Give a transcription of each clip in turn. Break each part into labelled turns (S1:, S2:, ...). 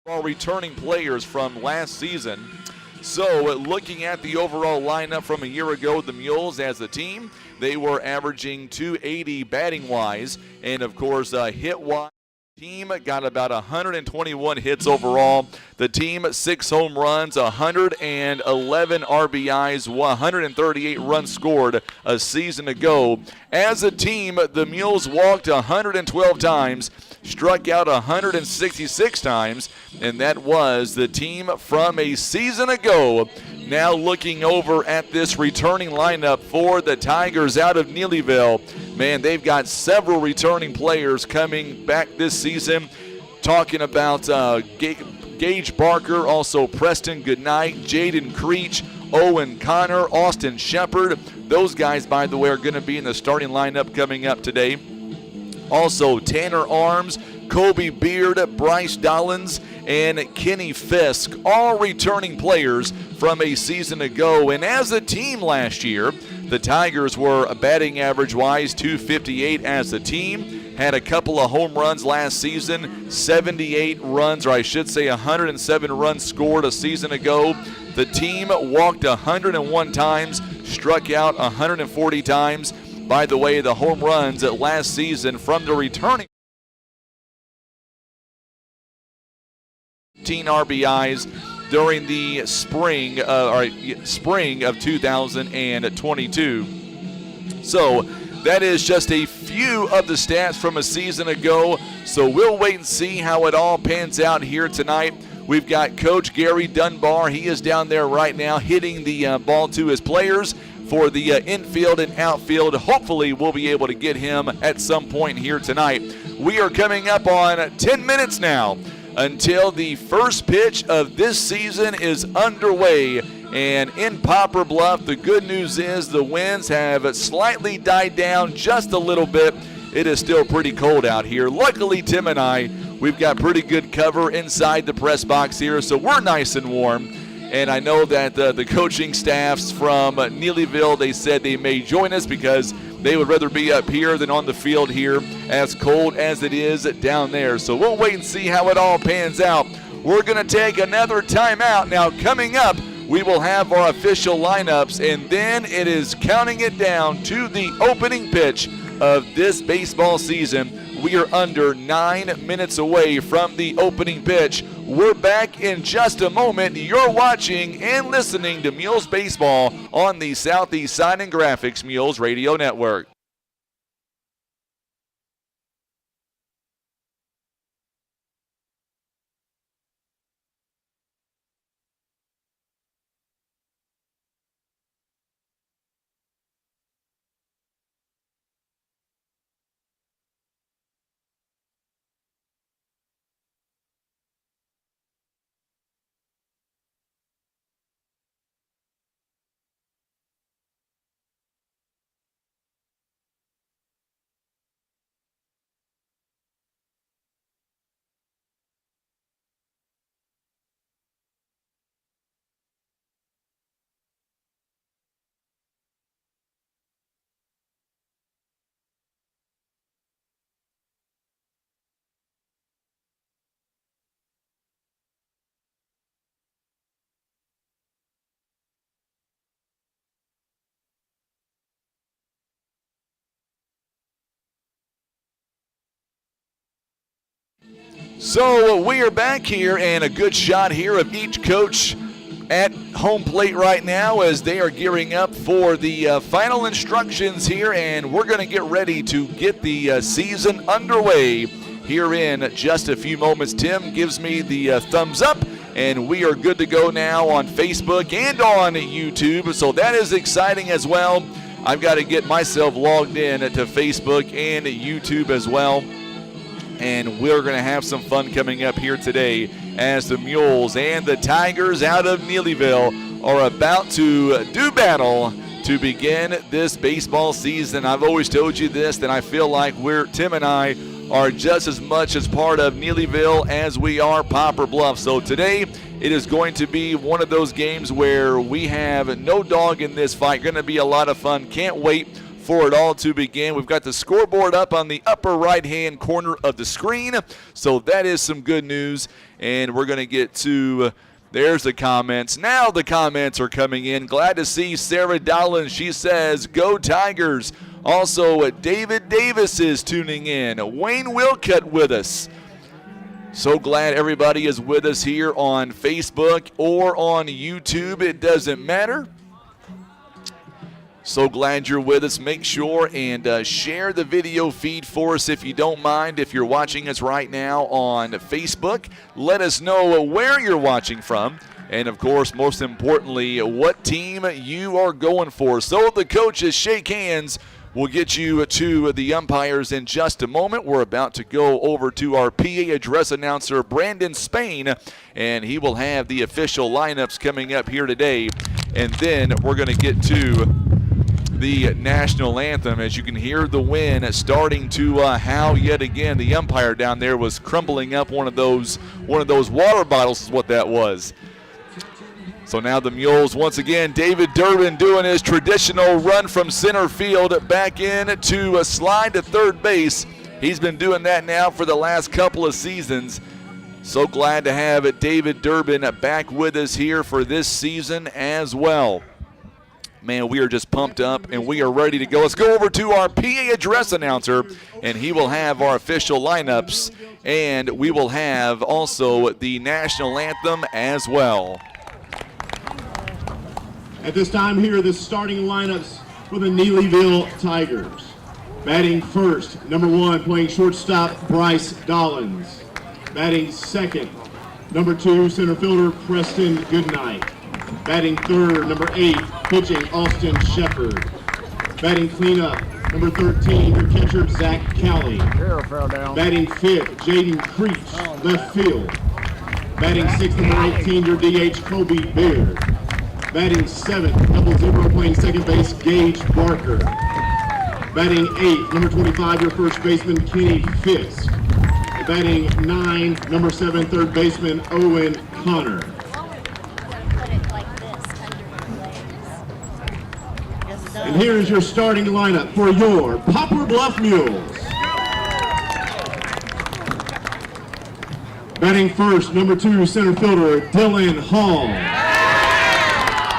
S1: All returning players from last season. So looking at the overall lineup from a year ago, the Mules as a team, they were averaging 280 batting-wise, and of course hit-wise. Team got about 121 hits overall. The team 6 home runs, 111 RBIs, 138 runs scored a season ago. As a team, the Mules walked 112 times, struck out 166 times, and that was the team from a season ago. Now looking over at this returning lineup for the Tigers out of Neelyville. Man, they've got several returning players coming back this season. Talking about Gage Barker, also Preston Goodnight, Jaden Creech, Owen Connor, Austin Shepard. Those guys, by the way, are going to be in the starting lineup coming up today. Also Tanner Arms, Kobe Beard, Bryce Dollins, and Kenny Fisk, all returning players from a season ago. And as a team last year, the Tigers were batting average-wise 258 as a team. Had a couple of home runs last season, 78 runs, or I should say 107 runs scored a season ago. The team walked 101 times, struck out 140 times. By the way, the home runs last season from the returning 15 RBIs during the spring of 2022. So that is just a few of the stats from a season ago. So we'll wait and see how it all pans out here tonight. We've got Coach Gary Dunbar. He is down there right now hitting the ball to his players for the infield and outfield. Hopefully we'll be able to get him at some point here tonight. We are coming up on 10 minutes now until the first pitch of this season is underway. And in Poplar Bluff, the good news is the winds have slightly died down just a little bit. It is still pretty cold out here. Luckily, Tim and I, we've got pretty good cover inside the press box here, so we're nice and warm. And I know that the coaching staffs from Neelyville, they said they may join us because they would rather be up here than on the field here, as cold as it is down there. So we'll wait and see how it all pans out. We're going to take another timeout. Now coming up, we will have our official lineups, and then it is counting it down to the opening pitch of this baseball season. We are under 9 minutes away from the opening pitch. We're back in just a moment. You're watching and listening to Mules Baseball on the Southeast Sign and Graphics Mules Radio Network. So we are back here, and a good shot here of each coach at home plate right now as they are gearing up for the final instructions here, and we're going to get ready to get the season underway here in just a few moments. Tim gives me the thumbs up, and we are good to go now on Facebook and on YouTube, so that is exciting as well. I've got to get myself logged in to Facebook and YouTube as well. And we're going to have some fun coming up here today as the Mules and the Tigers out of Neelyville are about to do battle to begin this baseball season. I've always told you this, that I feel like Tim and I are just as much as part of Neelyville as we are Poplar Bluff. So today it is going to be one of those games where we have no dog in this fight. Going to be a lot of fun. Can't wait for it all to begin. We've got the scoreboard up on the upper right-hand corner of the screen, so that is some good news. And we're going to get to there's the comments. Now the comments are coming in. Glad to see Sarah Dowland. She says, "Go Tigers." Also, David Davis is tuning in. Wayne Wilcutt with us. So glad everybody is with us here on Facebook or on YouTube. It doesn't matter. So glad you're with us. Make sure and share the video feed for us if you don't mind. If you're watching us right now on Facebook, let us know where you're watching from. And, of course, most importantly, what team you are going for. So the coaches shake hands. We'll get you to the umpires in just a moment. We're about to go over to our PA address announcer, Brandon Spain, and he will have the official lineups coming up here today. And then we're going to get to the national anthem. As you can hear the wind starting to howl yet again. The umpire down there was crumbling up one of those water bottles is what that was. So now the Mules, once again, David Durbin doing his traditional run from center field back in to slide to third base. He's been doing that now for the last couple of seasons. So glad to have David Durbin back with us here for this season as well. Man, we are just pumped up and we are ready to go. Let's go over to our PA address announcer, and he will have our official lineups, and we will have also the national anthem as well.
S2: At this time, here are the starting lineups for the Neelyville Tigers. Batting first, number 1, playing shortstop, Bryce Dollins. Batting second, number 2, center fielder, Preston Goodnight. Batting third, number 8, pitching, Austin Shepard. Batting cleanup, number 13, your catcher, Zach Cowley. Batting fifth, Jaden Creech, left field. Batting sixth, number 18, your DH, Kobe Beard. Batting seventh, double zero, playing second base, Gage Barker. Batting eighth, number 25, your first baseman, Kenny Fisk. Batting 9, number 7, third baseman, Owen Connor. And here is your starting lineup for your Poplar Bluff Mules. Batting first, number 2, center fielder, Dylan Hall.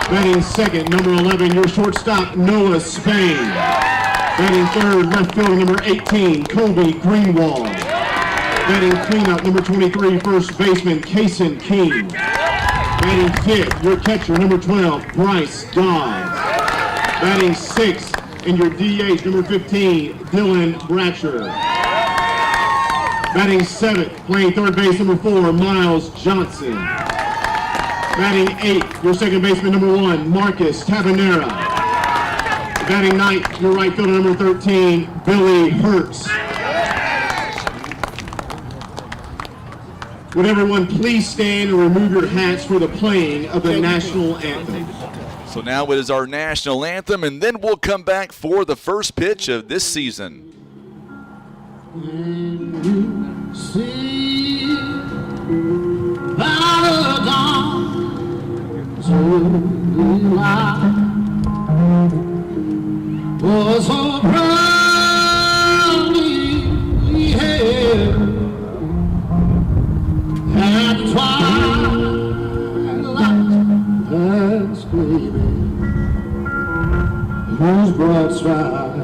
S2: Batting second, number 11, your shortstop, Noah Spain. Batting third, left fielder, number 18, Colby Greenwald. Batting cleanup, number 23, first baseman, Kason King. Batting fifth, your catcher, number 12, Bryce Dodds. Batting sixth, and your DH, number 15, Dylan Bratcher. Batting seventh, playing third base, number 4, Miles Johnson. Batting eighth, your second baseman, number 1, Marcus Tabanera. Batting ninth, your right fielder, number 13, Billy Hertz. Would everyone please stand and remove your hats for the playing of the national anthem?
S1: So now it is our national anthem, and then we'll come back for the first pitch of this season.
S3: See by the dawn's early light was so proudly held at twilight that's gleaming, whose broad stripes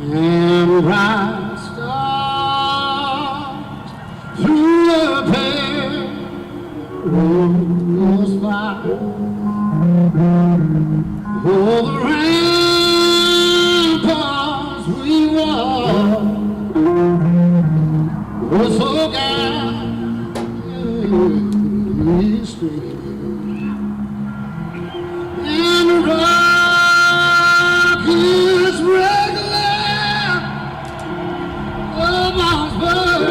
S3: and bright stars through the perilous fight. Oh, the ramparts we walked were so gallantly streaming, and the rockets regular of Mossburg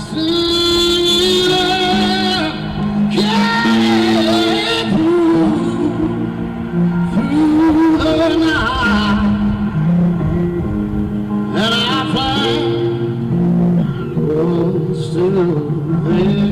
S3: steamer carried through the night, and our flag was still there.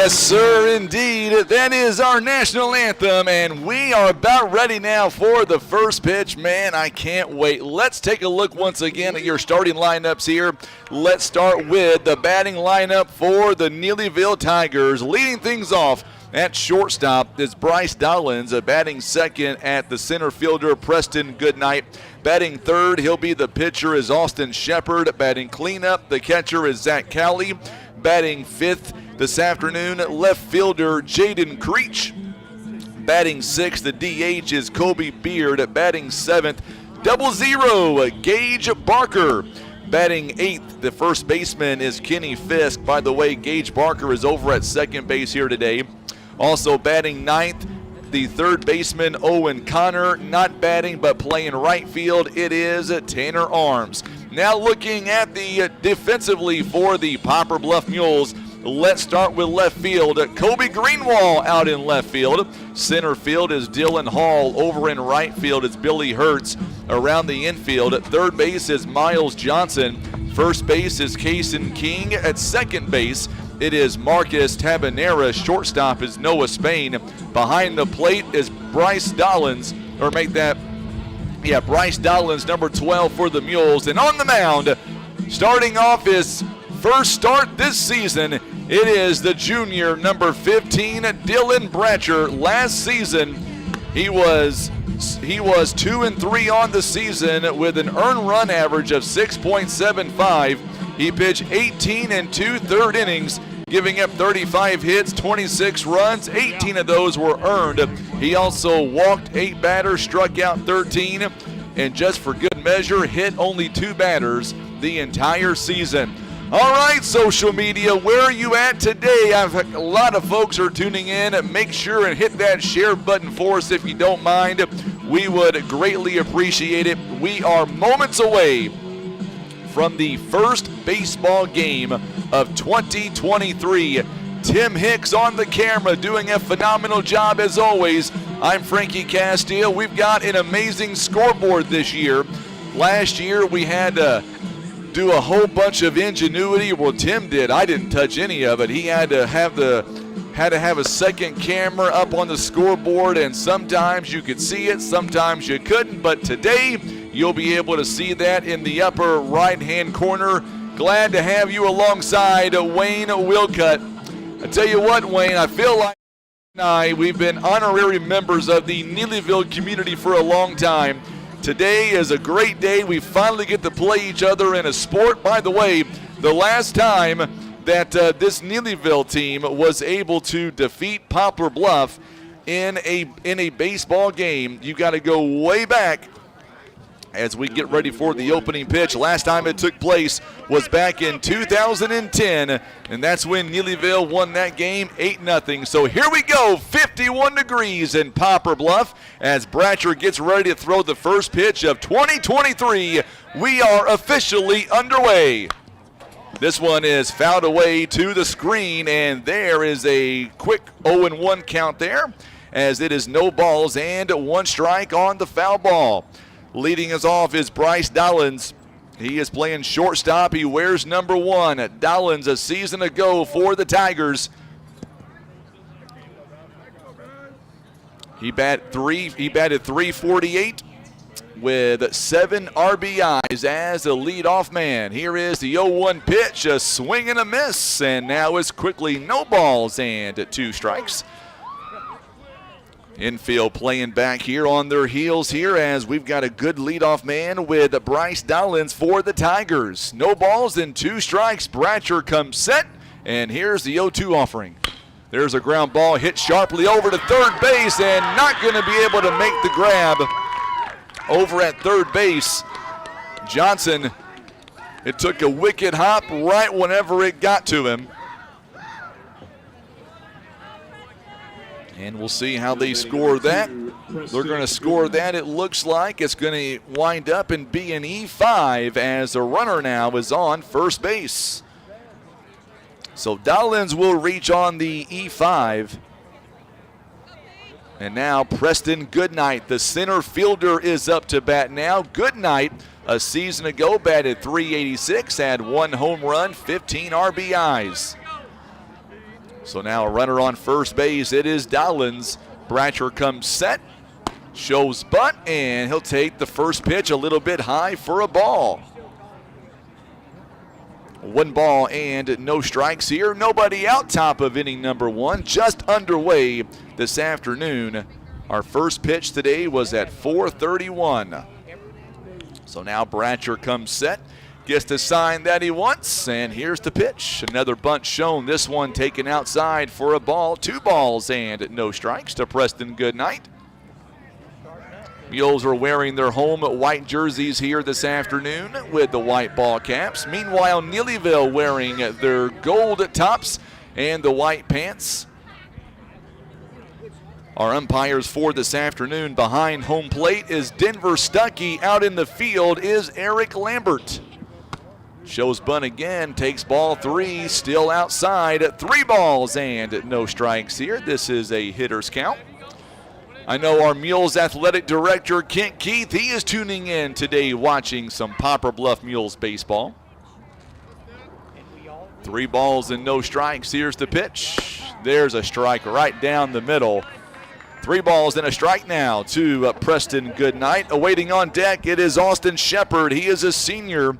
S1: Yes, sir, indeed. That is our national anthem, and we are about ready now for the first pitch. Man, I can't wait. Let's take a look once again at your starting lineups here. Let's start with the batting lineup for the Neelyville Tigers. Leading things off at shortstop is Bryce Dollins, batting second at the center fielder, Preston Goodnight. Batting third, he'll be the pitcher, is Austin Shepard. Batting cleanup, the catcher is Zach Cowley. Batting fifth this afternoon, left fielder Jaden Creech. Batting sixth, the DH is Kobe Beard. Batting seventh, 00, Gage Barker. Batting eighth, the first baseman is Kenny Fisk. By the way, Gage Barker is over at second base here today. Also batting ninth, the third baseman Owen Connor. Not batting but playing right field, it is Tanner Arms. Now looking at the defensively for the Poplar Bluff Mules. Let's start with left field. Kobe Greenwall out in left field. Center field is Dylan Hall. Over in right field is Billy Hertz. Around the infield, at third base is Miles Johnson. First base is Kaysen King. At second base, it is Marcus Tabanera. Shortstop is Noah Spain. Behind the plate is Bryce Dollins. Bryce Dollins, number 12 for the Mules. And on the mound, starting off his first start this season, it is the junior, number 15, Dylan Bratcher. Last season, he was 2-3 on the season with an earned run average of 6.75. He pitched 18 and 2/3 innings, giving up 35 hits, 26 runs. 18 of those were earned. He also walked 8 batters, struck out 13, and just for good measure, hit only 2 batters the entire season. All right, social media, where are you at today? A lot of folks are tuning in. Make sure and hit that share button for us if you don't mind. We would greatly appreciate it. We are moments away from the first baseball game of 2023. Tim Hicks on the camera doing a phenomenal job as always. I'm Frankie Castile. We've got an amazing scoreboard this year. Last year we had to do a whole bunch of ingenuity. Well, Tim did. I didn't touch any of it. He had to have a second camera up on the scoreboard, and sometimes you could see it, sometimes you couldn't. But today you'll be able to see that in the upper right-hand corner. Glad to have you alongside Wayne Wilcutt. I tell you what, Wayne, I feel like we've been honorary members of the Neelyville community for a long time. Today is a great day. We finally get to play each other in a sport. By the way, the last time that this Neelyville team was able to defeat Poplar Bluff in a baseball game, you got to go way back as we get ready for the opening pitch. Last time it took place was back in 2010, and that's when Neelyville won that game 8-0. So here we go, 51 degrees in Poplar Bluff as Bratcher gets ready to throw the first pitch of 2023. We are officially underway. This one is fouled away to the screen, and there is a quick 0-1 count there as it is no balls and 1 strike on the foul ball. Leading us off is Bryce Dollins. He is playing shortstop. He wears number 1. Dollins a season ago for the Tigers. He batted .348 with 7 RBIs as a leadoff man. Here is the 0-1 pitch, a swing and a miss, and now it's quickly no balls and 2 strikes. Infield playing back here on their heels here as we've got a good leadoff man with Bryce Dollins for the Tigers. No balls and 2 strikes. Bratcher comes set, and here's the 0-2 offering. There's a ground ball hit sharply over to third base and not going to be able to make the grab over at third base. Johnson, it took a wicked hop right whenever it got to him. And we'll see how they score that. They're going to score that. It looks like it's going to wind up and be an E5 as the runner now is on first base. So Dollins will reach on the E5. And now Preston Goodnight, the center fielder, is up to bat now. Goodnight, a season ago, batted .386, had 1 home run, 15 RBIs. So now a runner on first base. It is Dollins. Bratcher comes set, shows butt, and he'll take the first pitch a little bit high for a ball. 1 ball and no strikes here. Nobody out, top of inning number 1. Just underway this afternoon. Our first pitch today was at 4:31. So now Bratcher comes set, gets the sign that he wants, and here's the pitch. Another bunt shown. This one taken outside for a ball. 2 balls and no strikes to Preston Goodnight. Mules are wearing their home white jerseys here this afternoon with the white ball caps. Meanwhile, Neelyville wearing their gold tops and the white pants. Our umpires for this afternoon behind home plate is Denver Stuckey. Out in the field is Eric Lambert. Shows bunt again, takes ball 3, still outside. 3 balls and no strikes here. This is a hitter's count. I know our Mules athletic director, Kent Keith, he is tuning in today watching some Poplar Bluff Mules baseball. 3 balls and no strikes. Here's the pitch. There's a strike right down the middle. 3 balls and a strike now to Preston Goodnight. Awaiting on deck, it is Austin Shepard. He is a senior.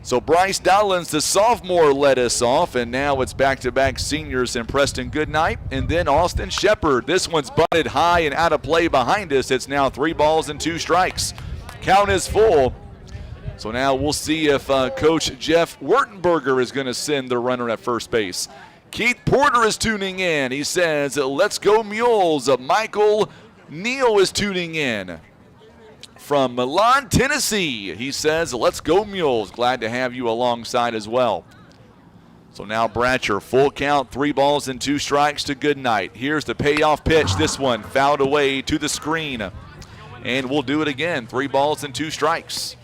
S1: So Bryce Dollins, the sophomore, led us off, and now it's back-to-back seniors in Preston Goodnight, and then Austin Shepard. This one's bunted high and out of play behind us. It's now 3 balls and 2 strikes. Count is full. So now we'll see if Coach Jeff Wurtenberger is going to send the runner at first base. Keith Porter is tuning in. He says, "Let's go Mules." Michael Neal is tuning in from Milan, Tennessee. He says, "Let's go Mules." Glad to have you alongside as well. So now Bratcher, full count, 3 balls and 2 strikes to Goodnight. Here's the payoff pitch. This one fouled away to the screen. And we'll do it again. 3 balls and 2 strikes.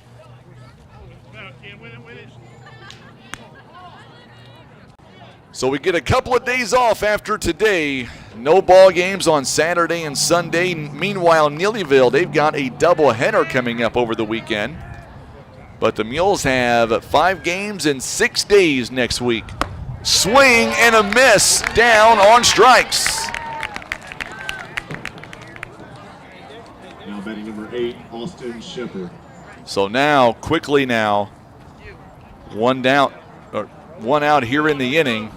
S1: So we get a couple of days off after today. No ball games on Saturday and Sunday. Meanwhile, Neelyville, they've got a doubleheader coming up over the weekend. But the Mules have 5 games in 6 days next week. Swing and a miss, down on strikes.
S2: Now batting number 8, Austin Shepard.
S1: So now, quickly now, 1 down, or 1 out here in the inning.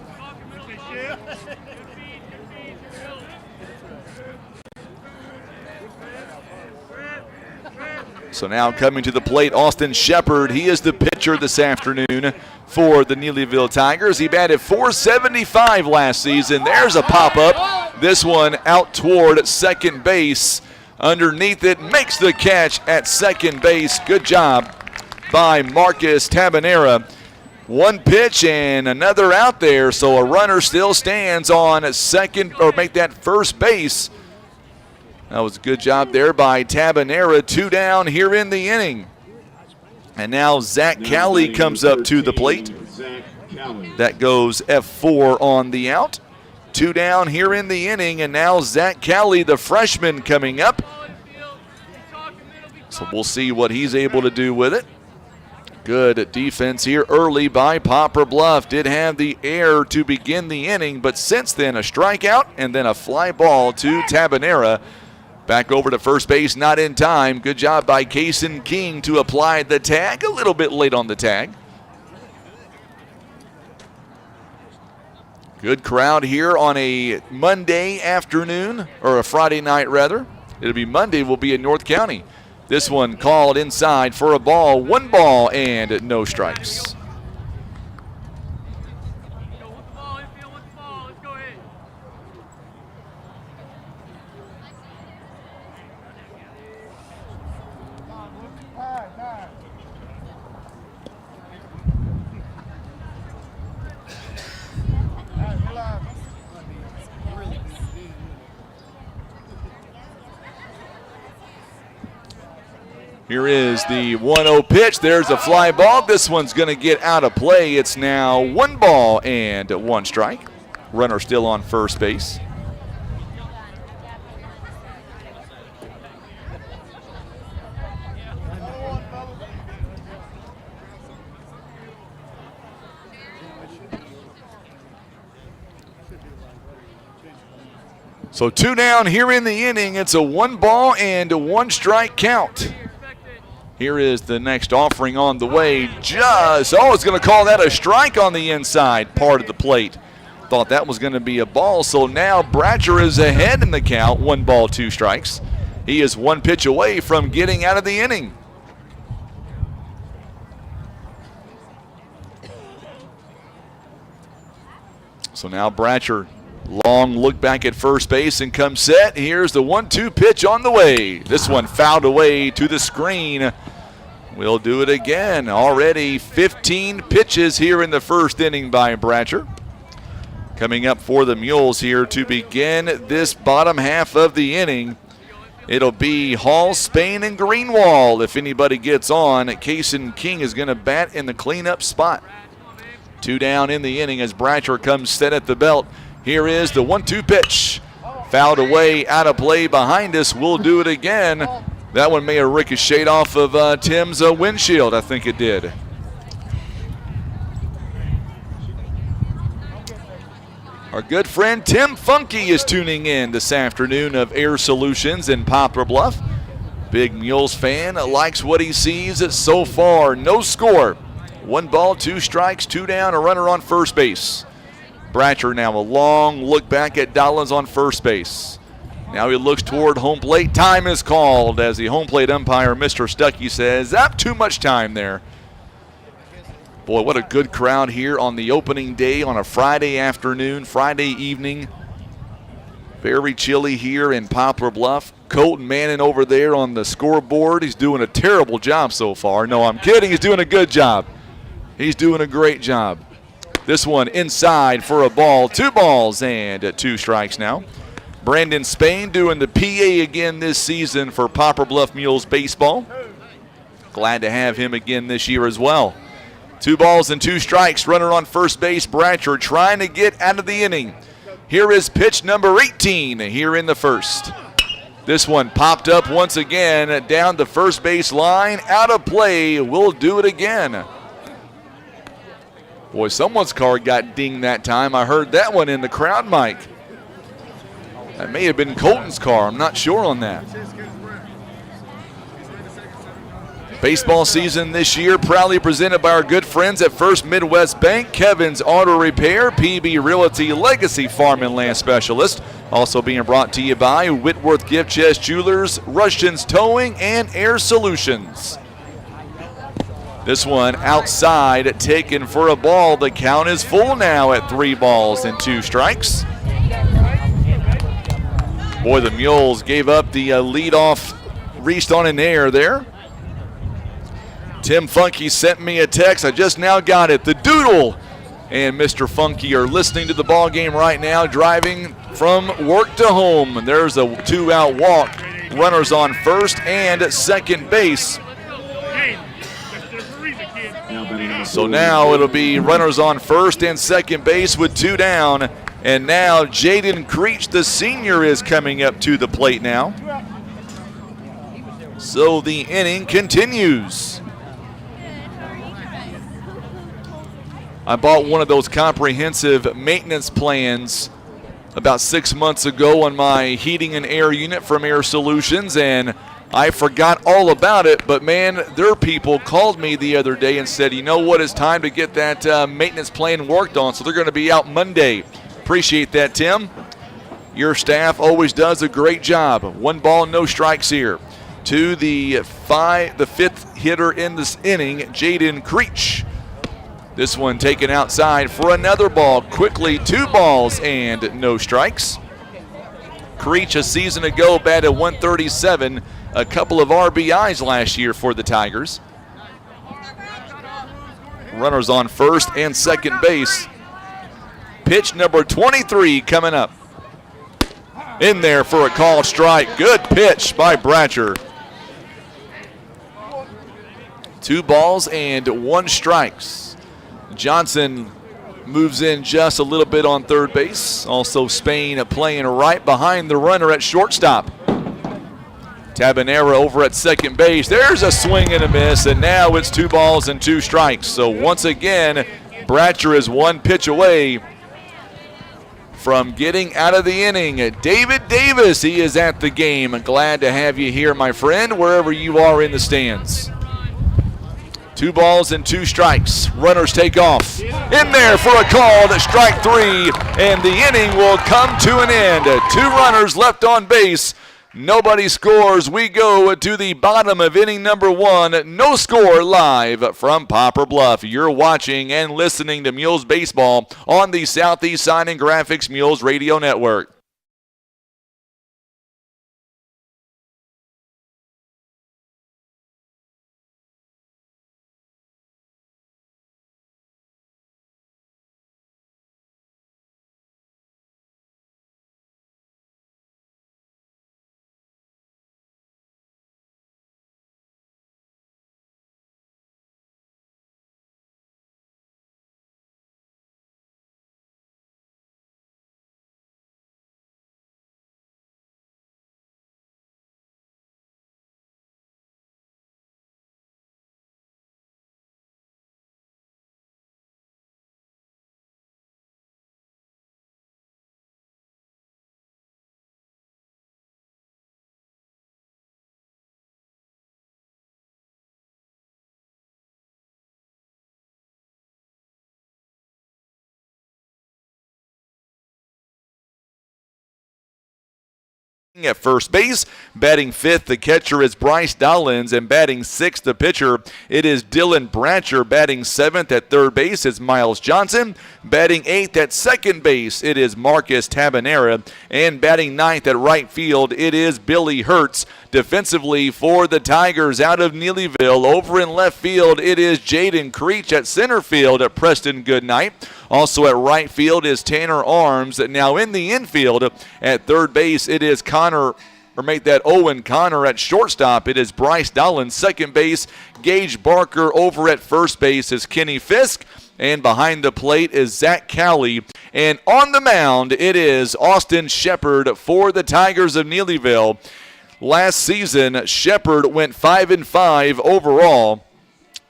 S1: So now coming to the plate, Austin Shepard. He is the pitcher this afternoon for the Neelyville Tigers. He batted .475 last season. There's a pop-up. This one out toward second base. Underneath it, makes the catch at second base. Good job by Marcus Tabanera. 1 pitch and another out there, so a runner still stands on second, or make that first base. That was a good job there by Tabanera. 2 down here in the inning. And now Zach Calley comes up to the plate. That goes F4 on the out. 2 down here in the inning, and now Zach Calley, the freshman, coming up. So we'll see what he's able to do with it. Good defense here early by Poplar Bluff. Did have the air to begin the inning, but since then a strikeout and then a fly ball to Tabanera. Back over to first base, not in time. Good job by Kaysen King to apply the tag. A little bit late on the tag. Good crowd here on a Monday afternoon, or a Friday night rather. It'll be Monday, we'll be in North County. This one called inside for a ball. 1 ball and no strikes. Here is the 1-0 pitch. There's a fly ball. This one's going to get out of play. It's now 1 ball and 1 strike. Runner still on first base. So 2 down here in the inning. It's a 1 ball and 1 strike count. Here is the next offering on the way. It's going to call that a strike on the inside part of the plate. Thought that was going to be a ball. So now Bratcher is ahead in the count. 1 ball, 2 strikes. He is 1 pitch away from getting out of the inning. So now Bratcher, long look back at first base and comes set. Here's the 1-2 pitch on the way. This one fouled away to the screen. We'll do it again. Already 15 pitches here in the first inning by Bratcher. Coming up for the Mules here to begin this bottom half of the inning. It'll be Hall, Spain, and Greenwald. If anybody gets on, Kaysen King is going to bat in the cleanup spot. 2 down in the inning as Bratcher comes set at the belt. Here is the 1-2 pitch. Fouled away, out of play behind us. We'll do it again. That one may have ricocheted off of Tim's windshield. I think it did. Our good friend Tim Funky is tuning in this afternoon of Air Solutions in Poplar Bluff. Big Mules fan, likes what he sees so far. No score. 1 ball, 2 strikes, 2 down, a runner on first base. Bratcher now a long look back at Dollins on first base. Now he looks toward home plate. Time is called as the home plate umpire, Mr. Stuckey, says, too much time there. Boy, what a good crowd here on the opening day on a Friday afternoon, Friday evening. Very chilly here in Poplar Bluff. Colton Manning over there on the scoreboard. He's doing a terrible job so far. No, I'm kidding. He's doing a good job. He's doing a great job. This one inside for a ball. 2 balls and 2 strikes now. Brandon Spain doing the PA again this season for Poplar Bluff Mules baseball. Glad to have him again this year as well. 2 balls and 2 strikes. Runner on first base. Bratcher trying to get out of the inning. Here is pitch number 18 here in the first. This one popped up once again down the first base line. Out of play. We'll do it again. Boy, someone's car got dinged that time. I heard that one in the crowd mic. That may have been Colton's car. I'm not sure on that. Baseball season this year proudly presented by our good friends at First Midwest Bank, Kevin's Auto Repair, PB Realty, Legacy Farm and Land Specialist. Also being brought to you by Whitworth Gift Chest Jewelers, Rushton's Towing, and Air Solutions. This one outside, taken for a ball. The count is full now at 3 balls and 2 strikes. Boy, the Mules gave up the leadoff reached on an air there. Tim Funky sent me a text. I just now got it. The Doodle and Mr. Funky are listening to the ball game right now, driving from work to home. And there's a 2-out walk. Runners on first and second base. So now it'll be runners on first and second base with 2 down. And now Jaden Creech, the senior, is coming up to the plate now. So the inning continues. I bought one of those comprehensive maintenance plans about 6 months ago on my heating and air unit from Air Solutions, and I forgot all about it, but man, their people called me the other day and said, you know what, it's time to get that maintenance plan worked on, so they're going to be out Monday. Appreciate that, Tim. Your staff always does a great job. 1 ball, no strikes here. To the 5th hitter in this inning, Jaden Creech. This one taken outside for another ball. Quickly 2 balls and no strikes. Creech a season ago batted 137, a couple of RBIs last year for the Tigers. Runners on first and second base. Pitch number 23 coming up. In there for a called strike. Good pitch by Bratcher. 2 balls and 1 strikes. Johnson moves in just a little bit on third base. Also Spain playing right behind the runner at shortstop. Tabanera over at second base. There's a swing and a miss, and now it's 2 balls and 2 strikes. So once again, Bratcher is 1 pitch away from getting out of the inning. David Davis, he is at the game. Glad to have you here, my friend, wherever you are in the stands. 2 balls and 2 strikes. Runners take off. In there for a called strike 3, and the inning will come to an end. 2 runners left on base. Nobody scores. We go to the bottom of inning number 1. No score live from Poplar Bluff. You're watching and listening to Mules Baseball on the Southeast Sign and Graphics Mules Radio Network. At first base, batting 5th, the catcher is Bryce Dollins, and batting 6th, the pitcher, it is Dylan Bratcher. Batting 7th at third base is Miles Johnson. Batting 8th at second base, it is Marcus Tabanera. And batting 9th at right field, it is Billy Hertz. Defensively for the Tigers out of Neelyville, over in left field, it is Jaden Creech. At center field, at Preston Goodnight. Also at right field is Tanner Arms. Now in the infield, at third base, it is Owen Connor. At shortstop, it is Bryce Dollins. Second base, Gage Barker. Over at first base is Kenny Fisk. And behind the plate is Zach Cowley. And on the mound, it is Austin Shepard for the Tigers of Neelyville. Last season, Shepard went 5-5 overall.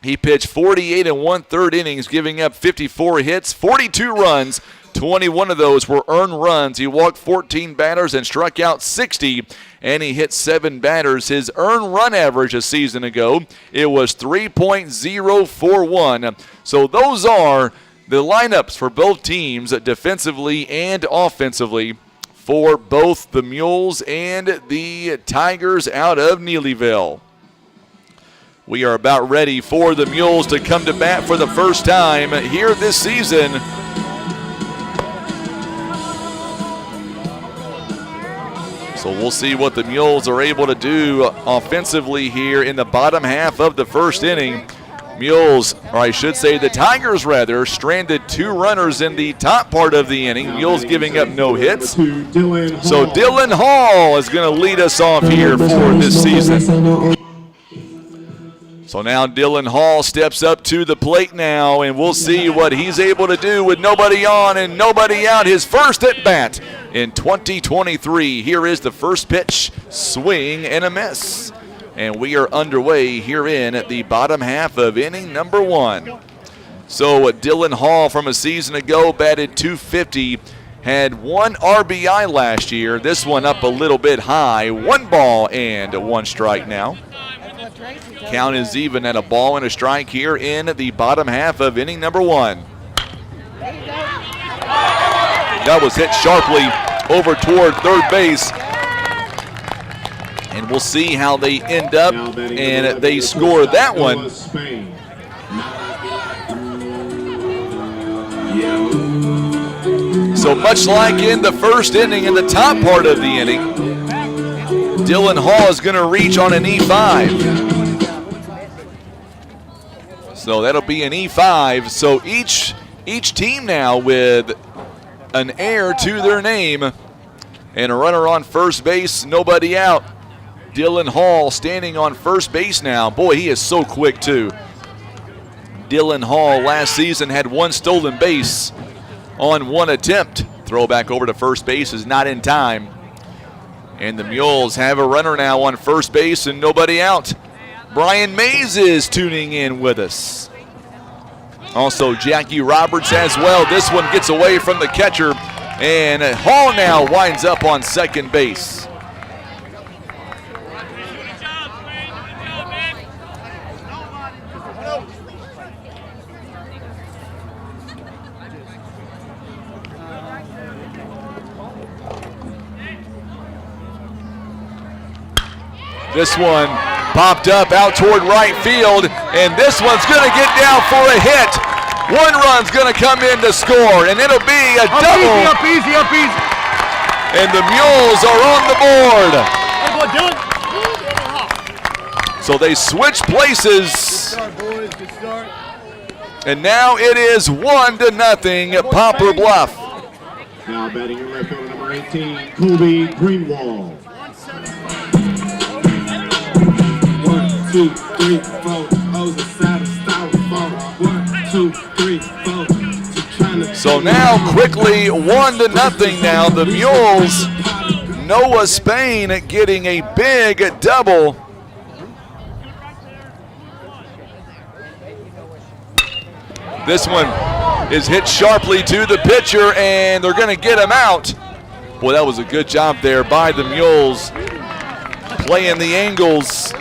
S1: He pitched 48 1/3 innings, giving up 54 hits, 42 runs. 21 of those were earned runs. He walked 14 batters and struck out 60, and he hit 7 batters. His earned run average a season ago, it was 3.041. So those are the lineups for both teams, defensively and offensively, for both the Mules and the Tigers out of Neelyville. We are about ready for the Mules to come to bat for the first time here this season. So we'll see what the Mules are able to do offensively here in the bottom half of the first inning. Mules, or I should say the Tigers rather, stranded 2 runners in the top part of the inning. Mules giving up no hits. So Dylan Hall is going to lead us off here for this season. So now Dylan Hall steps up to the plate now, and we'll see what he's able to do with nobody on and nobody out. His first at bat in 2023. Here is the first pitch, swing and a miss. And we are underway here in at the bottom half of inning number 1. So Dylan Hall from a season ago batted .250, had 1 RBI last year. This one up a little bit high. 1 ball and 1 strike now. Count is even at a ball and a strike here in the bottom half of inning number 1. That was hit sharply over toward third base. And we'll see how they end up, and they score that one. So much like in the first inning, in the top part of the inning, Dylan Hall is going to reach on an E5. So that'll be an E5. So each team now with an heir to their name and a runner on first base, nobody out. Dylan Hall standing on first base now. Boy, he is so quick too. Dylan Hall last season had 1 stolen base on 1 attempt. Throw back over to first base is not in time. And the Mules have a runner now on first base and nobody out. Brian Mays is tuning in with us. Also Jackie Roberts as well. This one gets away from the catcher. And Hall now winds up on second base. This one popped up out toward right field, and this one's going to get down for a hit. One run's going to come in to score, and it'll be a double.
S4: Up easy, up easy.
S1: And the Mules are on the board. So they switch places.
S4: Good start, boys. Good start.
S1: And now it is 1-0 Poplar Bluff.
S2: Now batting in left field, number 18, Colby Greenwald. 1, 2, 3, 4. O's a side of styrofoam. 1, 2, 3, 4.
S1: So now quickly 1-0 now. The Mules, Noah Spain getting a big double. This one is hit sharply to the pitcher, and they're going to get him out. Boy, that was a good job there by the Mules, playing the angles.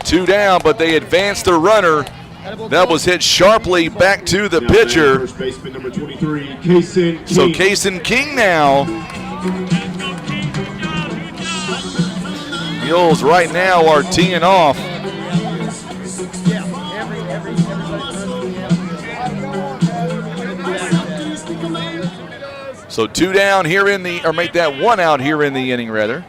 S1: 2 down, but they advanced the runner. That was hit sharply back to the pitcher.
S2: First baseman number 23, Kaysen King.
S1: So Kaysen King now. Mules right now are teeing off. So 2 down here in the, or make that 1 out here in the inning rather.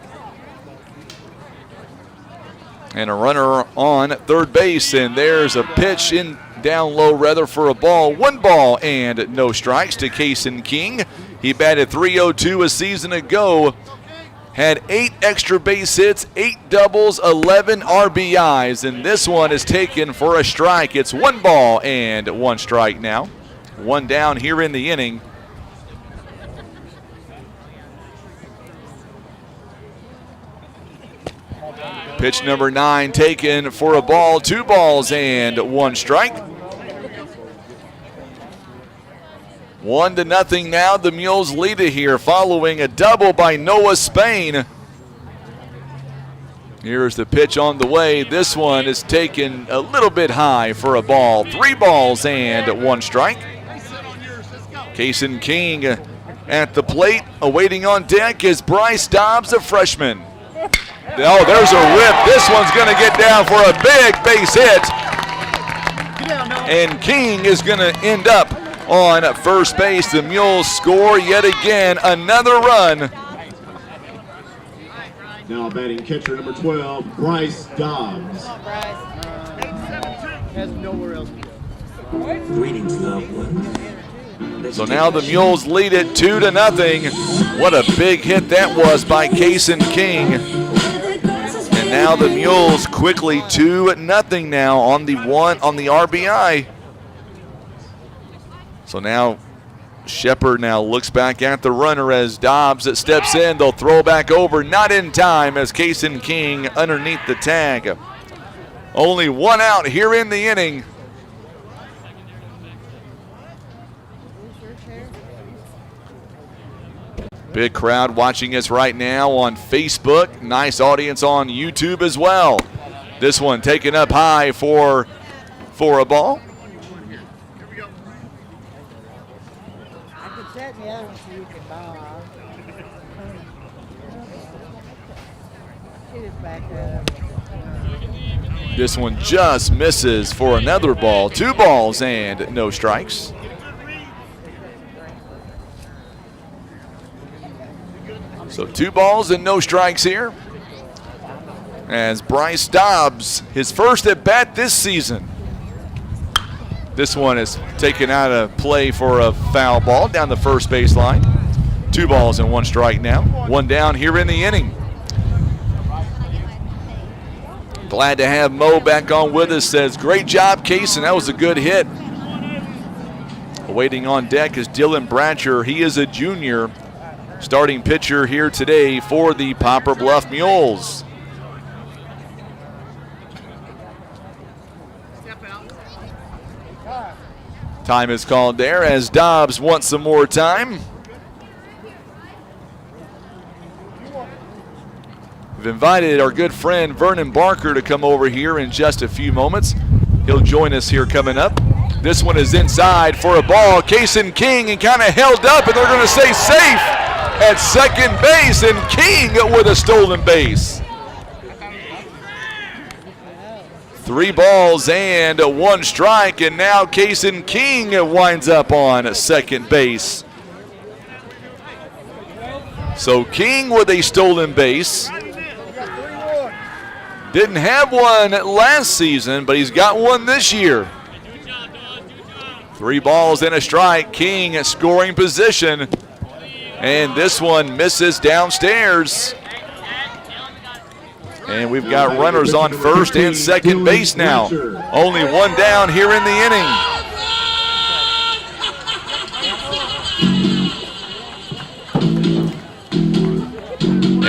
S1: And a runner on third base, and there's a pitch in down low rather for a ball. 1 ball and no strikes to Kaysen King. He batted .302 a season ago. Had 8 extra base hits, 8 doubles, 11 RBIs, and this one is taken for a strike. It's 1 ball and 1 strike now. 1 down here in the inning. Pitch number 9 taken for a ball, 2 balls and 1 strike. 1-0 now. The Mules lead it here following a double by Noah Spain. Here's the pitch on the way. This one is taken a little bit high for a ball. 3 balls and 1 strike. Kaysen King at the plate. Awaiting on deck is Bryce Dobbs, a freshman. Oh, there's a rip. This one's going to get down for a big base hit. And King is going to end up on first base. The Mules score yet again another run.
S2: Now batting catcher number 12, Bryce Dobbs.
S4: Has nowhere else to go.
S5: Greetings, loved ones.
S1: So now the Mules lead it 2-0. What a big hit that was by Kaysen King. And now the Mules quickly 2-0 now on the RBI. So now Shepard now looks back at the runner as Dobbs steps in. They'll throw back over, not in time as Kaysen King underneath the tag. Only 1 out here in the inning. Big crowd watching us right now on Facebook. Nice audience on YouTube as well. This one taken up high for a ball.
S6: I could set the other one so you can bob. Get it back up.
S1: This one just misses for another ball. 2 balls and no strikes. So 2 balls and no strikes here. As Bryce Dobbs, his first at bat this season. This one is taken out of play for a foul ball down the first baseline. 2 balls and 1 strike now. 1 down here in the inning. Glad to have Mo back on with us. Says, great job, Kaysen. That was a good hit. Waiting on deck is Dylan Bratcher. He is a junior. Starting pitcher here today for the Poplar Bluff Mules. Time is called there as Dobbs wants some more time. We've invited our good friend Vernon Barker to come over here in just a few moments. He'll join us here coming up. This one is inside for a ball. Kason King and kind of held up, and they're going to say safe at second base, and King with a stolen base. 3 balls and 1 strike, and now Kason King winds up on second base. So King with a stolen base. Didn't have one last season, but he's got one this year. 3 balls and a strike. King at scoring position. And this one misses downstairs. And we've got runners on first and second base now. Only 1 down here in the inning.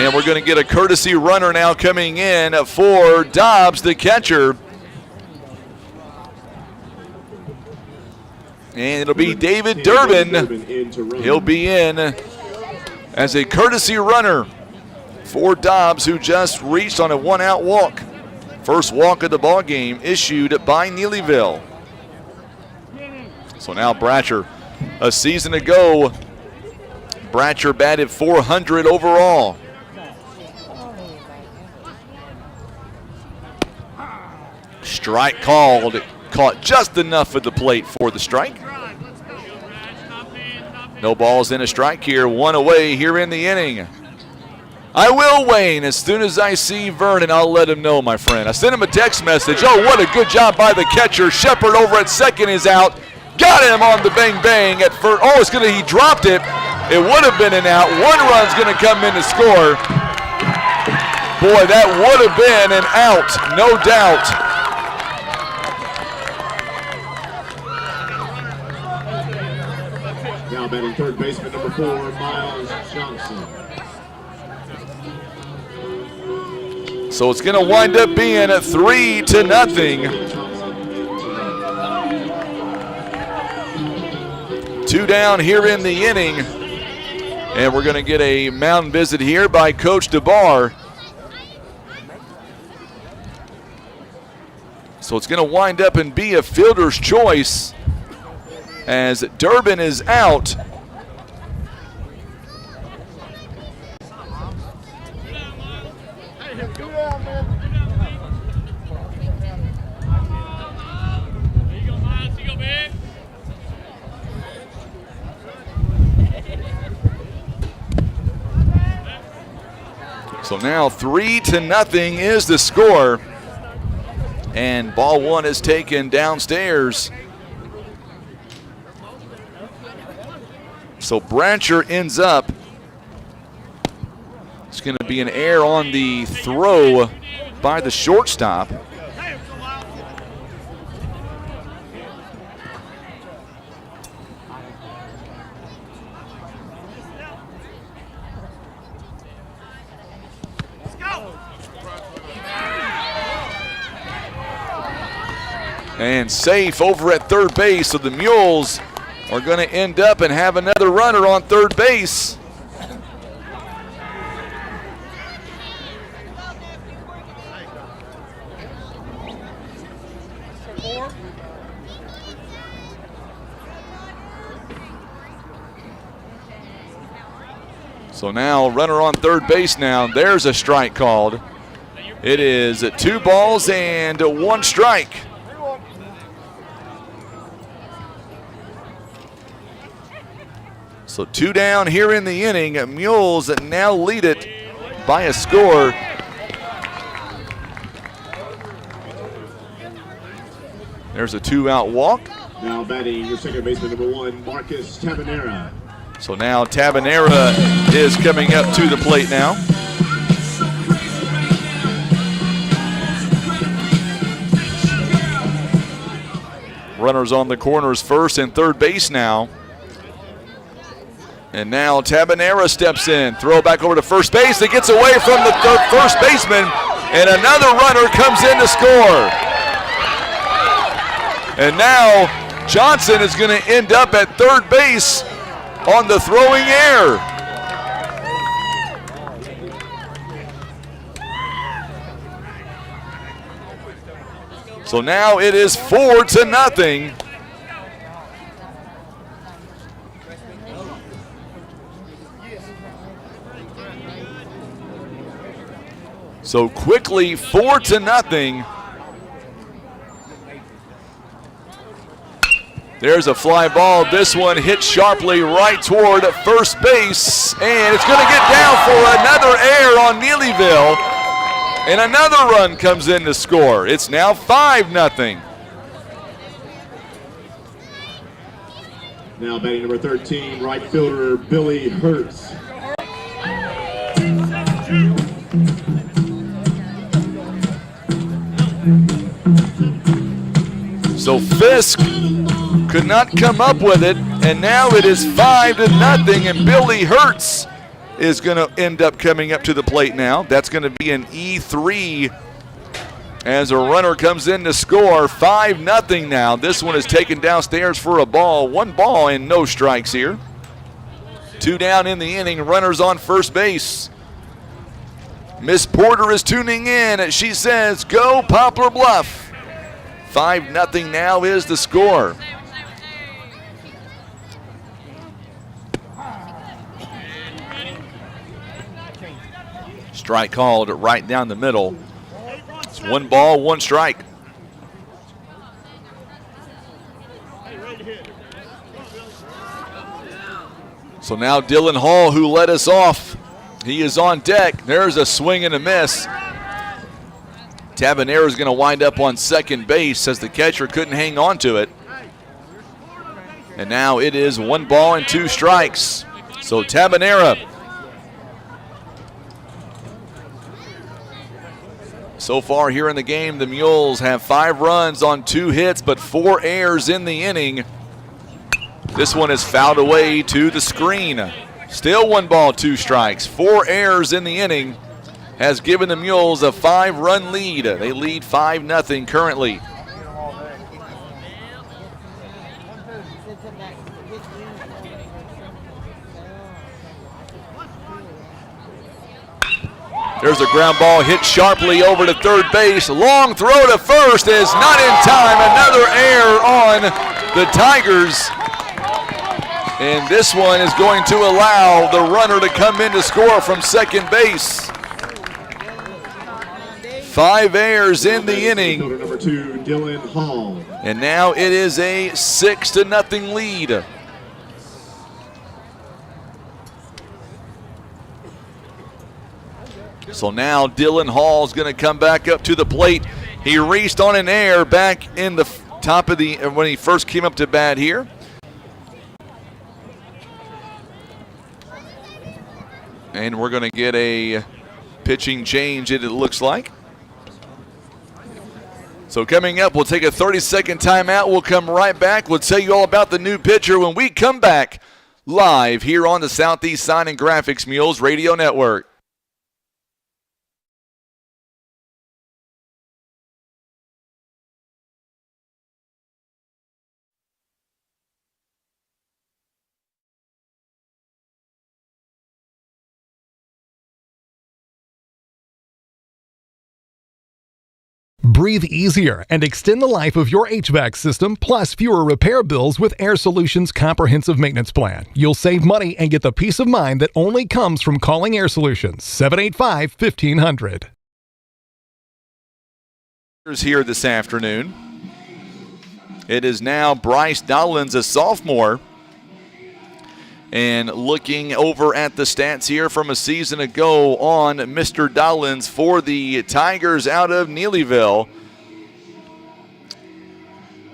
S1: And we're going to get a courtesy runner now coming in for Dobbs, the catcher. And it'll be David Durbin. He'll be in as a courtesy runner for Dobbs, who just reached on a 1-out walk. First walk of the ball game issued by Neelyville. So now Bratcher. A season ago, Bratcher batted 400 overall. Strike called. Caught just enough at the plate for the strike. No balls in a strike here. 1 away here in the inning. I will, Wayne. As soon as I see Vernon, I'll let him know, my friend. I sent him a text message. Oh, what a good job by the catcher. Shepard over at second is out. Got him on the bang-bang at first. Oh, he dropped it. It would have been an out. 1 run's going to come in to score. Boy, that would have been an out, no doubt.
S2: Now batting third baseman number 4, Miles Johnson.
S1: So it's going to wind up being 3-0. 2 down here in the inning. And we're going to get a mound visit here by Coach DeBar. So it's going to wind up and be a fielder's choice as Durbin is out. So now 3-0 is the score. And ball 1 is taken downstairs. So Bratcher ends up. It's going to be an error on the throw by the shortstop. And safe over at third base. So the Mules are going to end up and have another runner on third base. So now runner on third base now. There's a strike called. It is 2 balls and 1 strike. So 2 down here in the inning. Mules now lead it by a score. There's a 2-out walk.
S2: Now batting your second baseman number 1, Marcus Tabanera.
S1: So now Tabanera is coming up to the plate now. Runners on the corners first and third base now. And now Tabanera steps in. Throw back over to first base. It gets away from the first baseman. And another runner comes in to score. And now Johnson is going to end up at third base on the throwing error. So now it is 4-0. So quickly, 4-0. There's a fly ball. This one hit sharply right toward first base, and it's going to get down for another error on Neelyville, and another run comes in to score. It's now 5-0.
S2: Now batting number 13, right fielder Billy Hertz.
S1: So Fisk could not come up with it, and now it is 5-0, and Billy Hertz is going to end up coming up to the plate now. That's going to be an E3 as a runner comes in to score. 5-0 now. This one is taken downstairs for a ball. 1 ball and no strikes here. 2 down in the inning. Runners on first base. Miss Porter is tuning in. She says, go Poplar Bluff. 5-0 now is the score. Strike called right down the middle. It's 1 ball, 1 strike. So now Dylan Hall, who led us off, he is on deck. There's a swing and a miss. Tabanera is going to wind up on second base as the catcher couldn't hang on to it. And now it is 1 ball and 2 strikes. So Tabanera, so far here in the game, the Mules have 5 runs on 2 hits, but 4 errors in the inning. This one is fouled away to the screen. Still 1 ball, 2 strikes. 4 errors in the inning has given the Mules a 5-run lead. They lead 5-0 currently. There's a ground ball hit sharply over to third base. Long throw to first is not in time. Another error on the Tigers. And this one is going to allow the runner to come in to score from second base. 5 errors in the inning.
S2: Number 2, Dylan Hall.
S1: And now it is a 6-0 lead. So now Dylan Hall is going to come back up to the plate. He reached on an error back in the top of the, when he first came up to bat here. And we're going to get a pitching change, it looks like. So coming up, we'll take a 30-second timeout. We'll come right back. We'll tell you all about the new pitcher when we come back live here on the Southeast Sign and Graphics Mules Radio Network.
S5: Breathe easier and extend the life of your HVAC system, plus fewer repair bills with Air Solutions' comprehensive maintenance plan. You'll save money and get the peace of mind that only comes from calling Air Solutions. 785-1500.
S1: Here this afternoon. It is now Bryce Dollins, a sophomore. And looking over at the stats here from a season ago on Mr. Dollins for the Tigers out of Neelyville.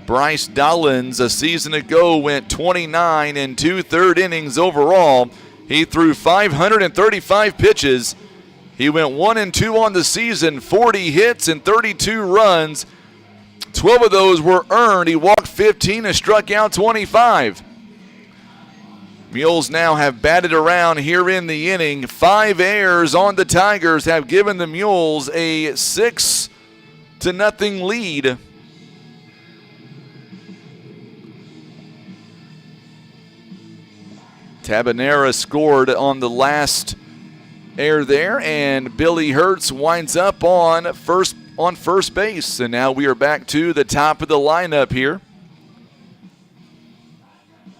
S1: Bryce Dollins a season ago went 29 and 2/3 innings overall. He threw 535 pitches. He went 1-2 on the season, 40 hits and 32 runs. 12 of those were earned. He walked 15 and struck out 25. Mules now have batted around here in the inning. 5 errors on the Tigers have given the Mules a 6-0 lead. Tabanera scored on the last error there, and Billy Hertz winds up on first on first base. And now we are back to the top of the lineup here.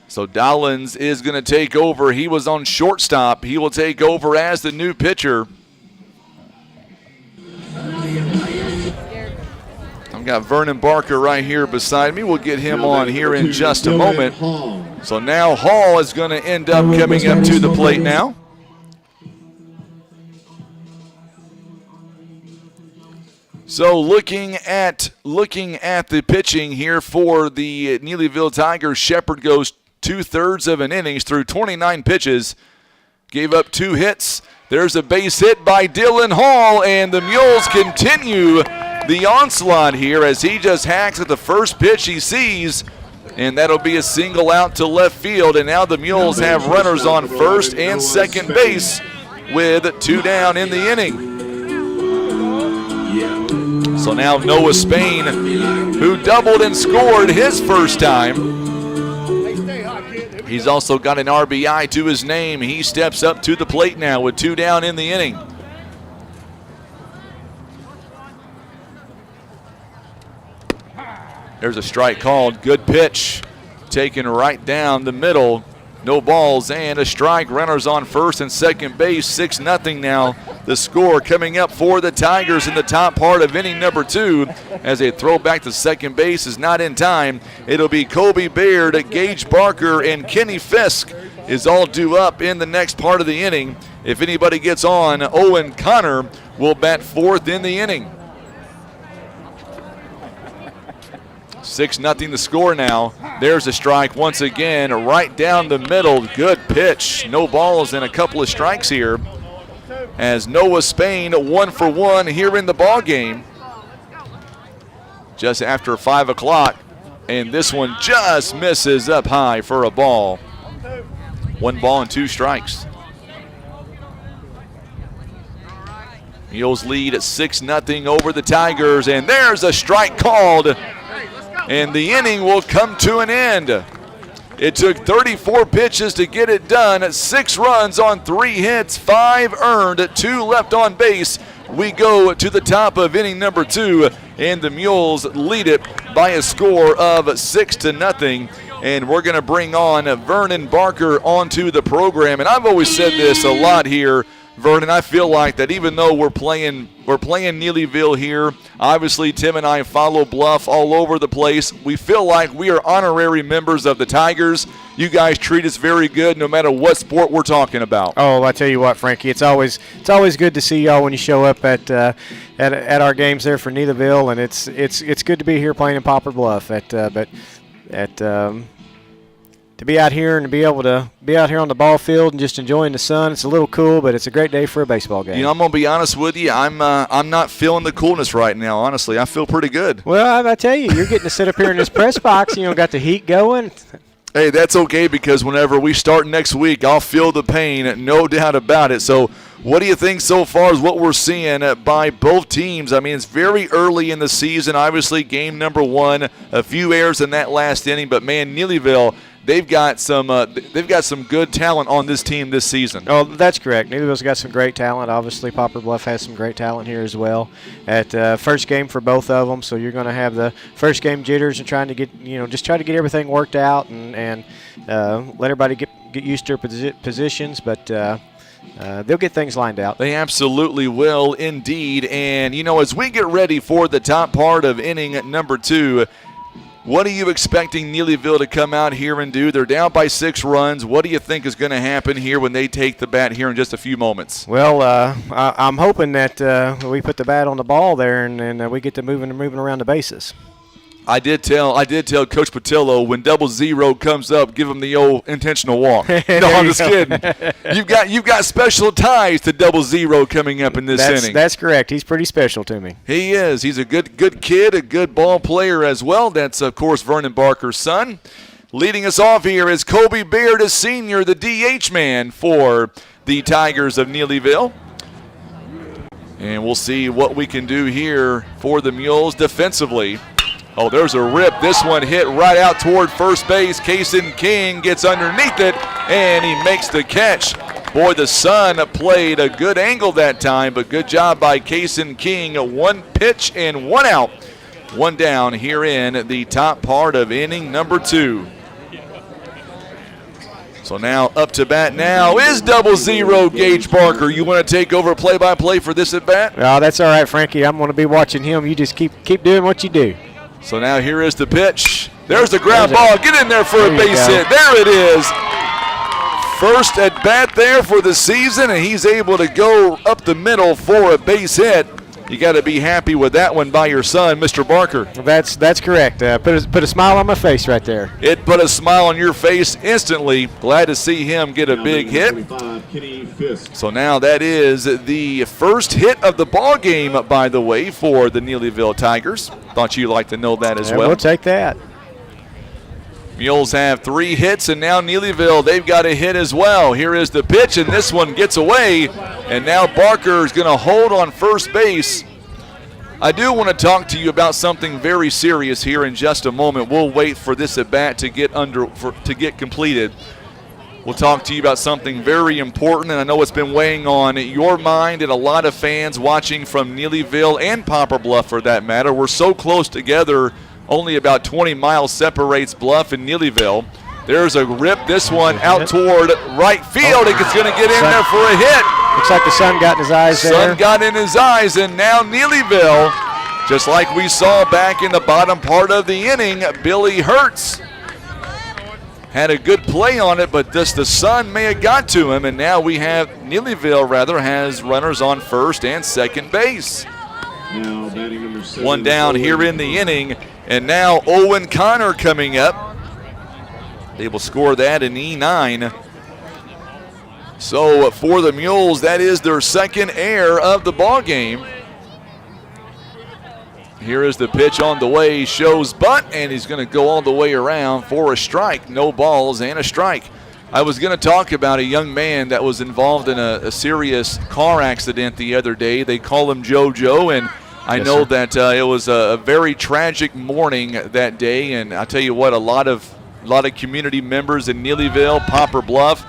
S1: So Dollins is going to take over. He was on shortstop. He will take over as the new pitcher. I've got Vernon Barker right here beside me. We'll get him on here in just a moment. So now Hall is going to end up coming up to the plate now. So looking at the pitching here for the Neelyville Tigers, Shepard goes 2/3 of an innings through 29 pitches, gave up 2 hits. There's a base hit by Dylan Hall, and the Mules continue the onslaught here as he just hacks at the first pitch he sees, and that'll be a single out to left field. And now the Mules have runners on first and second base with 2 down in the inning. So now Noah Spain, who doubled and scored his first time. He's also got an RBI to his name. He steps up to the plate now with 2 down in the inning. There's a strike called. Good pitch. Taken right down the middle. No balls and a strike. Runners on first and second base. 6-0 now. The score coming up for the Tigers in the top part of inning number 2 as they throw back to second base is not in time. It'll be Kobe Baird, Gage Barker, and Kenny Fisk is all due up in the next part of the inning. If anybody gets on, Owen Connor will bat 4th in the inning. 6-0 the score now. There's a strike once again, right down the middle. Good pitch. No balls and a couple of strikes here. As Noah Spain 1 for 1 here in the ball game. Just after 5 o'clock, and this one just misses up high for a ball. 1 ball and 2 strikes. Mules lead at 6-0 over the Tigers, and there's a strike called. And the inning will come to an end. It took 34 pitches to get it done. 6 runs on 3 hits, 5 earned, 2 left on base. We go to the top of inning number 2, and the Mules lead it by a score of 6-0. And we're going to bring on Vernon Barker onto the program. And I've always said this a lot here, Vernon. I feel like that even though we're playing Neelyville here, obviously Tim and I follow Bluff all over the place. We feel like we are honorary members of the Tigers. You guys treat us very good no matter what sport we're talking about.
S7: Oh, I tell you what, Frankie, it's always good to see y'all when you show up at our games there for Neelyville, and it's good to be here playing in Poplar Bluff. To be out here and to be able to be out here on the ball field and just enjoying the sun, it's a little cool, but it's a great day for a baseball game.
S1: You know, I'm going to be honest with you. I'm not feeling the coolness right now, honestly. I feel pretty good.
S7: Well, I tell you, you're getting to sit up here in this press box. Got the heat going.
S1: Hey, that's okay because whenever we start next week, I'll feel the pain, no doubt about it. So what do you think so far is what we're seeing by both teams? I mean, it's very early in the season. Obviously, game number 1, a few errors in that last inning. But, man, Neelyville, they've got some good talent on this team this season.
S7: Oh, that's correct. Neelyville's got some great talent. Obviously, Poplar Bluff has some great talent here as well. At first game for both of them, so you're going to have the first game jitters and trying to get just try to get everything worked out and let everybody get used to their positions, but. They'll get things lined out.
S1: They absolutely will indeed. And, as we get ready for the top part of inning number 2, what are you expecting Neelyville to come out here and do? They're down by 6 runs. What do you think is going to happen here when they take the bat here in just a few moments?
S7: Well, I'm hoping that we put the bat on the ball there and we get to moving around the bases.
S1: I did tell Coach Patillo when 00 comes up, give him the old intentional walk. No, I'm just kidding. You've got special ties to 00 coming up in this inning.
S7: That's correct. He's pretty special to me.
S1: He is. He's a good kid, a good ball player as well. That's, of course, Vernon Barker's son. Leading us off here is Kobe Baird, a senior, the DH man for the Tigers of Neelyville. And we'll see what we can do here for the Mules defensively. Oh, there's a rip. This one hit right out toward first base. Kaysen King gets underneath it, and he makes the catch. Boy, the sun played a good angle that time, but good job by Kaysen King. 1 pitch and 1 out. 1 down here in the top part of inning number 2. So now up to bat now is 00 Gage Barker. You want to take over play-by-play for this at bat?
S7: Oh, that's all right, Frankie. I'm going to be watching him. You just keep doing what you do.
S1: So now here is the pitch. There's the ground ball. Get in there for a base hit. There it is. First at bat there for the season, and he's able to go up the middle for a base hit. You got to be happy with that one by your son, Mr. Barker.
S7: That's correct. Put a smile on my face right there.
S1: It put a smile on your face instantly. Glad to see him get a big hit. So now that is the first hit of the ball game, by the way, for the Neelyville Tigers. Thought you'd like to know that as well.
S7: We'll take that.
S1: Mules have 3 hits, and now Neelyville, they've got a hit as well. Here is the pitch, and this one gets away, and now Barker is going to hold on first base. I do want to talk to you about something very serious here in just a moment. We'll wait for this at bat to get completed. We'll talk to you about something very important, and I know it's been weighing on your mind and a lot of fans watching from Neelyville and Poplar Bluff for that matter. We're so close together. Only about 20 miles separates Bluff and Neelyville. There's a rip. This one out toward right field. It's going to get in there for a hit.
S7: Looks like the sun got in his eyes there.
S1: Sun got in his eyes, and now Neelyville, just like we saw back in the bottom part of the inning, Billy Hertz had a good play on it, but the sun may have got to him, and now Neelyville has runners on first and second base.
S2: Now batting number 7.
S1: 1 down here in the inning. And now Owen Connor coming up. They will score that in E9. So for the Mules, that is their second error of the ball game. Here is the pitch on the way, shows bunt, and he's going to go all the way around for a strike. No balls and a strike. I was going to talk about a young man that was involved in a serious car accident the other day. They call him JoJo, and I know that it was a very tragic morning that day, and I tell you what, a lot of community members in Neelyville, Poplar Bluff,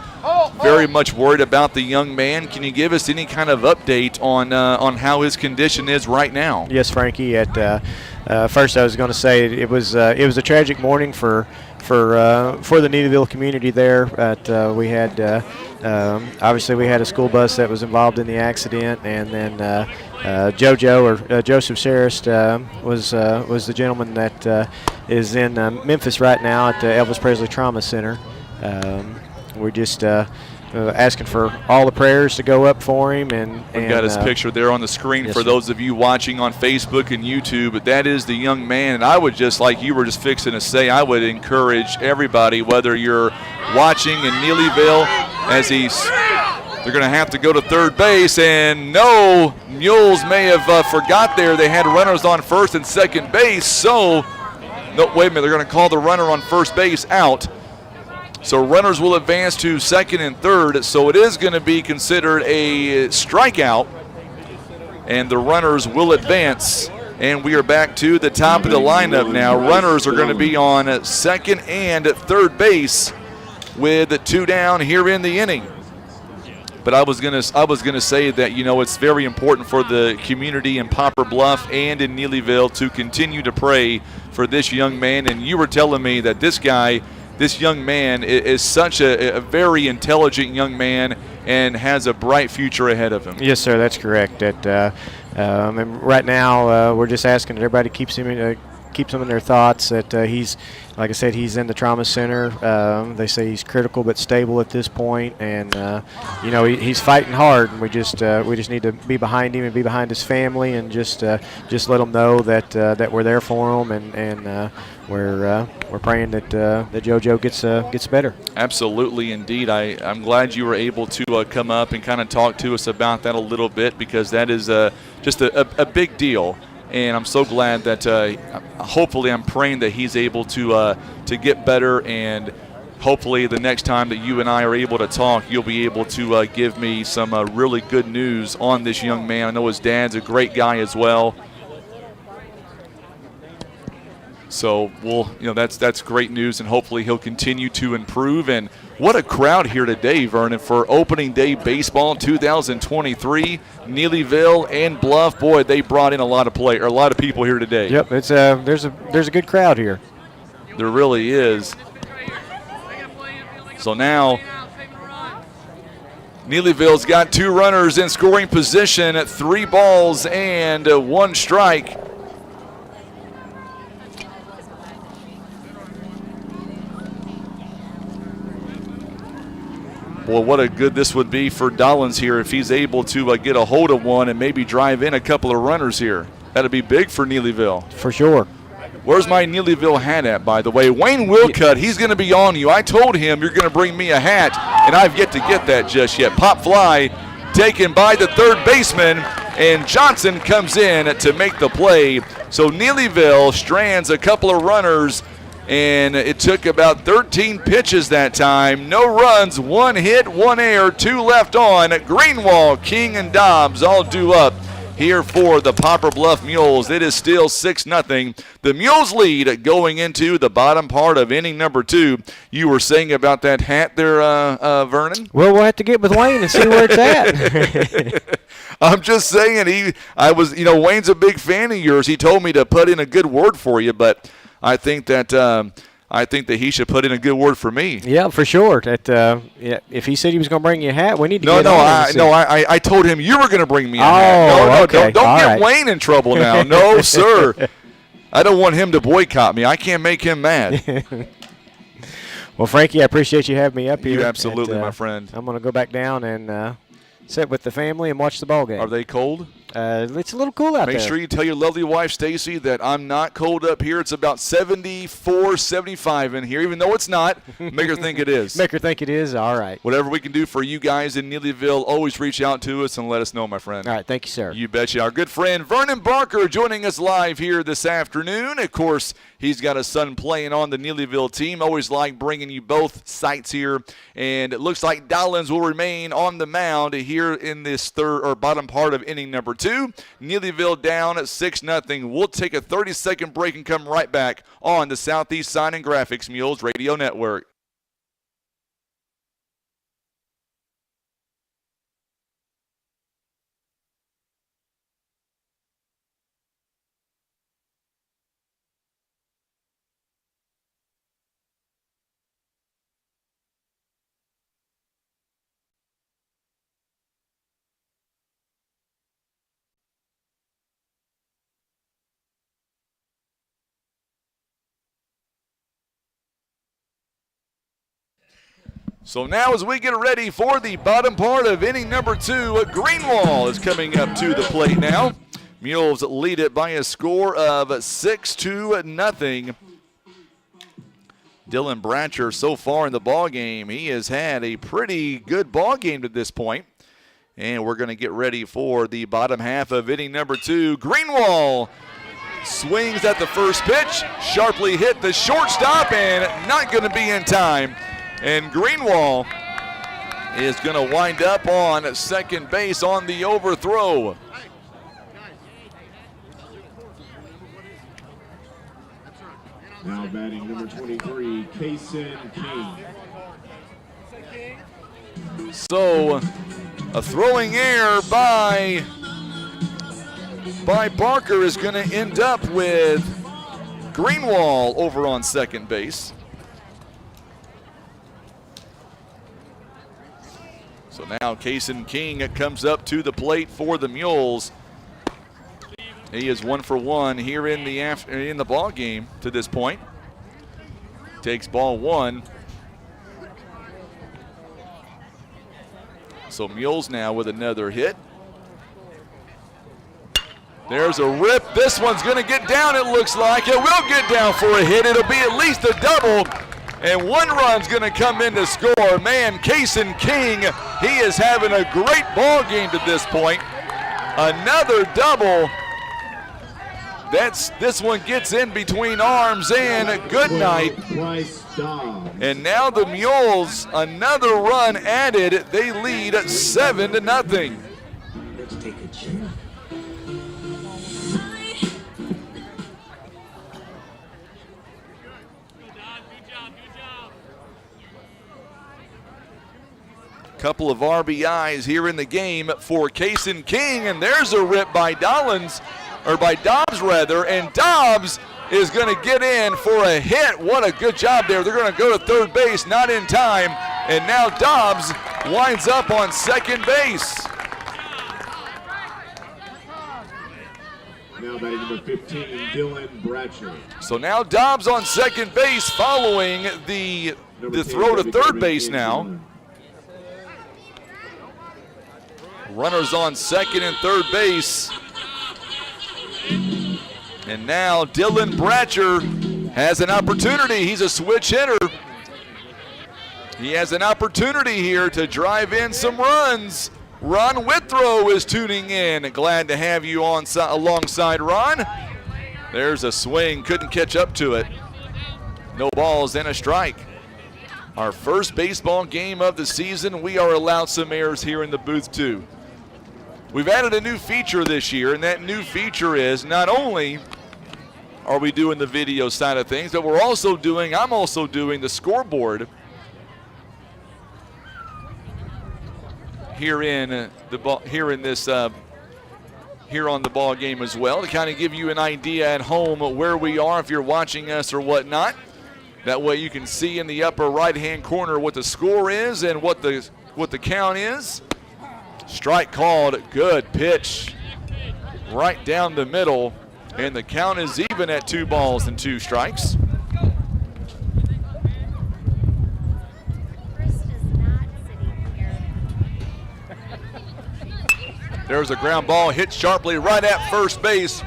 S1: very much worried about the young man. Can you give us any kind of update on how his condition is right now?
S7: Yes, Frankie. First, I was going to say it was a tragic morning for the Neelyville community there. We had obviously we had a school bus that was involved in the accident, and then JoJo or Joseph Sarist was the gentleman that is in Memphis right now at the Elvis Presley Trauma Center. We're just asking for all the prayers to go up for him.
S1: We've got his picture there on the screen for those of you watching on Facebook and YouTube. But that is the young man, and I would just, like you were just fixing to say, I would encourage everybody, whether you're watching in Neelyville, as they're going to have to go to third base, and no, Mules may have forgot there. They had runners on first and second base, so, no, wait a minute, they're going to call the runner on first base out. So runners will advance to second and third, so it is going to be considered a strikeout, and the runners will advance. And we are back to the top of the lineup now. Runners are going to be on second and third base with 2 down here in the inning. But I was gonna say that, you know, it's very important for the community in Poplar Bluff and in Neelyville to continue to pray for this young man. And you were telling me that this young man is such a very intelligent young man and has a bright future ahead of him.
S7: Yes, sir, that's correct. And right now, we're just asking that everybody keeps him in their thoughts. That he's, like I said, he's in the trauma center. They say he's critical but stable at this point, and you know, he's fighting hard. And we just need to be behind him and be behind his family, and just let them know that we're there for him, and we're praying that JoJo gets better.
S1: Absolutely, indeed. I'm glad you were able to come up and kind of talk to us about that a little bit, because that is just a big deal. And I'm so glad that hopefully I'm praying that he's able to get better, and hopefully the next time that you and I are able to talk, you'll be able to give me some really good news on this young man. I know his dad's a great guy as well. So that's great news, and hopefully he'll continue to improve. And What a crowd here today, Vernon, for opening day baseball 2023. Neelyville and Bluff, boy, they brought in a lot of people here today.
S7: Yep, it's there's a good crowd here.
S1: There really is. So now Neelyville's got 2 runners in scoring position at 3 balls and 1 strike. Boy, what a good this would be for Dollins here if he's able to get a hold of one and maybe drive in a couple of runners here. That'd be big for Neelyville.
S7: For sure.
S1: Where's my Neelyville hat at, by the way? Wayne Wilcutt, he's going to be on you. I told him you're going to bring me a hat, and I've yet to get that just yet. Pop fly taken by the third baseman, and Johnson comes in to make the play. So Neelyville strands a couple of runners, and it took about 13 pitches that time. No runs, 1 hit, 1 error, 2 left on. Greenwald, King, and Dobbs all due up here for the Poplar Bluff Mules. It is still 6-0. The Mules lead going into the bottom part of inning number 2. You were saying about that hat there, Vernon?
S7: Well, we'll have to get with Wayne and see where it's at.
S1: I'm just saying, Wayne's a big fan of yours. He told me to put in a good word for you, but I think that he should put in a good word for me.
S7: Yeah, for sure. If he said he was going to bring you a hat, we need to
S1: I told him you were going to bring me a hat. No,
S7: okay.
S1: Don't get Wayne in trouble now. No, sir. I don't want him to boycott me. I can't make him mad.
S7: Well, Frankie, I appreciate you having me up here.
S1: You absolutely, my friend.
S7: I'm going to go back down and sit with the family and watch the ball game.
S1: Are they cold?
S7: It's a little cool out there.
S1: Make sure you tell your lovely wife, Stacy, that I'm not cold up here. It's about 74, 75 in here, even though it's not. Make her think it is.
S7: Make her think it is? All right.
S1: Whatever we can do for you guys in Neelyville, always reach out to us and let us know, my friend.
S7: All right. Thank you, sir.
S1: You betcha. Our good friend Vernon Barker joining us live here this afternoon. Of course, he's got a son playing on the Neelyville team. Always like bringing you both sites here. And it looks like Dollins will remain on the mound here in this bottom part of inning number 2. Neelyville down at 6-0. We'll take a 30-second break and come right back on the Southeast Sign and Graphics Mules Radio Network. So now as we get ready for the bottom part of inning number 2, Greenwald is coming up to the plate now. Mules lead it by a score of 6-0. Dylan Bratcher so far in the ball game, he has had a pretty good ball game to this point. And we're going to get ready for the bottom half of inning number 2. Greenwald swings at the first pitch, sharply hit the shortstop, and not going to be in time. And Greenwald is going to wind up on second base on the overthrow.
S2: Now batting number 23, Kaysen King.
S1: So a throwing error by Barker is going to end up with Greenwald over on second base. So now Kaysen King comes up to the plate for the Mules. He is 1 for 1 here in the ball game to this point. Takes ball 1. So Mules now with another hit. There's a rip. This one's going to get down, it looks like. It will get down for a hit. It'll be at least a double. And 1 run's going to come in to score. Man, Kaysen King, he is having a great ball game to this point. Another double. This one gets in between arms, and good night. And now the Mules, another run added. They lead 7-0.
S3: Let's take a chair.
S1: couple of RBIs here in the game for Kason King, and there's a rip by Dobbs, and Dobbs is going to get in for a hit. What a good job there. They're going to go to third base, not in time, and now Dobbs winds up on second base.
S2: Now batting number 15, Dylan Bratcher.
S1: So now Dobbs on second base following the throw to third base now. Runners on second and third base. And now Dylan Bratcher has an opportunity. He's a switch hitter. He has an opportunity here to drive in some runs. Ron Withrow is tuning in. Glad to have you on alongside Ron. There's a swing, couldn't catch up to it. No balls and a strike. Our first baseball game of the season. We are allowed some errors here in the booth too. We've added a new feature this year, and that new feature is not only are we doing the video side of things, but I'm also doing the scoreboard here on the ball game as well, to kind of give you an idea at home where we are if you're watching us or whatnot. That way you can see in the upper right-hand corner what the score is and what the count is. Strike called, good pitch right down the middle, and the count is even at 2 balls and 2 strikes. There's a ground ball hit sharply right at first base.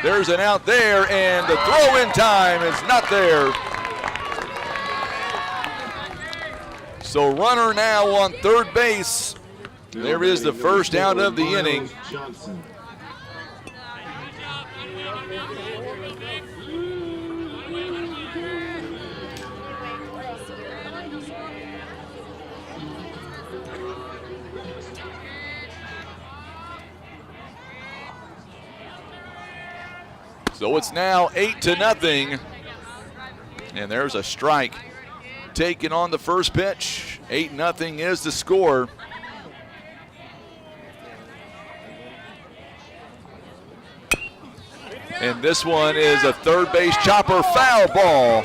S1: There's an out there, and the throw in time is not there. So runner now on third base. There is the first out of the inning. So it's now 8-0, and there's a strike taken on the first pitch. 8-0 is the score. And this one is a third base chopper, foul ball.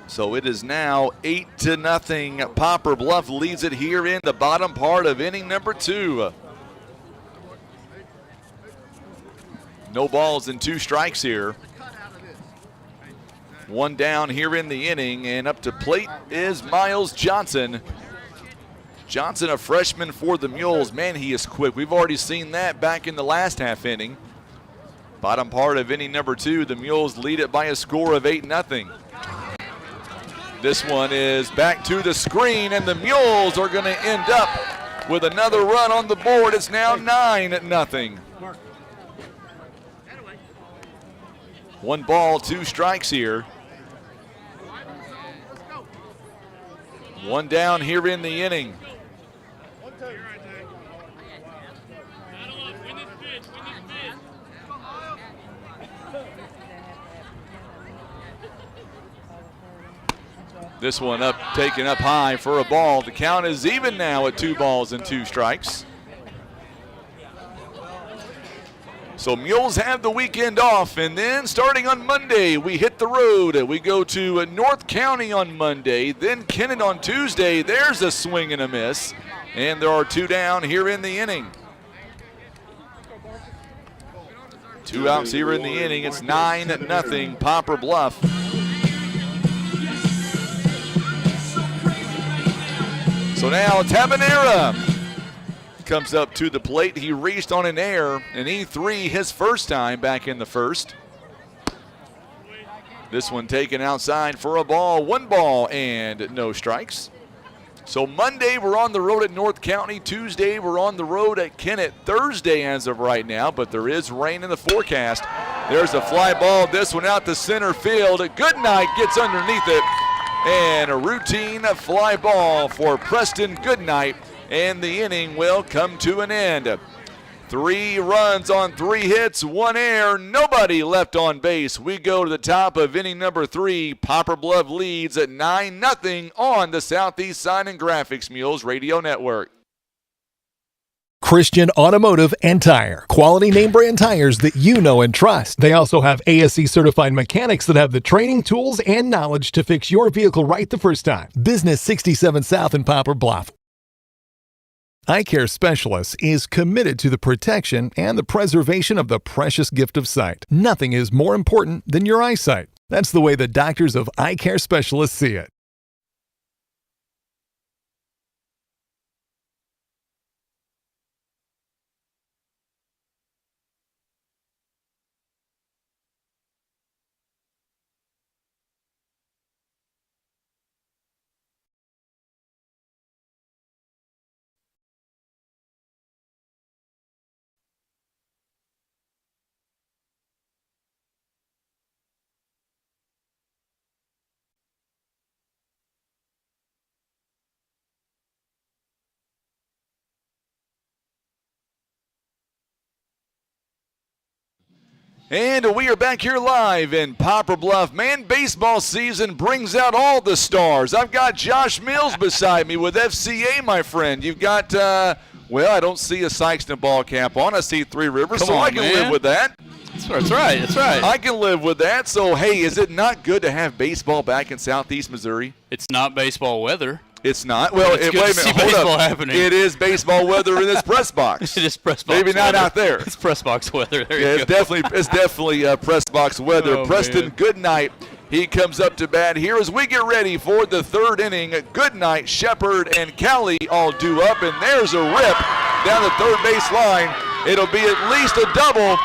S1: So it is now 8-0. Poplar Bluff leads it here in the bottom part of inning number 2. No balls and 2 strikes here. 1 down here in the inning, and up to plate is Miles Johnson. Johnson, a freshman for the Mules. Man, he is quick. We've already seen that back in the last half inning. Bottom part of inning number 2, the Mules lead it by a score of 8-0. This one is back to the screen, and the Mules are going to end up with another run on the board. It's now 9-0. 1 ball, 2 strikes here. 1 down here in the inning. This one taken up high for a ball. The count is even now at 2 balls and 2 strikes. So Mules have the weekend off, and then starting on Monday, we hit the road. We go to North County on Monday, then Kennett on Tuesday. There's a swing and a miss, and there are 2 down here in the inning. 2 outs here in the inning. It's 9-0 Poplar Bluff. So now Tabanera comes up to the plate. He reached on an error, an E3 his first time back in the first. This one taken outside for a ball, 1 ball and no strikes. So Monday we're on the road at North County. Tuesday we're on the road at Kennett. Thursday as of right now, but there is rain in the forecast. There's a fly ball, this one out to center field. Goodnight gets underneath it, and a routine fly ball for Preston Goodnight, and the inning will come to an end. 3 runs on 3 hits, 1 error, nobody left on base. We go to the top of inning number 3. Poplar Bluff leads at 9-0 on the Southeast Sign and Graphics Mules Radio Network.
S5: Christian Automotive and Tire. Quality name brand tires that you know and trust. They also have ASC certified mechanics that have the training, tools, and knowledge to fix your vehicle right the first time. Business 67 South in Poplar Bluff. Eye Care Specialists is committed to the protection and the preservation of the precious gift of sight. Nothing is more important than your eyesight. That's the way the doctors of Eye Care Specialists see it.
S1: And we are back here live in Poplar Bluff. Man, baseball season brings out all the stars. I've got Josh Mills beside me with FCA, my friend. You've got, well, I don't see a Sykeston ball cap on. I see Three Rivers,
S8: Come
S1: so
S8: on,
S1: I can
S8: man.
S1: live with that.
S8: That's right. That's right.
S1: I can live with that. So, hey, is it not good to have baseball back in Southeast Missouri?
S8: It's not baseball weather.
S1: It's not. Well,
S8: It's
S1: wait
S8: good
S1: a
S8: to see
S1: minute. Hold
S8: baseball
S1: up.
S8: happening.
S1: It is baseball weather in this press box.
S8: It is press box
S1: Maybe not
S8: weather.
S1: out there.
S8: It's press box weather. There
S1: Yeah,
S8: you go.
S1: it's definitely press box weather.
S8: Oh,
S1: Preston
S8: man.
S1: Goodnight, he comes up to bat here as we get ready for the 3rd inning. Goodnight, Shepard, and Kelly all due up, and there's a rip down the third base line. It'll be at least a double.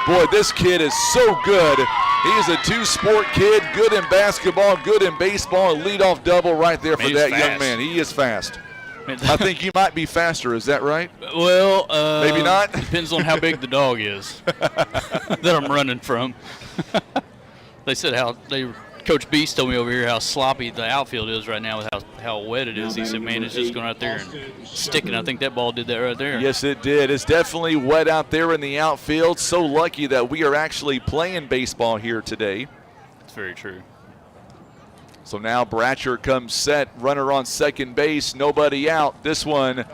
S1: Boy, this kid is so good. He's a two-sport kid, good in basketball, good in baseball, a leadoff double right there for
S8: He's
S1: that young
S8: fast.
S1: man. He is fast. I think you might be faster. Is that right?
S8: Well,
S1: Maybe not?
S8: Depends on how big the dog is that I'm running from. They said Coach Beast told me over here how sloppy the outfield is right now with how wet it is. He said, man, it's just going out there and sticking. I think that ball did that right there.
S1: Yes, it did. It's definitely wet out there in the outfield. So lucky that we are actually playing baseball here today.
S8: It's very true.
S1: So now Bratcher comes set, runner on second base, nobody out. This one,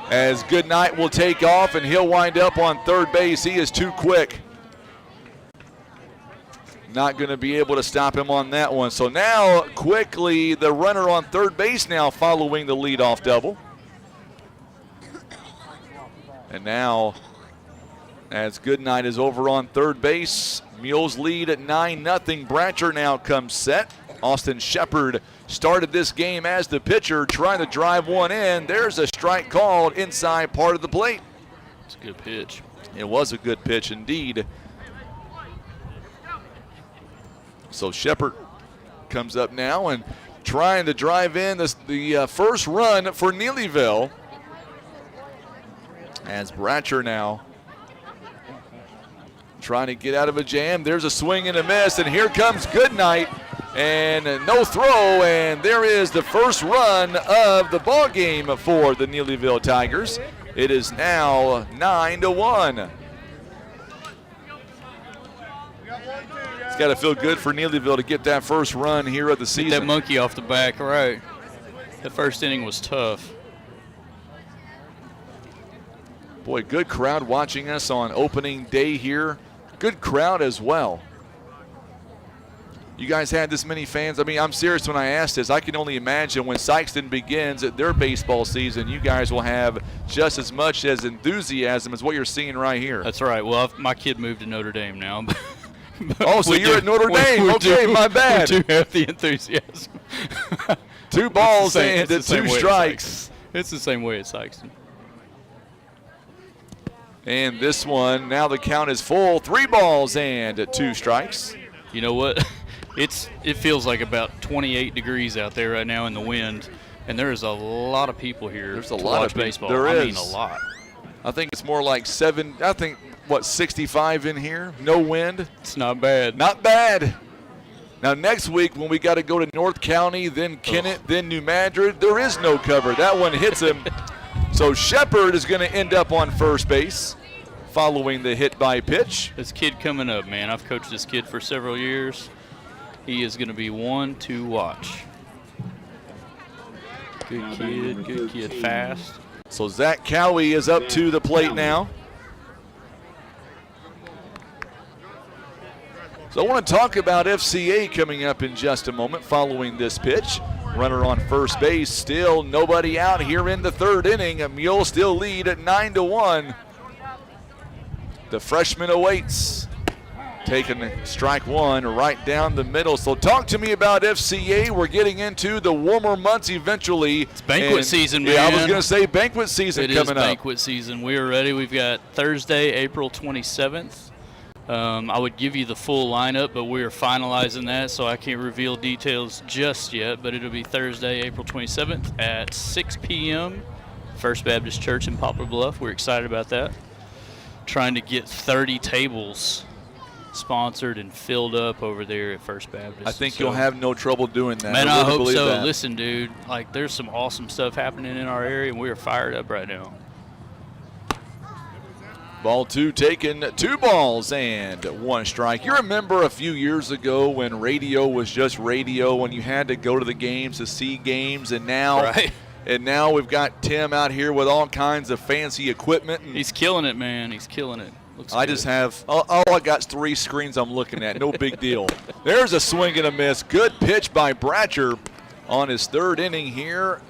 S1: as Goodnight will take off, and he'll wind up on third base. He is too quick. Not going to be able to stop him on that one. So now, quickly, the runner on third base now following the leadoff double. And now, as Goodnight is over on third base, Mules lead at 9-0. Bratcher now comes set. Austin Shepard started this game as the pitcher, trying to drive one in. There's a strike called inside part of the plate.
S8: It's a good pitch.
S1: It was a good pitch indeed. So Shepard comes up now and trying to drive in the first run for Neelyville. As Bratcher now trying to get out of a jam. There's a swing and a miss, and here comes Goodnight. And no throw, and there is the first run of the ball game for the Neelyville Tigers. It is now 9-1. It's got to feel good for Neelyville to get that first run here of the
S8: Get
S1: season.
S8: that monkey off the back, right. The first inning was tough.
S1: Boy, good crowd watching us on opening day here. Good crowd as well. You guys had this many fans. I mean, I'm serious when I ask this. I can only imagine when Sykeston begins their baseball season, you guys will have just as much as enthusiasm as what you're seeing right here.
S8: That's right. Well, my kid moved to Notre Dame now.
S1: Oh, so you're at Notre Dame. Okay, my bad.
S8: We do have the enthusiasm.
S1: 2 balls
S8: It's the
S1: and
S8: same
S1: 2
S8: way at
S1: strikes.
S8: It's the same way at Sykeston.
S1: And this one, now the count is full. 3 balls and 2 strikes.
S8: You know what? It feels like about 28 degrees out there right now in the wind, and there is a lot of people here.
S1: There's a
S8: to
S1: lot
S8: watch
S1: of people.
S8: baseball.
S1: There
S8: I mean,
S1: is.
S8: a lot.
S1: I think it's more like 65 in here. No wind.
S8: It's not bad.
S1: Not bad. Now next week when we got to go to North County, then Kennett, then New Madrid, there is no cover. That one hits him. So Shepard is going to end up on first base. following the hit by pitch.
S8: This kid coming up, man. I've coached this kid for several years. He is going to be one to watch. Good kid, fast.
S1: So Zach Cowie is up to the plate now. So I want to talk about FCA coming up in just a moment following this pitch. Runner on first base, still nobody out here in the third inning. Mules still lead at 9-1. The freshman awaits. Taking strike one right down the middle. So talk to me about FCA. We're getting into the warmer months eventually.
S8: It's banquet season, man.
S1: Yeah, I was going to say banquet season coming up.
S8: It is banquet season. We are ready. We've got Thursday, April 27th. I would give you the full lineup, but we are finalizing that, so I can't reveal details just yet. But it'll be Thursday, April 27th at 6 p.m. First Baptist Church in Poplar Bluff. We're excited about that. Trying to get 30 tables sponsored and filled up over there at First Baptist.
S1: I think you'll have no trouble doing that.
S8: Man, I
S1: really
S8: hope so.
S1: That.
S8: Listen, dude, like there's some awesome stuff happening in our area, and we are fired up right now.
S1: Ball two taken, 2 balls and 1 strike. You remember a few years ago when radio was just radio, when you had to go to the games to see games, and now, we've got Tim out here with all kinds of fancy equipment. And
S8: he's killing it, man. He's killing it. Looks
S1: I
S8: good.
S1: just have all I got is 3 screens I'm looking at. No big deal. There's a swing and a miss. Good pitch by Bratcher on his 3rd inning here.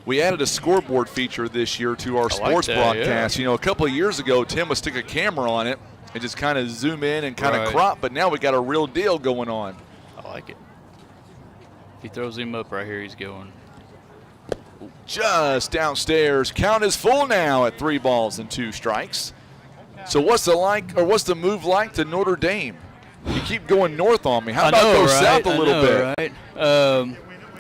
S1: We added a scoreboard feature this year to our sports broadcast. Yeah. You know, a couple of years ago, Tim would stick a camera on it and just kind of zoom in and kind of crop, but now we got a real deal going on.
S8: I like it. If he throws him up right here, he's going.
S1: Just downstairs. Count is full now at 3 balls and 2 strikes. So what's the move like to Notre Dame? You keep going north on me. How about go south a little bit?
S8: Right?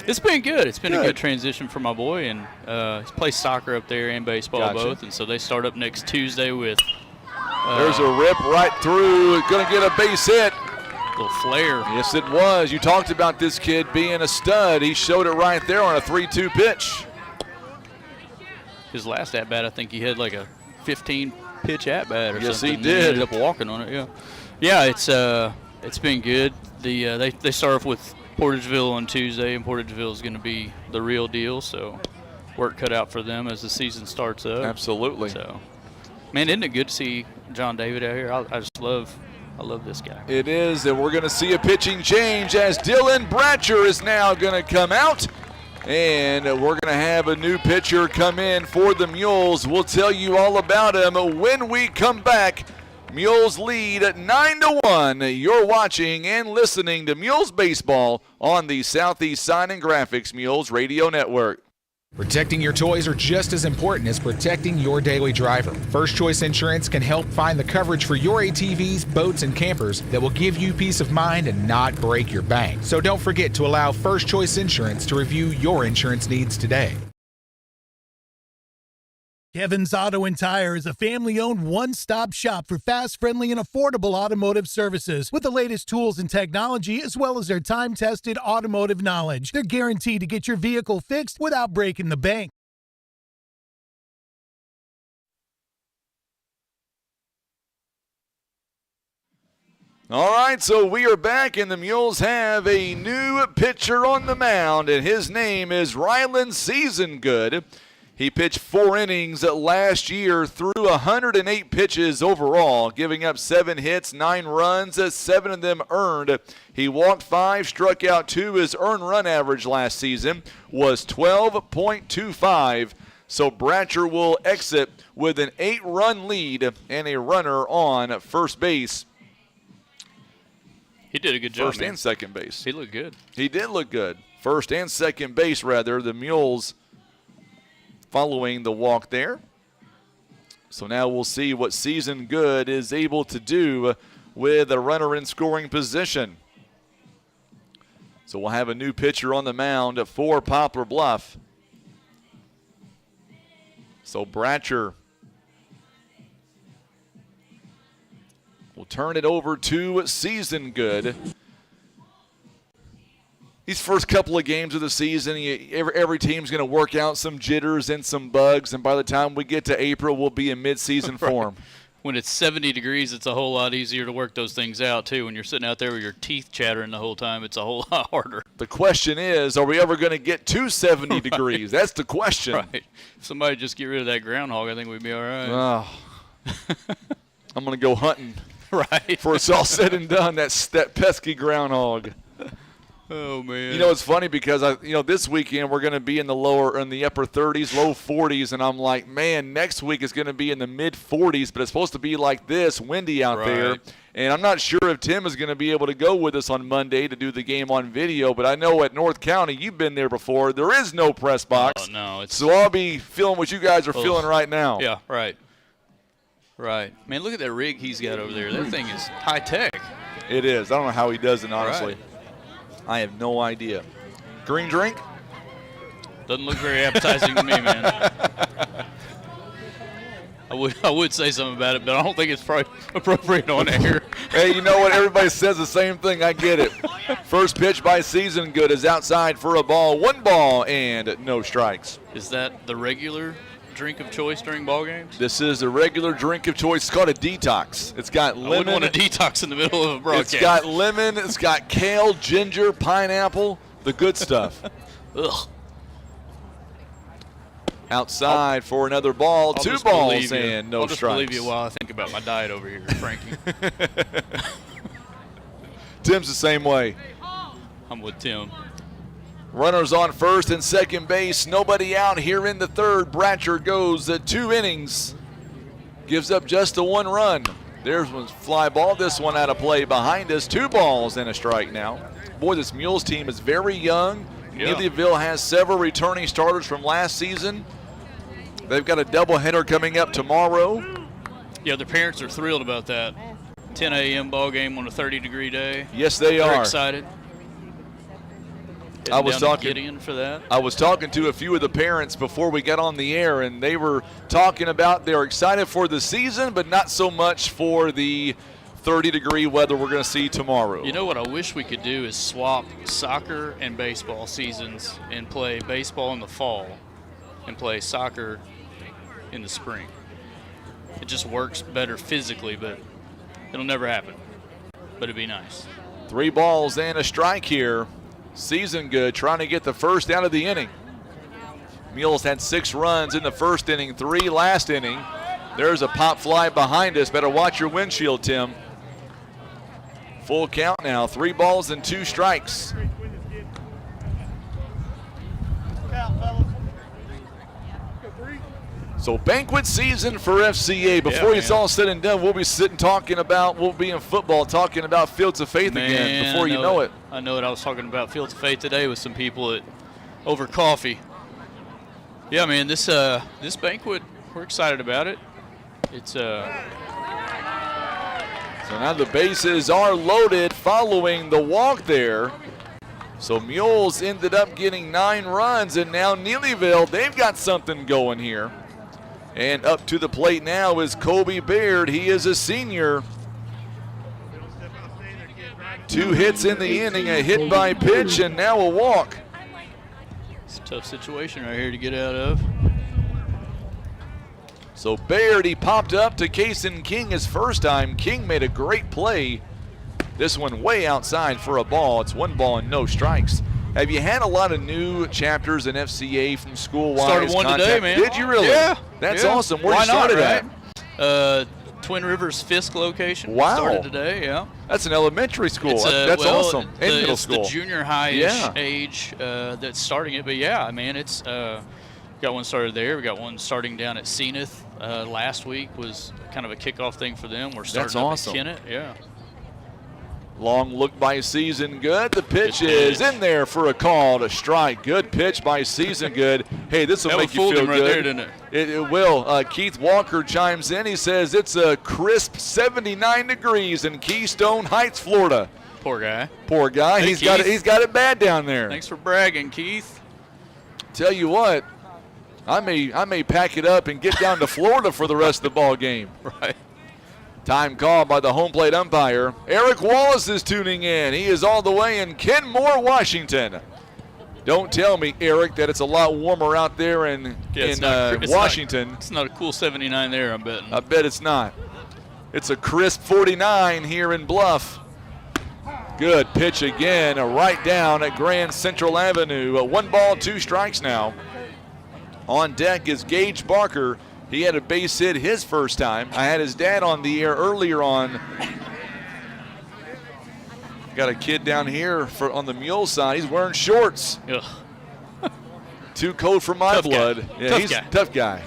S8: It's been good. It's been a good transition for my boy, and he plays soccer up there and baseball both, and so they start up next Tuesday with.
S1: There's a rip right through. Going to get a base hit.
S8: Little flare.
S1: Yes, it was. You talked about this kid being a stud. He showed it right there on a 3-2 pitch.
S8: His last at bat, I think he had like a 15-pitch at bat or something.
S1: Yes, he did.
S8: He ended up walking on it. Yeah. It's been good. They start off with Portageville on Tuesday, and Portageville is going to be the real deal, so work cut out for them as the season starts up.
S1: Absolutely.
S8: So, man, isn't it good to see John David out here? I love this guy.
S1: It is, and we're going to see a pitching change as Dylan Bratcher is now going to come out, and we're going to have a new pitcher come in for the Mules. We'll tell you all about him when we come back. Mules lead at 9-1. You're watching and listening to Mules Baseball on the Southeast Sign and Graphics Mules Radio Network.
S9: Protecting your toys are just as important as protecting your daily driver. First Choice Insurance can help find the coverage for your ATVs, boats, and campers that will give you peace of mind and not break your bank. So don't forget to allow First Choice Insurance to review your insurance needs today.
S10: Kevin's Auto and Tire is a family-owned one-stop shop for fast, friendly, and affordable automotive services with the latest tools and technology as well as their time-tested automotive knowledge. They're guaranteed to get your vehicle fixed without breaking the bank.
S1: All right, so we are back, and the Mules have a new pitcher on the mound, and his name is Rylan Seasongood. He pitched 4 innings last year through 108 pitches overall, giving up 7 hits, 9 runs, 7 of them earned. He walked 5, struck out 2. His earned run average last season was 12.25. So Bratcher will exit with an 8-run lead and a runner on first base.
S8: He did a good job.
S1: First and second base.
S8: He looked good.
S1: He did look good. First and second base, rather. The Mules following the walk there. So now we'll see what Seasongood is able to do with a runner in scoring position. So we'll have a new pitcher on the mound for Poplar Bluff. So Bratcher will turn it over to Seasongood. These first couple of games of the season, every team's going to work out some jitters and some bugs, and by the time we get to April, we'll be in mid-season form.
S8: when it's 70 degrees, it's a whole lot easier to work those things out, too. When you're sitting out there with your teeth chattering the whole time, it's a whole lot harder.
S1: The question is, are we ever going to get to 70 degrees? That's the question.
S8: Right. If somebody just get rid of that groundhog, I think we'd be all right.
S1: Oh. I'm going to go hunting.
S8: Right.
S1: Before it's all said and done, that pesky groundhog.
S8: Oh, man.
S1: You know, it's funny because this weekend we're going to be in the upper 30s, low 40s, and I'm like, man, next week is going to be in the mid 40s, but it's supposed to be like this, windy out there. And I'm not sure if Tim is going to be able to go with us on Monday to do the game on video, but I know at North County, you've been there before, there is no press box.
S8: Oh, no.
S1: So I'll be feeling what you guys are feeling right now.
S8: Yeah, right. Right. Man, look at that rig he's got over there. That thing is high tech.
S1: It is. I don't know how he does it, honestly.
S8: Right.
S1: I have no idea. Green drink?
S8: Doesn't look very appetizing to me, man. I would say something about it, but I don't think it's probably appropriate on air.
S1: Hey, you know what? Everybody says the same thing. I get it. First pitch by Season Good is outside for a ball. 1 ball and no strikes.
S8: Is that the regular drink of choice during ball games?
S1: This is a regular drink of choice. It's called a detox. It's got lemon.
S8: I wouldn't want a detox in the middle of a broadcast.
S1: It's got lemon. It's got kale, ginger, pineapple, the good stuff.
S8: Ugh.
S1: Outside for another ball. 2 balls and no strikes.
S8: I'll just believe you while I think about my diet over here, Frankie.
S1: Tim's the same way.
S8: I'm with Tim.
S1: Runners on first and second base. Nobody out here in the third. Bratcher goes 2 innings. Gives up just a 1 run. There's one fly ball. This one out of play behind us. 2 balls and a strike now. Boy, this Mules team is very young.
S8: Yeah.
S1: Neelyville has several returning starters from last season. They've got a doubleheader coming up tomorrow.
S8: Yeah, their parents are thrilled about that. 10 a.m. ball game on a 30-degree day.
S1: Yes, they
S8: They're
S1: are.
S8: excited.
S1: I was talking
S8: Gideon for that.
S1: I was talking to a few of the parents before we got on the air, and they were talking about they're excited for the season, but not so much for the 30-degree weather we're going to see tomorrow.
S8: You know what I wish we could do is swap soccer and baseball seasons and play baseball in the fall and play soccer in the spring. It just works better physically, but it'll never happen. But it'd be nice.
S1: 3 balls and a strike here. Season Good trying to get the first out of the inning. Mules had 6 runs in the first inning, 3 last inning. There's a pop fly behind us. Better watch your windshield, Tim. Full count now, 3 balls and 2 strikes. So banquet season for FCA. Before it's all said and done, we'll be sitting talking about, we'll be in football talking about Fields of Faith again before you know it.
S8: I know it. I was talking about Fields of Faith today with some people over coffee. Yeah, man, this banquet, we're excited about it. It's
S1: So now the bases are loaded following the walk there. So Mules ended up getting 9 runs, and now Neelyville, they've got something going here. And up to the plate now is Kobe Baird. He is a senior. 2 hits in the inning, a hit by pitch, and now a walk.
S8: It's a tough situation right here to get out of.
S1: So Baird, he popped up to Kason King his first time. King made a great play. This one way outside for a ball. It's 1 ball and no strikes. Have you had a lot of new chapters in FCA from school-wise?
S8: Started one
S1: contact?
S8: today, man.
S1: Did you really?
S8: Yeah.
S1: That's
S8: yeah.
S1: awesome. Where
S8: Why
S1: you started
S8: not,
S1: at?
S8: Twin Rivers Fisk location.
S1: Wow.
S8: Started today, yeah.
S1: That's an elementary school.
S8: It's,
S1: That's awesome. And middle
S8: it's
S1: school.
S8: The junior high-ish age that's starting it. But, yeah, man, it's got one started there. We got one starting down at Zenith last week. Was kind of a kickoff thing for them. We're starting up at Kennett. Yeah.
S1: Long look by Season Good. The pitch is in there for a call to strike. Good pitch by Season Good. Hey, this will make you feel
S8: right
S1: good.
S8: there, didn't it?
S1: It will. Keith Walker chimes in. He says it's a crisp 79 degrees in Keystone Heights, Florida.
S8: Poor guy.
S1: Poor guy.
S8: Hey,
S1: He's got it bad down there.
S8: Thanks for bragging, Keith.
S1: Tell you what, I may pack it up and get down to Florida for the rest of the ball game.
S8: Right.
S1: Time called by the home plate umpire. Eric Wallace is tuning in. He is all the way in Kenmore, Washington. Don't tell me, Eric, that it's a lot warmer out there in Washington.
S8: It's not a cool 79 there, I'm betting.
S1: I bet it's not. It's a crisp 49 here in Bluff. Good pitch again, right down at Grand Central Avenue. 1 ball, 2 strikes now. On deck is Gage Barker. He had a base hit his first time. I had his dad on the air earlier on. Got a kid down here on the mule side. He's wearing shorts.
S8: Ugh.
S1: Too cold for my blood. Yeah, he's a tough guy.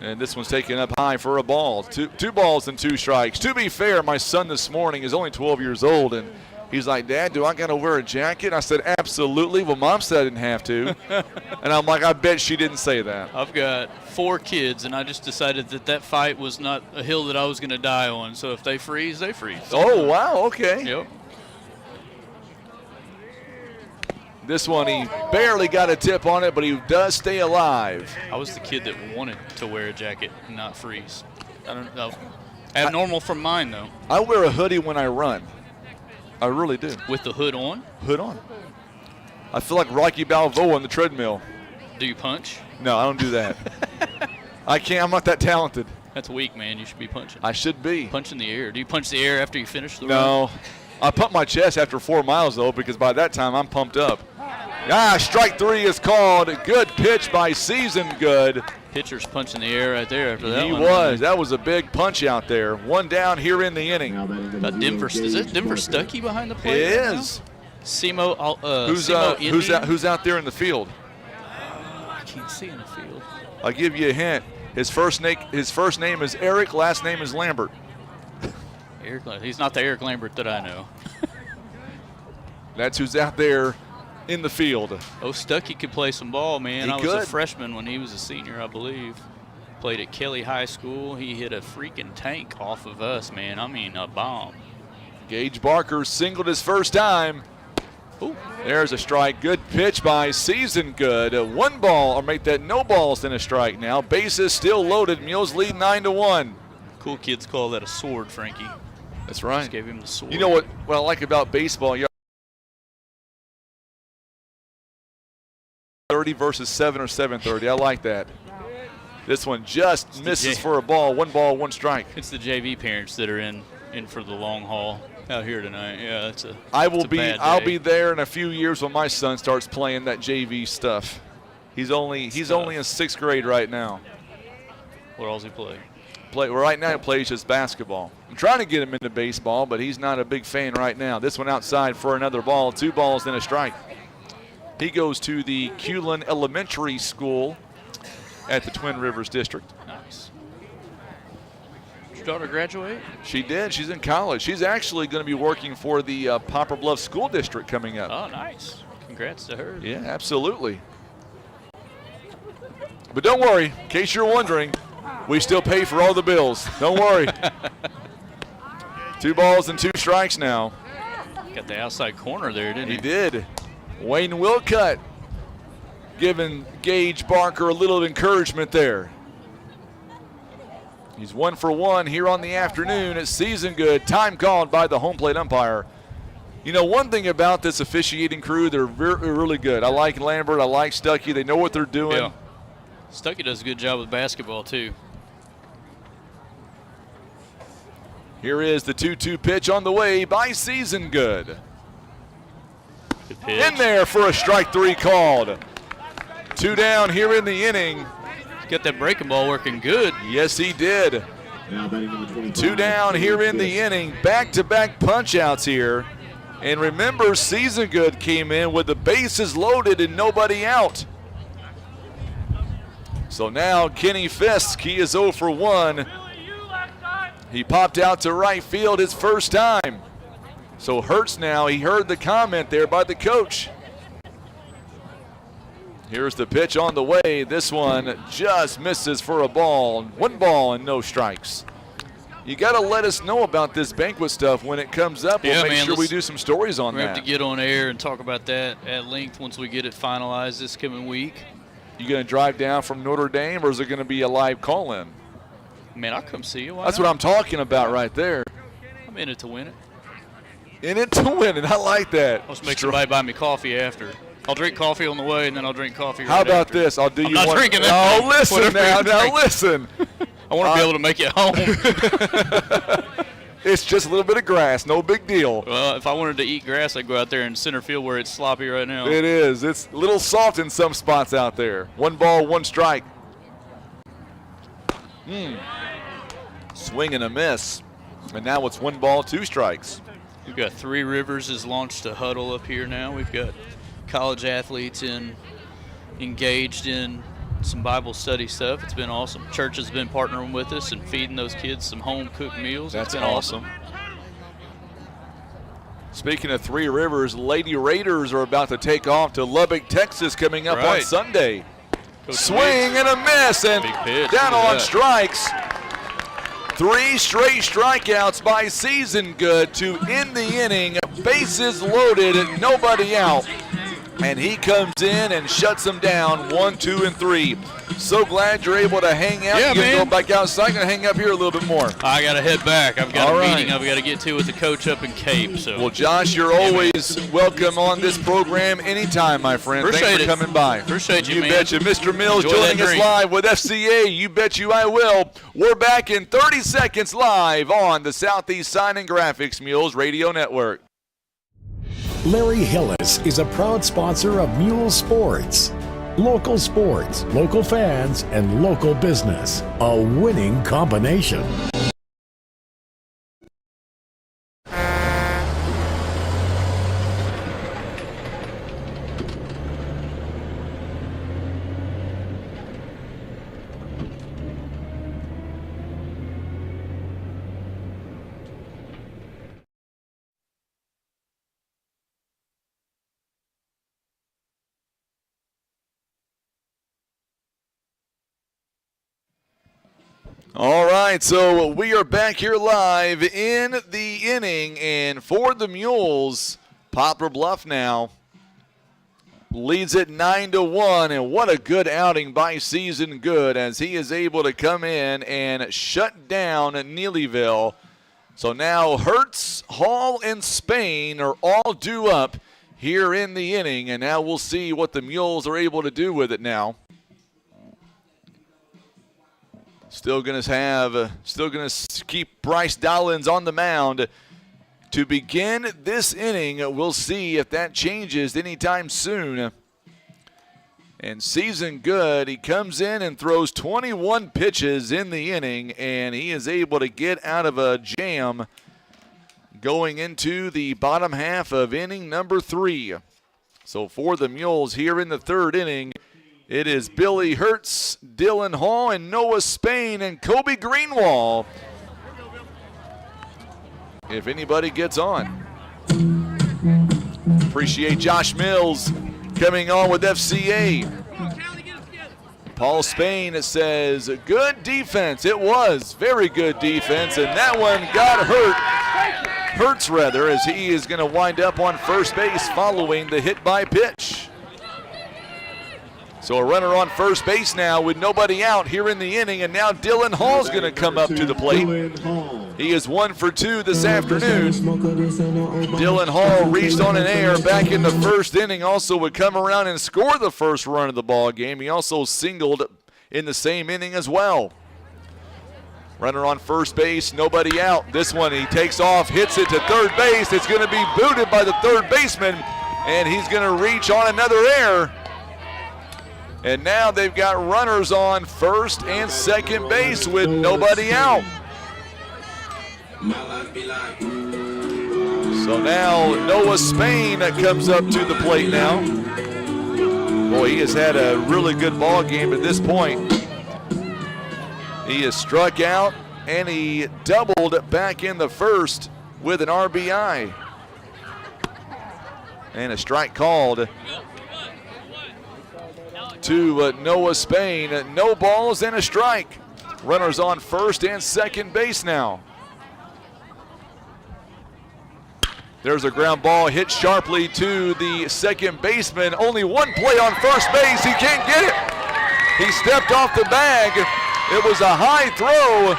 S1: And this one's taken up high for a ball. Two balls and 2 strikes. To be fair, my son this morning is only 12 years old, and he's like, Dad, do I got to wear a jacket? I said, absolutely. Well, Mom said I didn't have to. And I'm like, I bet she didn't say that.
S8: I've got 4 kids, and I just decided that fight was not a hill that I was going to die on. So if they freeze, they freeze.
S1: Oh, wow, okay.
S8: Yep.
S1: This one, he barely got a tip on it, but he does stay alive.
S8: I was the kid that wanted to wear a jacket and not freeze. I don't know. Abnormal from mine, though.
S1: I wear a hoodie when I run. I really do.
S8: With the hood on?
S1: Hood on. I feel like Rocky Balboa on the treadmill.
S8: Do you punch?
S1: No, I don't do that. I can't. I'm not that talented.
S8: That's weak, man. You should be punching.
S1: I should be.
S8: Punch in the air. Do you punch the air after you finish the run?
S1: No. I pump my chest after 4 miles, though, because by that time I'm pumped up. Strike 3 is called. Good pitch by Season Good.
S8: Pitcher's punching the air right there after that
S1: He
S8: one.
S1: was. That was a big punch out there. 1 down here in the inning.
S8: Got Denver. Is it Denver Stuckey behind the plate?
S1: It
S8: right
S1: is.
S8: Simo.
S1: Who's out there in the field?
S8: I can't see in the field.
S1: I'll give you a hint. His first name is Eric. Last name is Lambert.
S8: He's not the Eric Lambert that I know.
S1: That's who's out there in the field.
S8: Oh, Stuckey could play some ball, man. I was
S1: could.
S8: a freshman when he was a senior, I believe. Played at Kelly High School. He hit a freaking tank off of us, man. I mean, a bomb.
S1: Gage Barker singled his first time. Ooh, there's a strike. Good pitch by Season Good. 1 ball, or make that no balls and a strike now. Bases still loaded. Mules lead 9-1.
S8: Cool kids call that a sword, Frankie.
S1: That's right.
S8: Just gave him the sword.
S1: You know what I like about baseball? 30 versus 7 or 7:30. I like that. This one just misses for a ball. 1 ball, 1 strike.
S8: It's the JV parents that are in for the long haul out here tonight. Yeah, it's a.
S1: I'll be there in a few years when my son starts playing that JV stuff. He's only in 6th grade right now.
S8: What else he play?
S1: Right now he plays just basketball. I'm trying to get him into baseball, but he's not a big fan right now. This one outside for another ball. 2 balls and a strike. He goes to the Culin Elementary School at the Twin Rivers District.
S8: Nice. Did your daughter graduate?
S1: She did. She's in college. She's actually going to be working for the Poplar Bluff School District coming up.
S8: Oh, nice. Congrats to her.
S1: Yeah, absolutely. But don't worry, in case you're wondering, we still pay for all the bills. Don't worry. 2 balls and 2 strikes now.
S8: Got the outside corner there, didn't he?
S1: He did. Wayne Wilcutt giving Gage Barker a little encouragement there. He's 1 for 1 here on the afternoon. It's Season Good. Time called by the home plate umpire. You know, one thing about this officiating crew, they're really good. I like Lambert. I like Stuckey. They know what they're doing.
S8: Yeah. Stuckey does a good job with basketball, too.
S1: Here is the 2-2 pitch on the way by Season Good.
S8: Good pitch.
S1: In there for a strike 3 called. 2 down here in the inning.
S8: Got that breaking ball working good.
S1: Yes, he did.
S2: Now batting number 25.
S1: 2 down here in the inning. Back-to-back punch-outs here. And remember, Season Good came in with the bases loaded and nobody out. So now Kenny Fisk, he is 0 for 1. He popped out to right field his first time. So Hertz now, he heard the comment there by the coach. Here's the pitch on the way. This one just misses for a ball. 1 ball and no strikes. You got to let us know about this banquet stuff when it comes up. We'll make sure we do some stories on that.
S8: We have to get on air and talk about that at length once we get it finalized this coming week.
S1: You going to drive down from Notre Dame, or is it going to be a live call-in?
S8: Man, I'll come see you.
S1: That's what I'm talking about right there.
S8: I'm in it to win it.
S1: In it to win it. I like that.
S8: Let's make somebody buy me coffee after. I'll drink coffee on the way, and then I'll drink coffee right
S1: How about
S8: after.
S1: this? I'll do
S8: I'm
S1: you
S8: not
S1: one.
S8: drinking that.
S1: Oh, listen now. Now listen.
S8: I want to be able to make it home.
S1: It's just a little bit of grass, no big deal.
S8: Well, if I wanted to eat grass, I'd go out there in center field where it's sloppy right now.
S1: It is. It's a little soft in some spots out there. 1 ball, 1 strike. Swing and a miss. And now it's 1 ball, 2 strikes.
S8: We've got Three Rivers has launched a huddle up here now. We've got college athletes engaged in some Bible study stuff. It's been awesome. Church has been partnering with us and feeding those kids some home-cooked meals.
S1: That's
S8: been awesome.
S1: Speaking of Three Rivers, Lady Raiders are about to take off to Lubbock, Texas, coming up on Sunday.
S8: Coach
S1: Swing and a miss, and down on strikes. 3 straight strikeouts by Season Good to end the inning. Bases loaded, nobody out. And he comes in and shuts them down 1, 2, and 3. So glad you're able to hang out.
S8: Yeah,
S1: you
S8: man.
S1: go back outside and hang up here a little bit more.
S8: I got to head back. I've got
S1: All
S8: a
S1: right.
S8: meeting I've got to get to with the coach up in Cape. So.
S1: Well, Josh, you're always welcome on this program anytime, my friend.
S8: Appreciate
S1: Thanks for
S8: it.
S1: coming by.
S8: Appreciate you,
S1: You
S8: man.
S1: betcha. Mr. Mills
S8: Enjoy
S1: joining
S8: that
S1: us
S8: drink.
S1: live with FCA. You bet you I will. We're back in 30 seconds live on the Southeast Sign and Graphics Mules Radio Network.
S11: Larry Hillis is a proud sponsor of Mule Sports. Local sports, local fans, and local business. A winning combination.
S1: All right, so we are back here live in the inning, and for the Mules, Poplar Bluff now leads it 9-1, and what a good outing by Season Good as he is able to come in and shut down Neelyville. So now Hertz, Hall, and Spain are all due up here in the inning, and now we'll see what the Mules are able to do with it now. Still going to keep Bryce Dollins on the mound to begin this inning. We'll see if that changes anytime soon. And Season Good, he comes in and throws 21 pitches in the inning, and he is able to get out of a jam going into the bottom half of inning number 3. So for the Mules here in the 3rd inning, it is Billy Hertz, Dylan Hall, and Noah Spain, and Kobe Greenwall. If anybody gets on. Appreciate Josh Mills coming on with FCA. Paul Spain says, good defense. It was very good defense, and that one got Hertz rather, as he is going to wind up on first base following the hit by pitch. So a runner on first base now with nobody out here in the inning, and now Dylan Hall's going to come up to the plate. He is 1 for 2 this afternoon. Dylan Hall reached on an error back in the 1st inning, also would come around and score the first run of the ball game. He also singled in the same inning as well. Runner on first base, nobody out. This one he takes off, hits it to third base. It's going to be booted by the third baseman, and he's going to reach on another error. And now they've got runners on first and second base with nobody out. So now Noah Spain comes up to the plate now. Boy, he has had a really good ball game at this point. He has struck out, and he doubled back in the 1st with an RBI. And a strike called to Noah Spain. No balls and a strike. Runners on first and second base now. There's a ground ball hit sharply to the second baseman. Only one play on first base. He can't get it. He stepped off the bag. It was a high throw.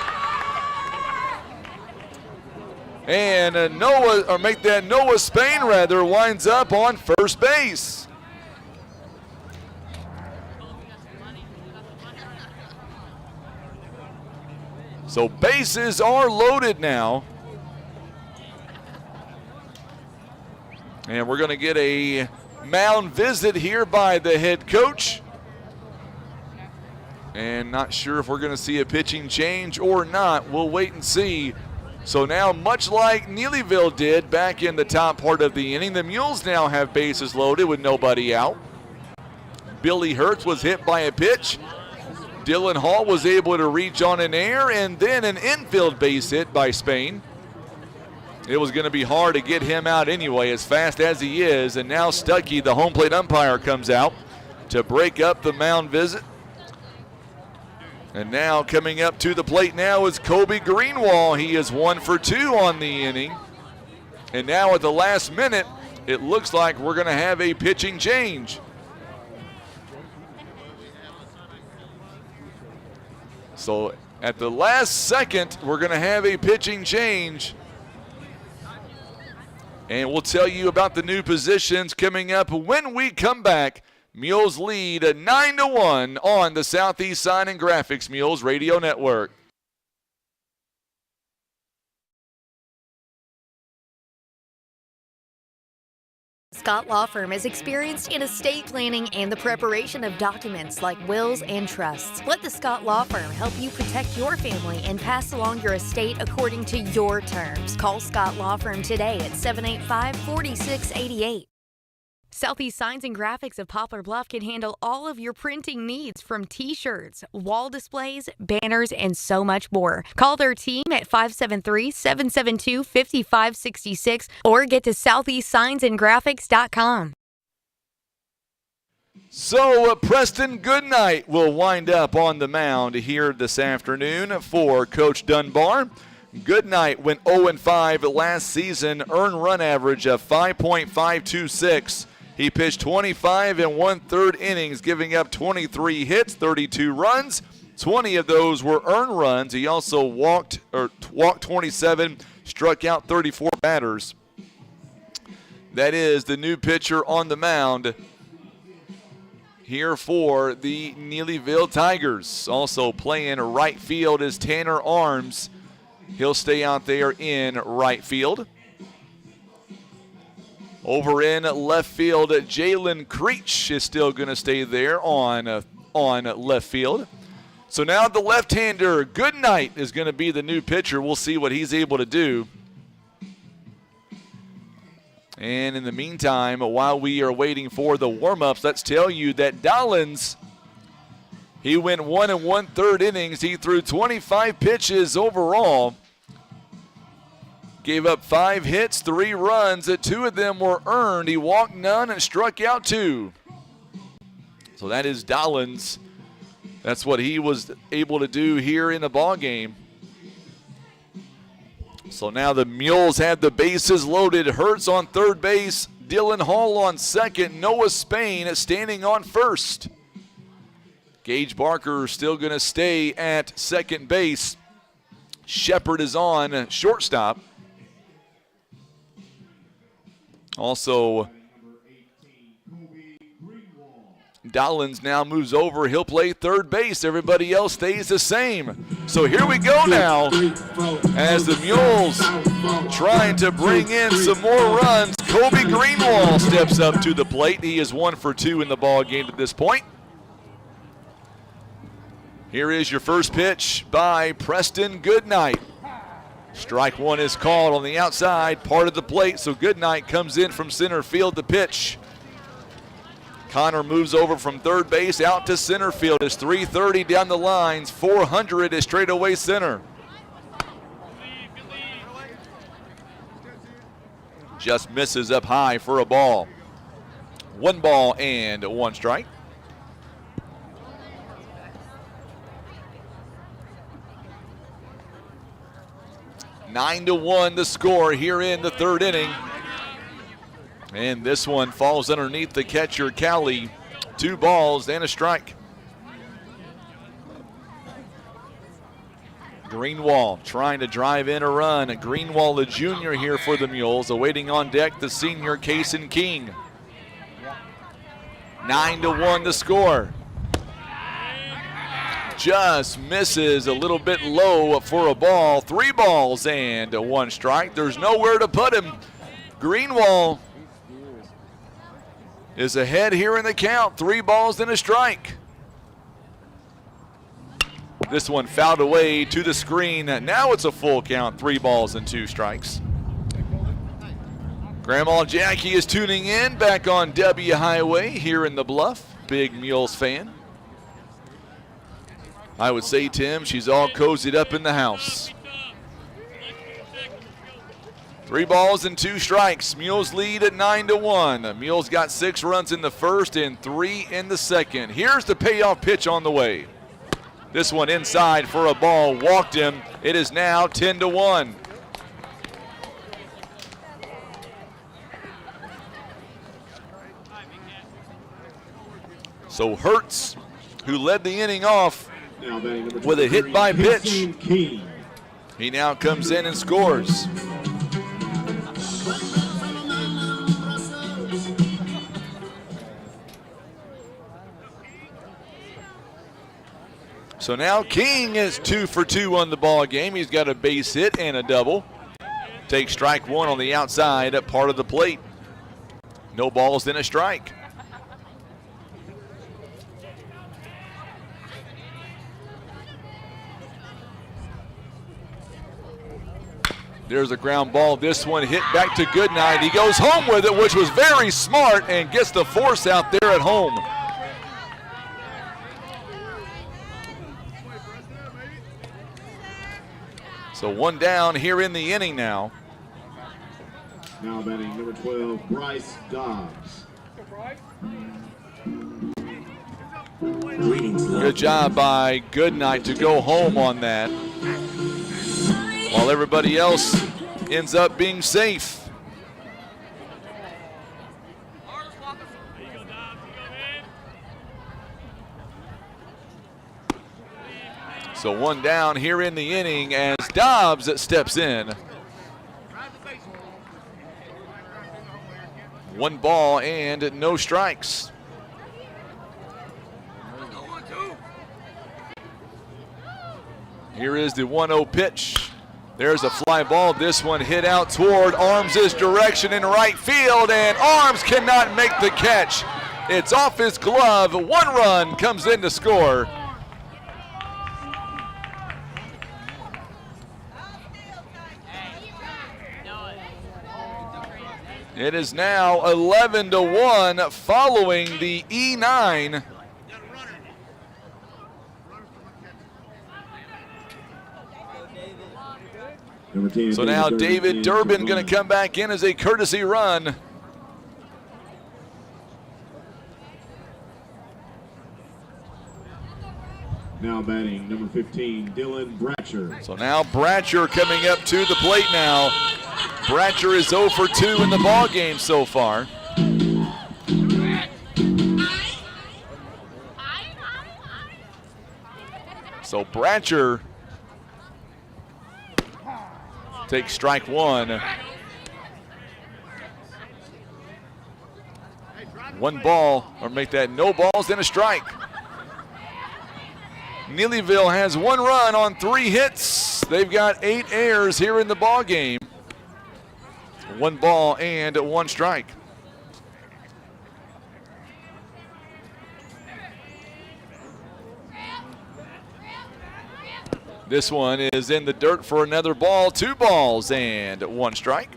S1: And Noah Spain rather winds up on first base. So bases are loaded now. And we're going to get a mound visit here by the head coach. And not sure if we're going to see a pitching change or not. We'll wait and see. So now, much like Neelyville did back in the top part of the inning, the Mules now have bases loaded with nobody out. Billy Hertz was hit by a pitch. Dylan Hall was able to reach on an air, and then an infield base hit by Spain. It was going to be hard to get him out anyway, as fast as he is. And now Stuckey, the home plate umpire, comes out to break up the mound visit. And now coming up to the plate now is Kobe Greenwall. He is 1 for 2 on the inning. And now at the last minute, it looks like we're going to have a pitching change. So at the last second, we're going to have a pitching change. And we'll tell you about the new positions coming up when we come back. Mules lead 9-1 on the Southeast Sign and Graphics Mules Radio Network.
S12: Scott Law Firm is experienced in estate planning and the preparation of documents like wills and trusts. Let the Scott Law Firm help you protect your family and pass along your estate according to your terms. Call Scott Law Firm today at 785-4688. Southeast Signs and Graphics of Poplar Bluff can handle all of your printing needs, from t-shirts, wall displays, banners, and so much more. Call their team at 573-772-5566 or get to southeastsignsandgraphics.com.
S1: So Preston Goodnight will wind up on the mound here this afternoon for Coach Dunbar. Goodnight went 0-5 last season, earned run average of 5.526. He pitched 25 1/3 innings, giving up 23 hits, 32 runs. 20 of those were earned runs. He also walked 27, struck out 34 batters. That is the new pitcher on the mound here for the Neelyville Tigers. Also playing right field is Tanner Arms. He'll stay out there in right field. Over in left field, Jalen Creech is still going to stay there on left field. So now the left-hander, Goodnight, is going to be the new pitcher. We'll see what he's able to do. And in the meantime, while we are waiting for the warm-ups, let's tell you that Dollins, he went 1 1/3 innings. He threw 25 pitches overall. Gave up 5 hits, 3 runs. 2 of them were earned. He walked none and struck out 2. So that is Dollins. That's what he was able to do here in the ball game. So now the Mules have the bases loaded. Hertz on third base, Dylan Hall on second, Noah Spain standing on first. Gage Barker still going to stay at second base. Shepard is on shortstop. Also, Dollins now moves over. He'll play third base. Everybody else stays the same. So here we go now as the Mules trying to bring in some more runs. Kobe Greenwall steps up to the plate. He is 1 for 2 in the ball game at this point. Here is your first pitch by Preston Goodnight. Strike one is called on the outside part of the plate, so Goodnight comes in from center field to pitch. Connor moves over from third base out to center field. It's 330 down the lines, 400 is straight away center. Just misses up high for a ball. 1 ball and 1 strike. Nine to 1 the score here in the third inning. And this one falls underneath the catcher, Cowley. 2 balls and a strike. Greenwall trying to drive in a run. Greenwall, the junior here for the Mules. Awaiting on deck the senior, Kaysen King. 9 to 1 the score. just misses a little bit low for a ball. 3 balls and 1 strike. There's nowhere to put him. Greenwald is ahead here in the count. 3 balls and a strike. This one fouled away to the screen. Now it's a full count, 3 balls and 2 strikes. Grandma Jackie is tuning in back on W Highway here in the Bluff. Big Mules fan. I would say, Tim, she's all cozied up in the house. 3 balls and 2 strikes. Mules lead at 9-1. Mules got 6 runs in the first and 3 in the second. Here's the payoff pitch on the way. This one inside for a ball, walked him. It is now 10-1. So Hertz, who led the inning off with a hit by pitch, he now comes in and scores. So now King is 2 for 2 on the ball game. He's got a base hit and a double. Takes strike 1 on the outside at part of the plate. No balls, then a strike. There's a ground ball. This one hit back to Goodnight. He goes home with it, which was very smart, and gets the force out there at home. So 1 down here in the inning now.
S2: Now batting number 12, Bryce Dobbs.
S1: Good job by Goodnight to go home on that, while everybody else ends up being safe. So 1 down here in the inning as Dobbs steps in. 1 ball and no strikes. Here is the 1-0 pitch. There's a fly ball. This one hit out toward Arms' direction in right field, and Arms cannot make the catch. It's off his glove. 1 run comes in to score. It is now 11-1 following the E9. So now David Durbin going to come back in as a courtesy run.
S2: Now batting number 15, Dylan Bratcher.
S1: So now Bratcher coming up to the plate now. Bratcher is 0 for 2 in the ball game so far. So Bratcher takes strike 1. 1 ball, or make that no balls, then a strike. Neelyville has 1 run on 3 hits. They've got 8 errors here in the ball game. 1 ball and 1 strike. This one is in the dirt for another ball. 2 balls and 1 strike.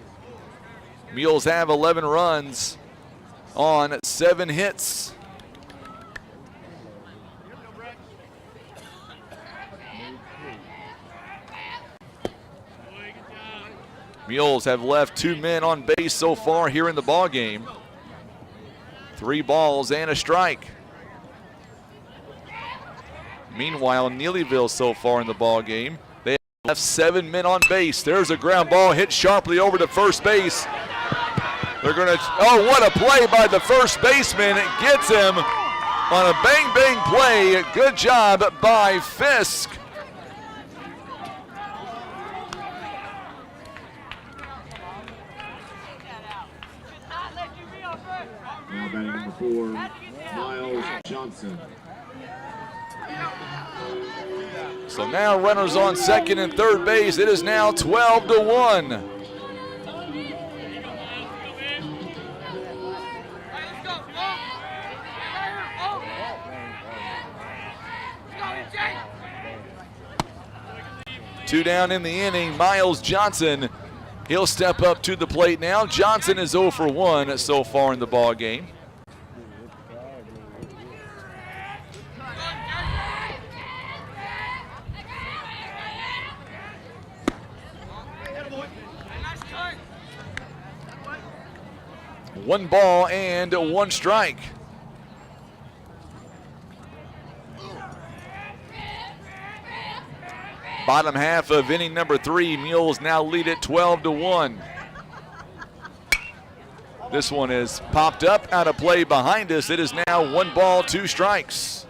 S1: Mules have 11 runs on 7 hits. Mules have left 2 men on base so far here in the ball game. 3 balls and a strike. Meanwhile, Neelyville so far in the ball game, they have left 7 men on base. There's a ground ball hit sharply over to first base. They're going to, oh, what a play by the first baseman. It gets him on a bang-bang play. Good job by Fisk.
S2: Now batting number 4, Miles Johnson.
S1: So now runners on second and third base. It is now 12-1. Two down in the inning. Miles Johnson, he'll step up to the plate now. Johnson is 0 for 1 so far in the ball game. One ball and one strike. Bottom half of inning number 3, Mules now lead it 12-1. This one is popped up out of play behind us. It is now 1 ball, 2 strikes.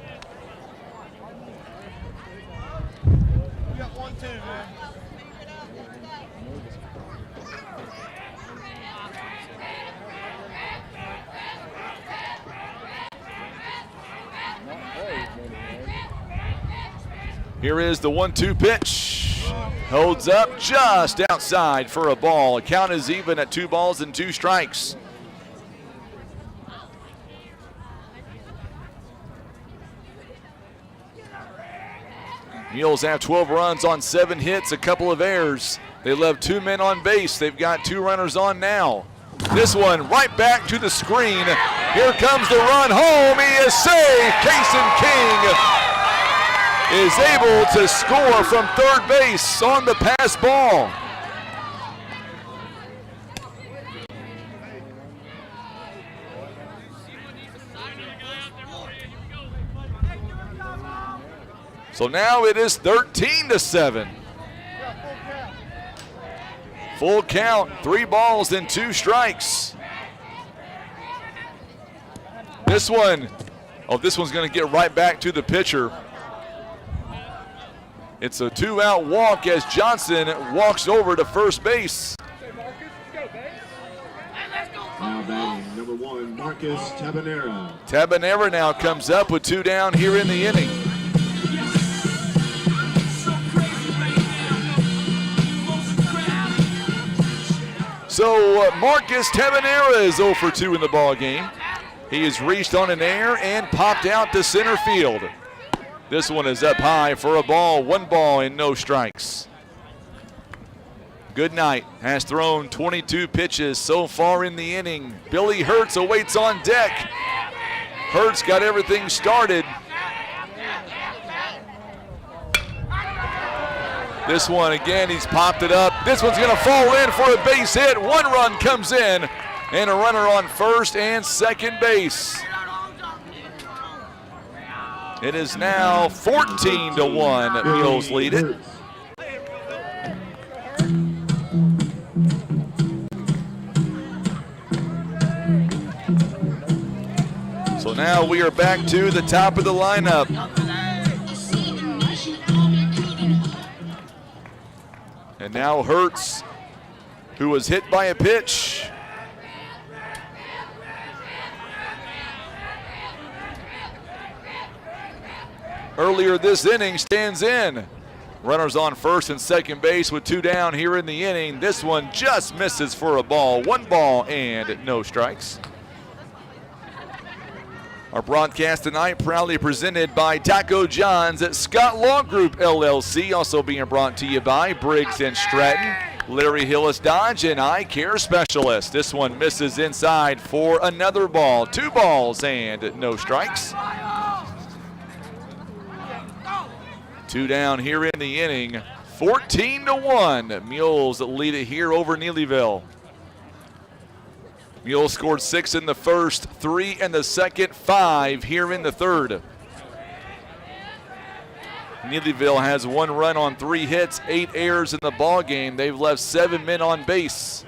S1: Here is the 1-2 pitch. Holds up just outside for a ball. Count is even at 2 balls and 2 strikes. Mules have 12 runs on 7 hits, a couple of errors. They left 2 men on base. They've got 2 runners on now. This one right back to the screen. Here comes the run home. He is safe. Kason King is able to score from third base on the pass ball. So now it is 13-7. Full count, 3 balls and 2 strikes. This one, this one's going to get right back to the pitcher. It's a 2-out walk as Johnson walks over to first base.
S2: Now batting, number 1, Marcus Tabanera.
S1: Tabanera now comes up with 2 down here in the inning. So Marcus Tabanera is 0 for 2 in the ball game. He has reached on an air and popped out to center field. This one is up high for a ball, 1 ball and no strikes. Goodnight has thrown 22 pitches so far in the inning. Billy Hertz awaits on deck. Hertz got everything started. This one again, he's popped it up. This one's gonna fall in for a base hit. 1 run comes in and a runner on first and second base. It is now 14-1. Mules lead it. So now we are back to the top of the lineup. And now Hertz, who was hit by a pitch. Earlier this inning, stands in. Runners on first and second base with 2 down here in the inning. This one just misses for a ball. 1 ball and no strikes. Our broadcast tonight proudly presented by Taco John's at Scott Law Group LLC. Also being brought to you by Briggs & Stratton, Larry Hillis Dodge, and Eye Care Specialist. This one misses inside for another ball. 2 balls and no strikes. 2 down here in the inning. 14-1. Mules lead it here over Neelyville. Mules scored 6 in the first, 3 in the second, 5 here in the third. Neelyville has 1 run on 3 hits, 8 errors in the ball game. They've left 7 men on base.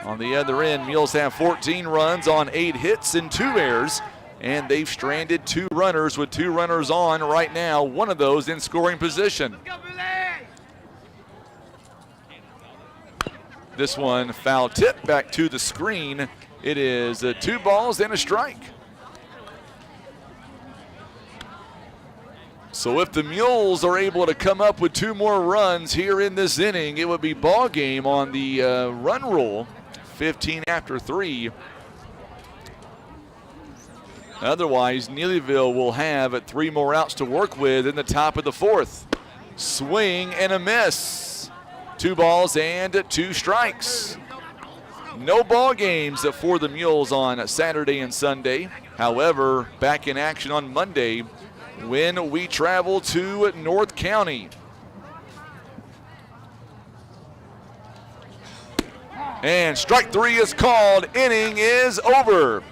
S1: On the other end, Mules have 14 runs on 8 hits and 2 errors. And they've stranded 2 runners with 2 runners on right now, 1 of those in scoring position. This one foul tip back to the screen. It is 2 balls and a strike. So if the Mules are able to come up with 2 more runs here in this inning, it would be ball game on the run rule, 15 after 3. Otherwise, Neelyville will have 3 more outs to work with in the top of the 4th. Swing and a miss. 2 balls and 2 strikes. No ball games for the Mules on Saturday and Sunday. However, back in action on Monday when we travel to North County. And strike 3 is called. Inning is over.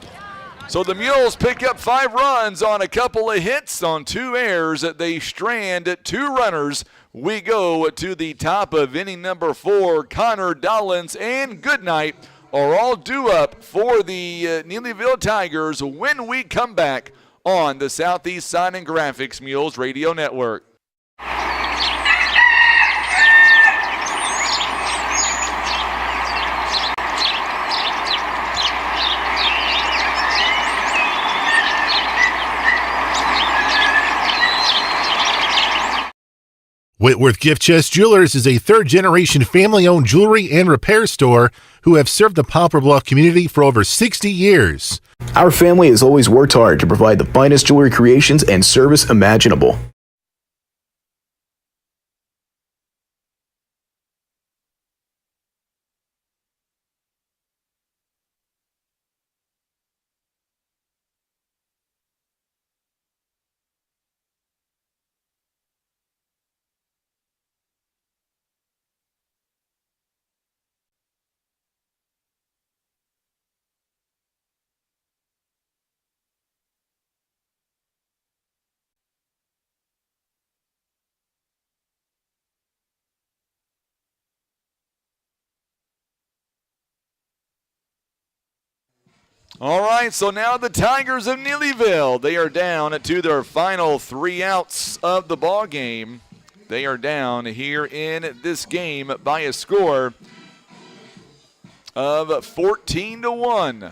S1: So the Mules pick up 5 runs on a couple of hits on 2 errors. They strand 2 runners. We go to the top of inning number 4. Connor, Dollins, and Goodnight are all due up for the Neelyville Tigers when we come back on the Southeast Sign and Graphics Mules Radio Network.
S13: Whitworth Gift Chest Jewelers is a third-generation family-owned jewelry and repair store who have served the Poplar Bluff community for over 60 years.
S14: Our family has always worked hard to provide the finest jewelry creations and service imaginable.
S1: All right, so now the Tigers of Neelyville, they are down to their final 3 outs of the ball game. They are down here in this game by a score of 14-1.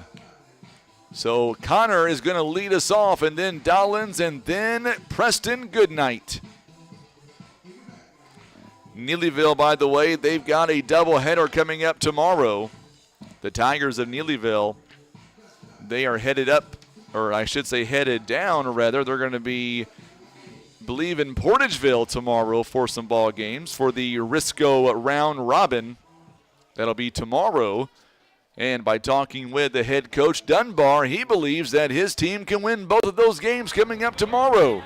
S1: So Connor is going to lead us off, and then Dollins, and then Preston Goodnight. Neelyville, by the way, they've got a doubleheader coming up tomorrow. The Tigers of Neelyville, they are headed up, or I should say headed down, rather. They're going to be, I believe, in Portageville tomorrow for some ball games for the Risco round robin. That'll be tomorrow. And by talking with the head coach Dunbar, he believes that his team can win both of those games coming up tomorrow.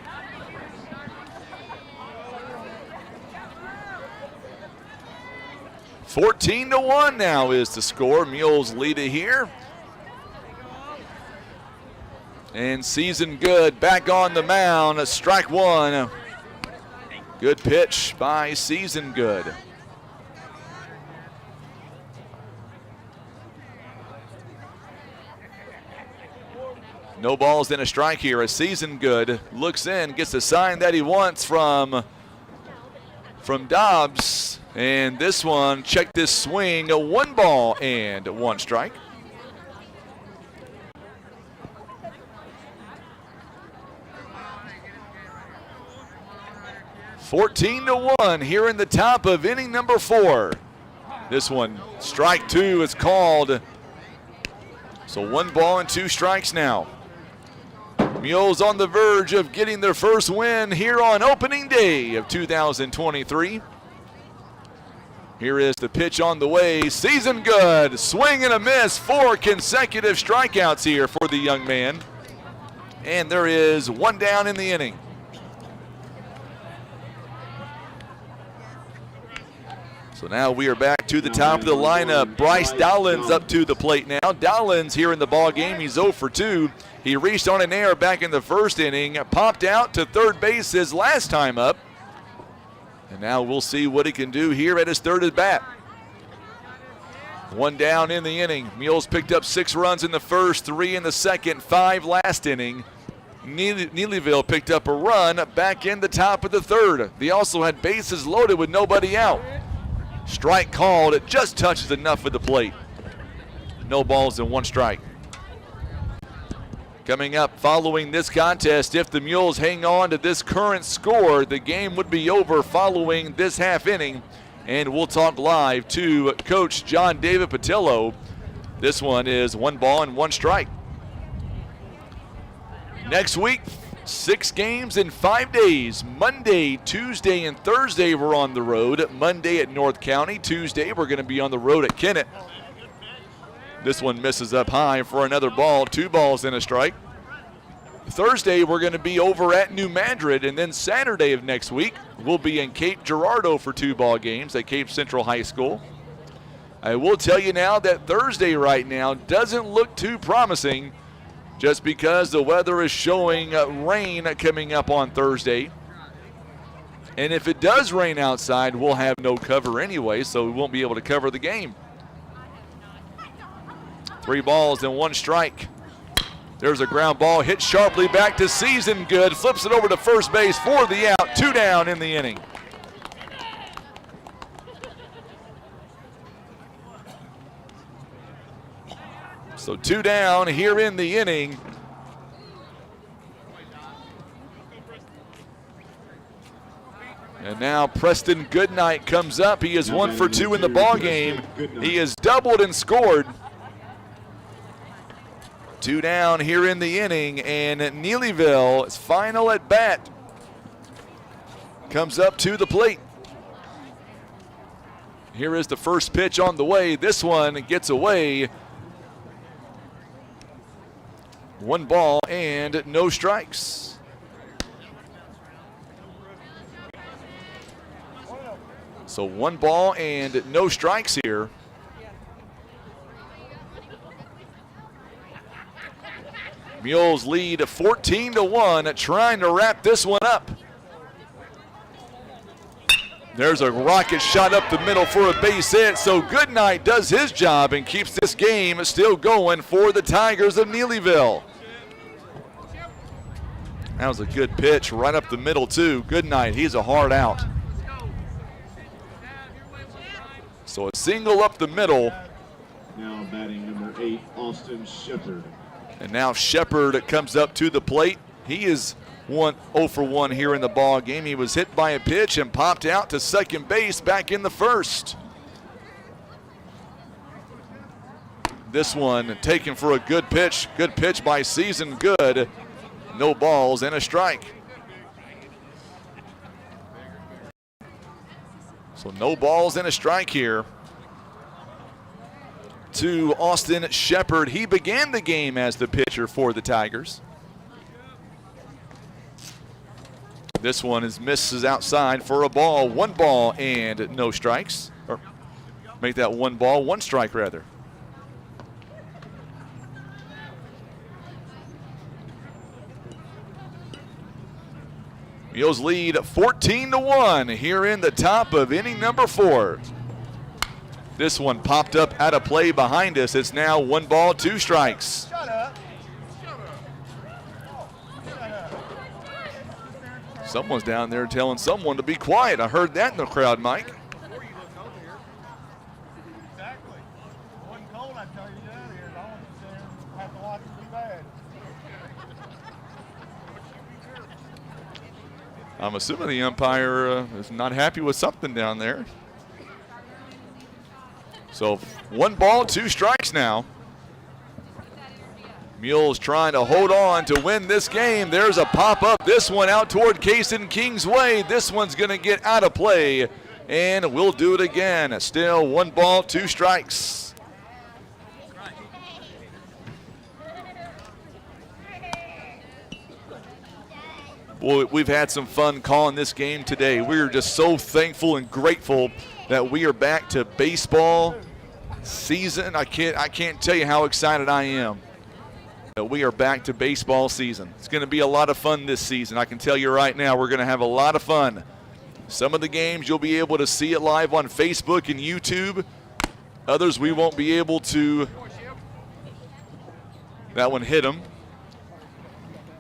S1: $14-1 now is the score. Mules lead it here. And Season Good back on the mound. Strike 1. Good pitch by Season Good. No balls and a strike here as Season Good looks in, gets the sign that he wants from Dobbs. And this one, check this swing, 1 ball and 1 strike. $14-1 here in the top of inning number 4. This one, strike 2 is called. So 1 ball and 2 strikes now. Mules on the verge of getting their first win here on opening day of 2023. Here is the pitch on the way. Season Good, swing and a miss. 4 consecutive strikeouts here for the young man. And there is 1 down in the inning. So now we are back to the top of the lineup. Bryce Dollins up to the plate now. Dollins here in the ball game. He's 0 for 2. He reached on an error back in the first inning, popped out to third base his last time up. And now we'll see what he can do here at his third at bat. 1 down in the inning. Mules picked up 6 runs in the first, 3 in the second, 5 last inning. Neelyville picked up a run back in the top of the third. They also had bases loaded with nobody out. Strike called. It just touches enough of the plate. No balls and 1 strike. Coming up following this contest, if the Mules hang on to this current score, the game would be over following this half inning. And we'll talk live to Coach John David Patillo. This one is 1 ball and 1 strike. Next week, 6 games in 5 days. Monday, Tuesday, and Thursday we're on the road. Monday at North County. Tuesday we're going to be on the road at Kennett. This one misses up high for another ball. 2 balls and a strike. Thursday we're going to be over at New Madrid, and then Saturday of next week we'll be in Cape Girardeau for 2 ball games at Cape Central High School. I will tell you now that Thursday right now doesn't look too promising, just because the weather is showing rain coming up on Thursday. And if it does rain outside, we'll have no cover anyway, so we won't be able to cover the game. 3 balls and 1 strike. There's a ground ball hit sharply back to Season. Good. Flips it over to first base for the out. 2 down in the inning. So 2 down here in the inning. And now Preston Goodnight comes up. He is 1 for 2 in the ball game. He has doubled and scored. 2 down here in the inning, and Neelyville's final at bat comes up to the plate. Here is the first pitch on the way. This one gets away. 1 ball and no strikes. So 1 ball and no strikes here. Mules lead 14-1, trying to wrap this one up. There's a rocket shot up the middle for a base hit, so Goodnight does his job and keeps this game still going for the Tigers of Neelyville. That was a good pitch right up the middle too. Goodnight, he's a hard out. So a single up the middle.
S2: Now batting number 8, Austin Shepard.
S1: And now Shepard comes up to the plate. He is 0 for 1 here in the ball game. He was hit by a pitch and popped out to second base back in the first. This one taken for a good pitch. Good pitch by Season. Good. No balls and a strike. So no balls and a strike here to Austin Shepard. He began the game as the pitcher for the Tigers. This one misses outside for a ball. 1 ball and no strikes. Or make that 1 ball, 1 strike rather. Mules lead 14-1 here in the top of inning number 4. This one popped up out of play behind us. It's now 1 ball, 2 strikes. Someone's down there telling someone to be quiet. I heard that in the crowd, Mike. I'm assuming the umpire is not happy with something down there. So 1 ball, 2 strikes now. Mules trying to hold on to win this game. There's a pop-up. This one out toward Kaysen King's way. This one's going to get out of play, and we'll do it again. Still 1 ball, 2 strikes. Boy, we've had some fun calling this game today. We're just so thankful and grateful that we are back to baseball season. I can't tell you how excited I am that we are back to baseball season. It's going to be a lot of fun this season. I can tell you right now, we're going to have a lot of fun. Some of the games you'll be able to see it live on Facebook and YouTube. Others we won't be able to. That one hit him.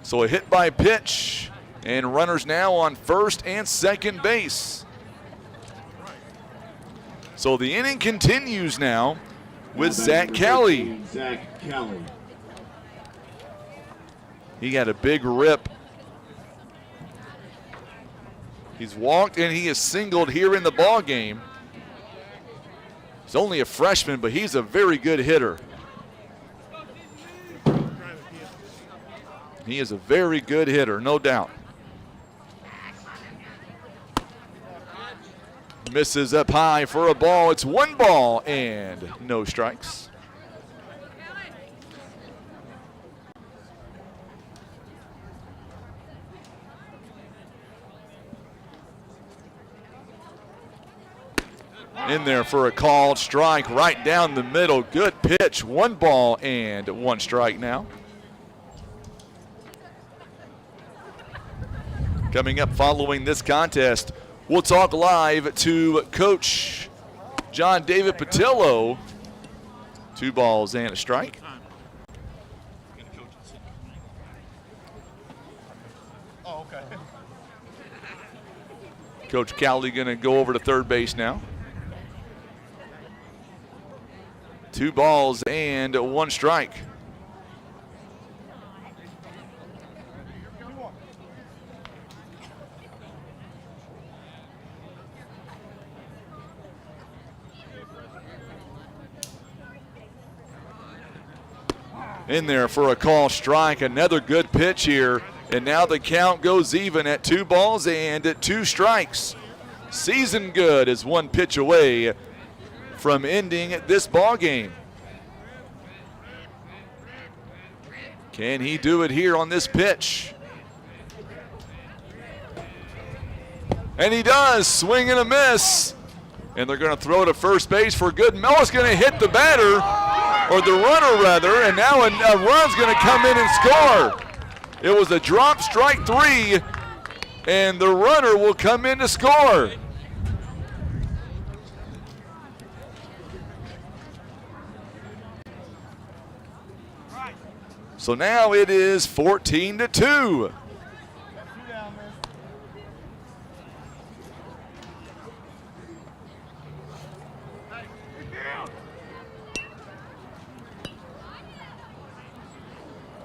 S1: So a hit by pitch, and runners now on first and second base. So the inning continues now with Zach Kelly.
S2: Zach Kelly.
S1: He had a big rip. He's walked and he is singled here in the ball game. He's only a freshman, but he's a very good hitter. He is a very good hitter, no doubt. Misses up high for a ball. It's 1 ball and no strikes. In there for a called strike right down the middle. Good pitch. 1 ball and 1 strike now. Coming up following this contest, we'll talk live to Coach John David Patillo. 2 balls and a strike.
S4: Oh, okay.
S1: Coach Cowley going to go over to third base now. 2 balls and 1 strike. In there for a call strike. Another good pitch here. And now the count goes even at 2 balls and 2 strikes. Season Good is 1 pitch away from ending this ball game. Can he do it here on this pitch? And he does. Swing and a miss. And they're going to throw to first base for good. Mel's going to hit the batter, or the runner rather, and now a run's going to come in and score. It was a drop, strike 3, and the runner will come in to score. So now it is 14-2.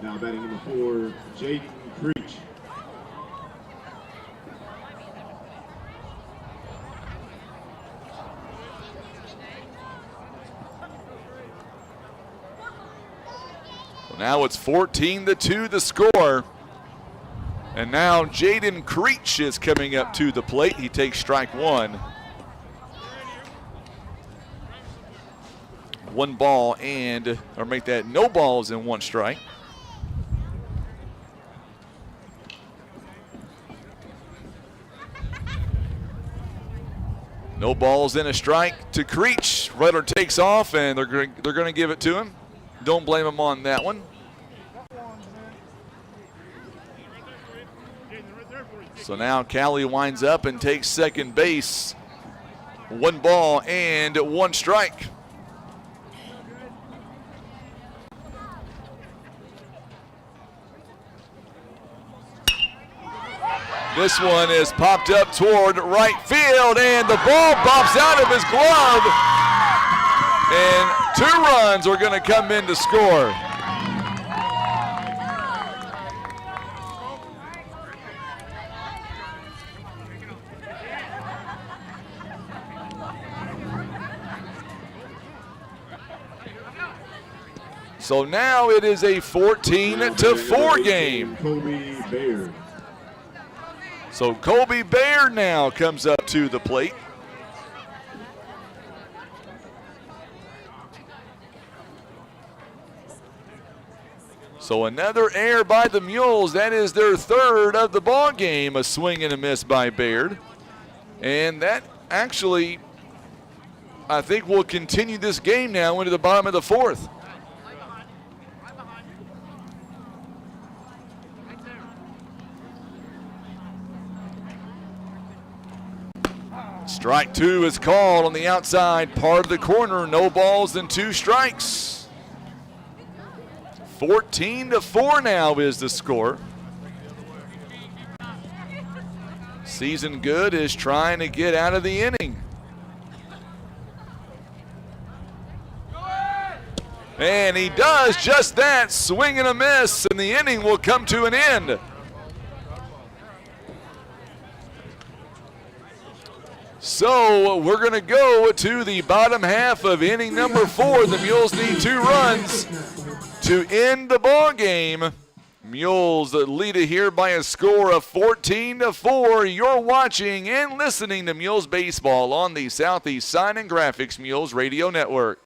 S2: Now batting number 4, Jaden Creech.
S1: Well, now it's 14-2 the score. And now Jaden Creech is coming up to the plate. He takes strike 1. 1 ball and, or make that no balls and 1 strike. No balls and a strike to Creech. Runner takes off, and they're going to give it to him. Don't blame him on that one. So now Callie winds up and takes second base. 1 ball and 1 strike. This one is popped up toward right field, and the ball bops out of his glove. And 2 runs are going to come in to score. So now it is a 14-4 game.
S2: Kobe Baird.
S1: So Kobe Baird now comes up to the plate. So another error by the Mules. That is their 3rd of the ball game. A swing and a miss by Baird. And that actually, I think, will continue this game now into the bottom of the 4th. Strike 2 is called on the outside part of the corner. No balls and 2 strikes. 14-4 now is the score. Season Good is trying to get out of the inning. And he does just that, swing and a miss, and the inning will come to an end. So we're going to go to the bottom half of inning number 4. The Mules need 2 runs to end the ball game. Mules lead it here by a score of 14-4. You're watching and listening to Mules Baseball on the Southeast Sign and Graphics Mules Radio Network.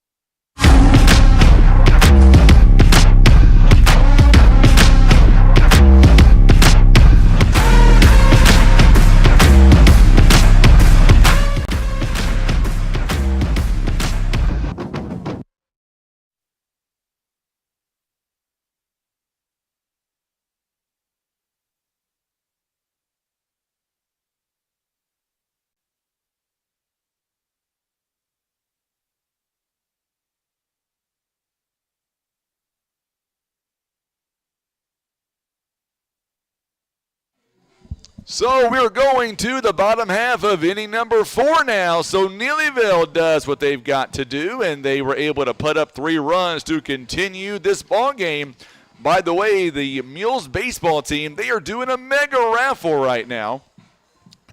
S1: So we're going to the bottom half of inning number 4 now. So Neelyville does what they've got to do, and they were able to put up 3 runs to continue this ball game. By the way, the Mules baseball team, they are doing a mega raffle right now.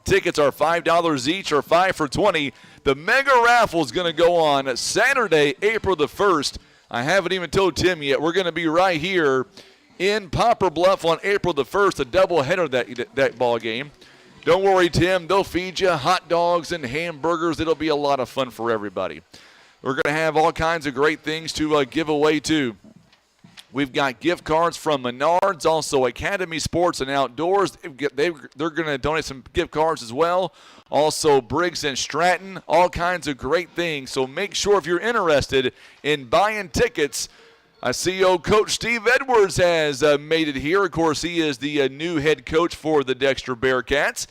S1: Tickets are $5 each, or 5 for $20. The mega raffle is going to go on Saturday, April the 1st. I haven't even told Tim yet. We're going to be right here in Poplar Bluff on April the 1st, a doubleheader that ball game. Don't worry, Tim. They'll feed you hot dogs and hamburgers. It'll be a lot of fun for everybody. We're going to have all kinds of great things to give away, too. We've got gift cards from Menards, also Academy Sports and Outdoors. They're going to donate some gift cards as well. Also Briggs and Stratton, all kinds of great things. So make sure if you're interested in buying tickets, I see Coach Steve Edwards has made it here. Of course, he is the new head coach for the Dexter Bearcats.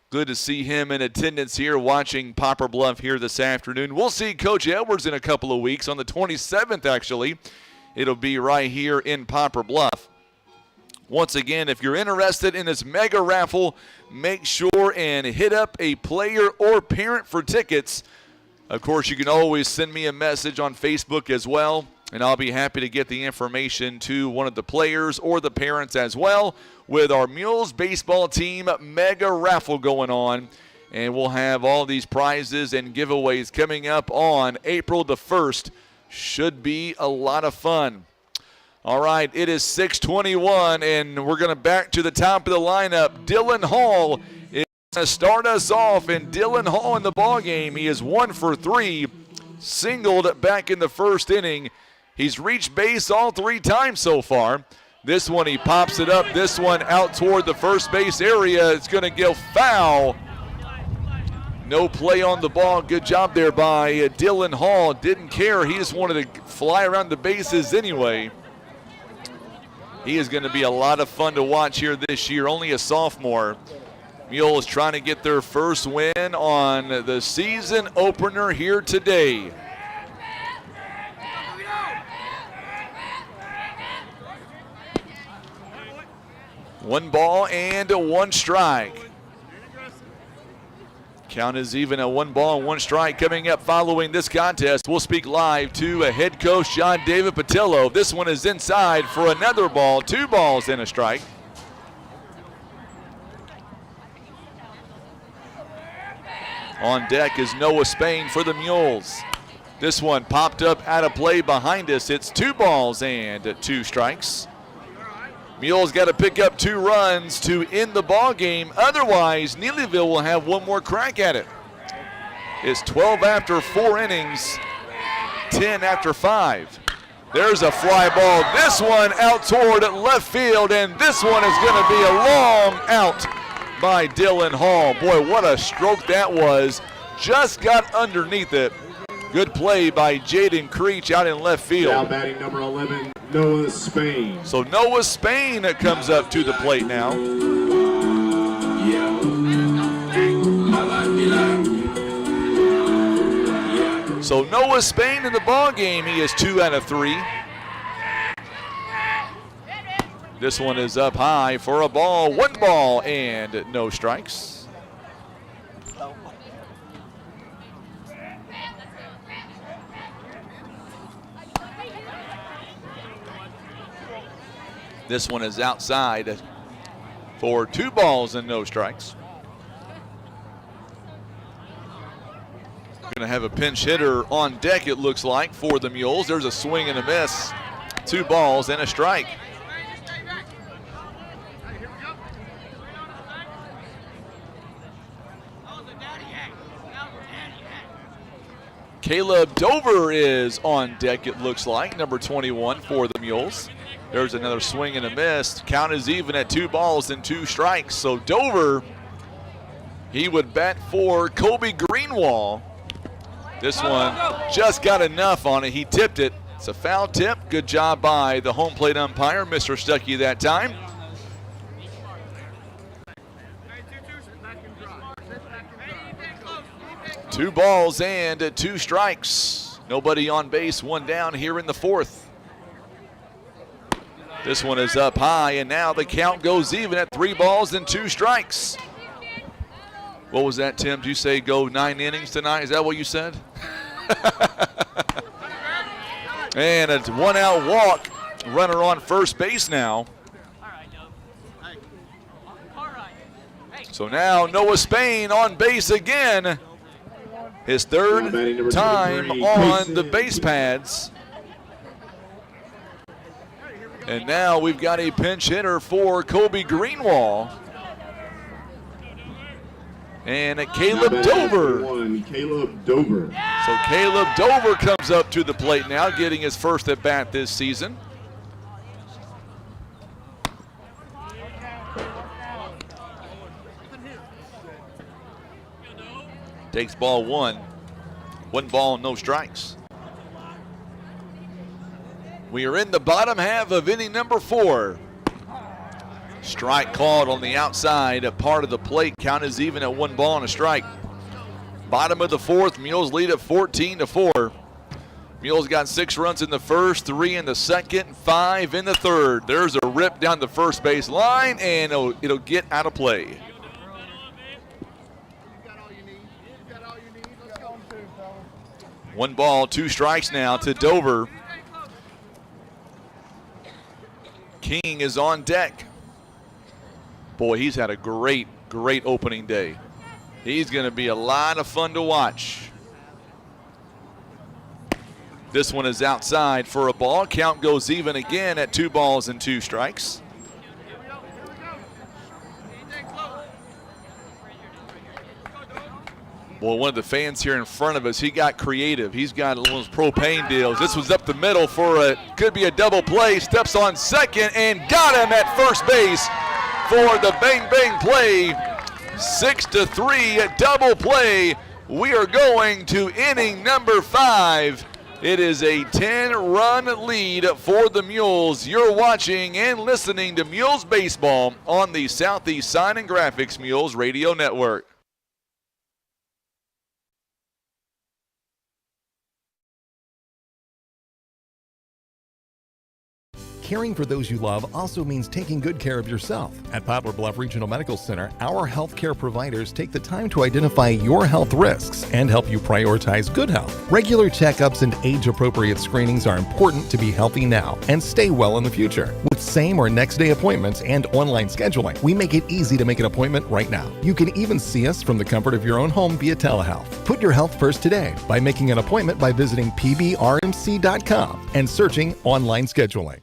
S1: Good to see him in attendance here watching Poplar Bluff here this afternoon. We'll see Coach Edwards in a couple of weeks on the 27th, actually. It'll be right here in Poplar Bluff. Once again, if you're interested in this mega raffle, make sure and hit up a player or parent for tickets. Of course, you can always send me a message on Facebook as well, and I'll be happy to get the information to one of the players or the parents as well with our Mules baseball team mega raffle going on. And we'll have all these prizes and giveaways coming up on April the 1st. Should be a lot of fun. All right, it is 6:21, and we're going to back to the top of the lineup. Dylan Hall is going to start us off, and Dylan Hall in the ballgame, he is 1 for 3, singled back in the first inning. He's reached base all 3 times so far. This one, he pops it up. This one out toward the first base area. It's going to go foul. No play on the ball. Good job there by Dylan Hall. Didn't care. He just wanted to fly around the bases anyway. He is going to be a lot of fun to watch here this year. Only a sophomore. Mules trying to get their first win on the season opener here today. One ball and 1 strike. Count is even at 1 ball and 1 strike. Coming up following this contest, we'll speak live to head coach John David Patillo. This one is inside for another ball, 2 balls and a strike. On deck is Noah Spain for the Mules. This one popped up out of play behind us. It's 2 balls and 2 strikes. Mules got to pick up 2 runs to end the ball game. Otherwise, Neelyville will have 1 more crack at it. It's 12 after 4 innings, 10 after 5. There's a fly ball. This one out toward left field, and this one is going to be a long out by Dylan Hall. Boy, what a stroke that was. Just got underneath it. Good play by Jaden Creech out in left field.
S2: Now batting number 11, Noah Spain.
S1: So Noah Spain comes up to the plate now. So Noah Spain in the ball game. He is 2 out of 3. This one is up high for a ball. 1 ball and no strikes. This one is outside for 2 balls and no strikes. Going to have a pinch hitter on deck, it looks like, for the Mules. There's a swing and a miss. 2 balls and a strike. Caleb Dover is on deck, it looks like, number 21 for the Mules. There's another swing and a miss. Count is even at 2 balls and 2 strikes. So Dover, he would bat for Kobe Greenwall. This one just got enough on it. He tipped it. It's a foul tip. Good job by the home plate umpire, Mr. Stuckey, that time. Two balls and 2 strikes. Nobody on base, 1 down here in the 4th. This one is up high, and now the count goes even at 3 balls and 2 strikes. What was that, Tim? Did you say go 9 innings tonight? Is that what you said? And a 1-out walk. Runner on first base now. So now Noah Spain on base again. His 3rd time on the base pads. And now we've got a pinch hitter for Kobe Greenwall. And Caleb Dover.
S2: Caleb Dover.
S1: So Caleb Dover comes up to the plate now, getting his first at bat this season. Takes ball 1. 1 ball, no strikes. We are in the bottom half of inning number 4. Strike called on the outside, a part of the plate. Count is even at 1 ball and a strike. Bottom of the 4th, Mules lead at 14-4. Mules got 6 runs in the first, 3 in the second, 5 in the third. There's a rip down the first base line, and it'll get out of play. One ball, 2 strikes now to Dover. King is on deck. Boy, he's had a great opening day. He's going to be a lot of fun to watch. This one is outside for a ball. Count goes even again at 2 balls and 2 strikes. Well, one of the fans here in front of us, he got creative. He's got one of those propane deals. This was up the middle for could be a double play. Steps on second and got him at first base for the bang bang play. 6-3 double play. We are going to inning number 5. It is a 10-run lead for the Mules. You're watching and listening to Mules Baseball on the Southeast Sign and Graphics Mules Radio Network.
S5: Caring for those you love also means taking good care of yourself. At Poplar Bluff Regional Medical Center, our healthcare providers take the time to identify your health risks and help you prioritize good health. Regular checkups and age-appropriate screenings are important to be healthy now and stay well in the future. With same or next day appointments and online scheduling, we make it easy to make an appointment right now. You can even see us from the comfort of your own home via telehealth. Put your health first today by making an appointment by visiting pbrmc.com and searching online scheduling.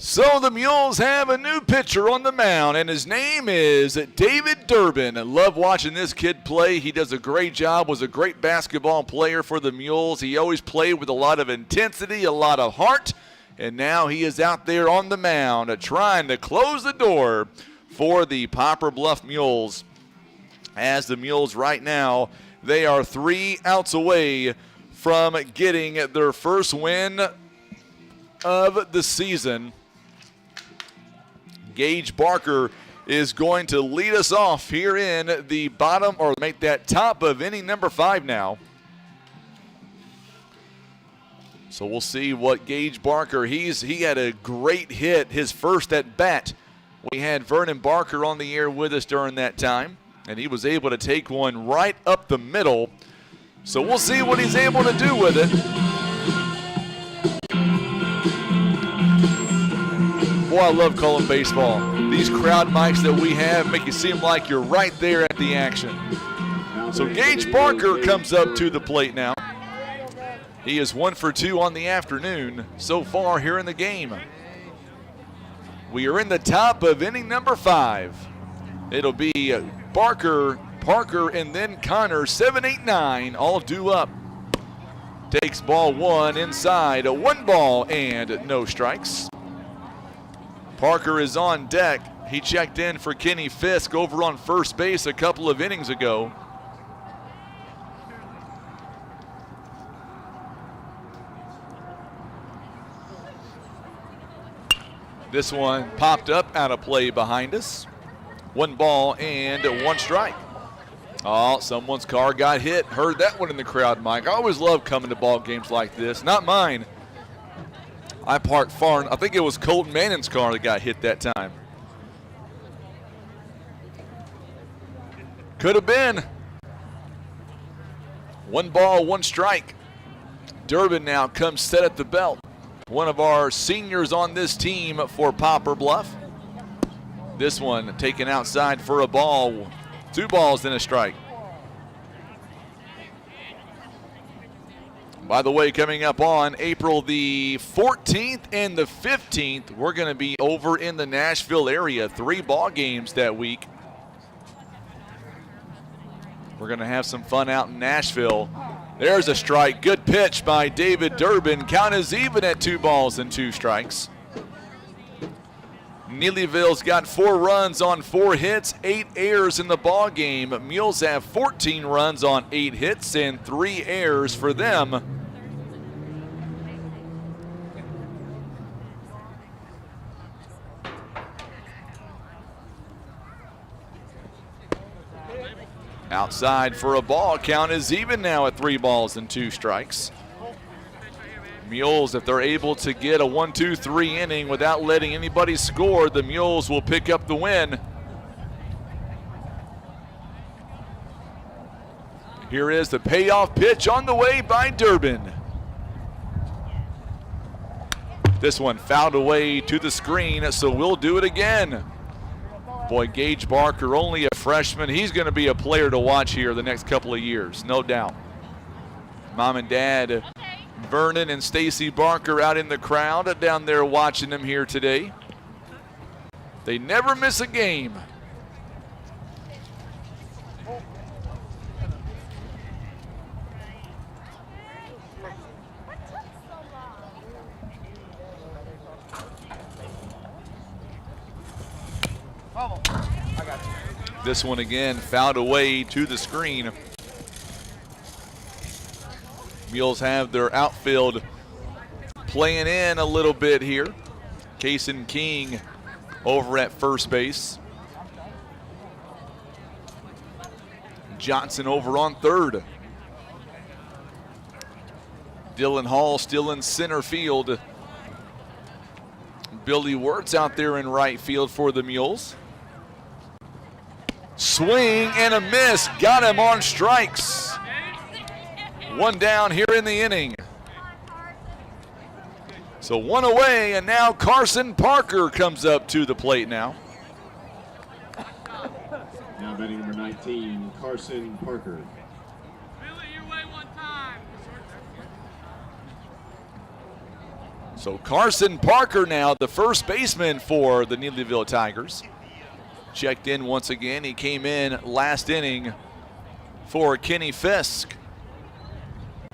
S1: So the Mules have a new pitcher on the mound, and his name is David Durbin. I love watching this kid play. He does a great job, was a great basketball player for the Mules. He always played with a lot of intensity, a lot of heart, and now he is out there on the mound trying to close the door for the Poplar Bluff Mules. As the Mules right now, they are 3 outs away from getting their first win of the season. Gage Barker is going to lead us off here in the bottom, or make that top of inning number 5 now. So we'll see what Gage Barker, he had a great hit, his first at bat. We had Vernon Barker on the air with us during that time, and he was able to take one right up the middle. So we'll see what he's able to do with it. Boy, I love calling baseball. These crowd mics that we have make you seem like you're right there at the action. So Gage Barker comes up to the plate now. He is 1 for 2 on the afternoon so far here in the game. We are in the top of inning number 5. It'll be Barker, Parker, and then Connor, 7, 8, 9, all due up. Takes ball 1 inside, 1 ball and no strikes. Parker is on deck. He checked in for Kenny Fisk over on first base a couple of innings ago. This one popped up out of play behind us. 1 ball and 1 strike. Oh, someone's car got hit. Heard that one in the crowd, Mike. I always love coming to ball games like this. Not mine. I parked far. I think it was Colton Manning's car that got hit that time. Could have been. 1 ball, 1 strike. Durbin now comes set at the belt. One of our seniors on this team for Poplar Bluff. This one taken outside for a ball. 2 balls and a strike. By the way, coming up on April the 14th and the 15th, we're going to be over in the Nashville area. 3 ball games that week. We're going to have some fun out in Nashville. There's a strike. Good pitch by David Durbin. Count is even at 2 balls and 2 strikes. Neelyville's got 4 runs on 4 hits, 8 errors in the ball game. Mules have 14 runs on 8 hits and 3 errors for them. Outside for a ball. Count is even now at 3 balls and 2 strikes. Mules, if they're able to get a 1-2-3 inning without letting anybody score, the Mules will pick up the win. Here is the payoff pitch on the way by Durbin. This one fouled away to the screen, so we'll do it again. Boy, Gage Barker, only a freshman. He's going to be a player to watch here the next couple of years, no doubt. Mom and Dad, Vernon and Stacy Barker, out in the crowd down there watching them here today. They never miss a game. This one again fouled away to the screen. Mules have their outfield playing in a little bit here. Kason King over at first base. Johnson over on third. Dylan Hall still in center field. Billy Wirtz out there in right field for the Mules. Swing and a miss. Got him on strikes. 1 down here in the inning. So 1 away, and now Carson Parker comes up to the plate now.
S2: Now batting number 19, Carson Parker.
S1: So Carson Parker now, the first baseman for the Neelyville Tigers. Checked in once again. He came in last inning for Kenny Fisk.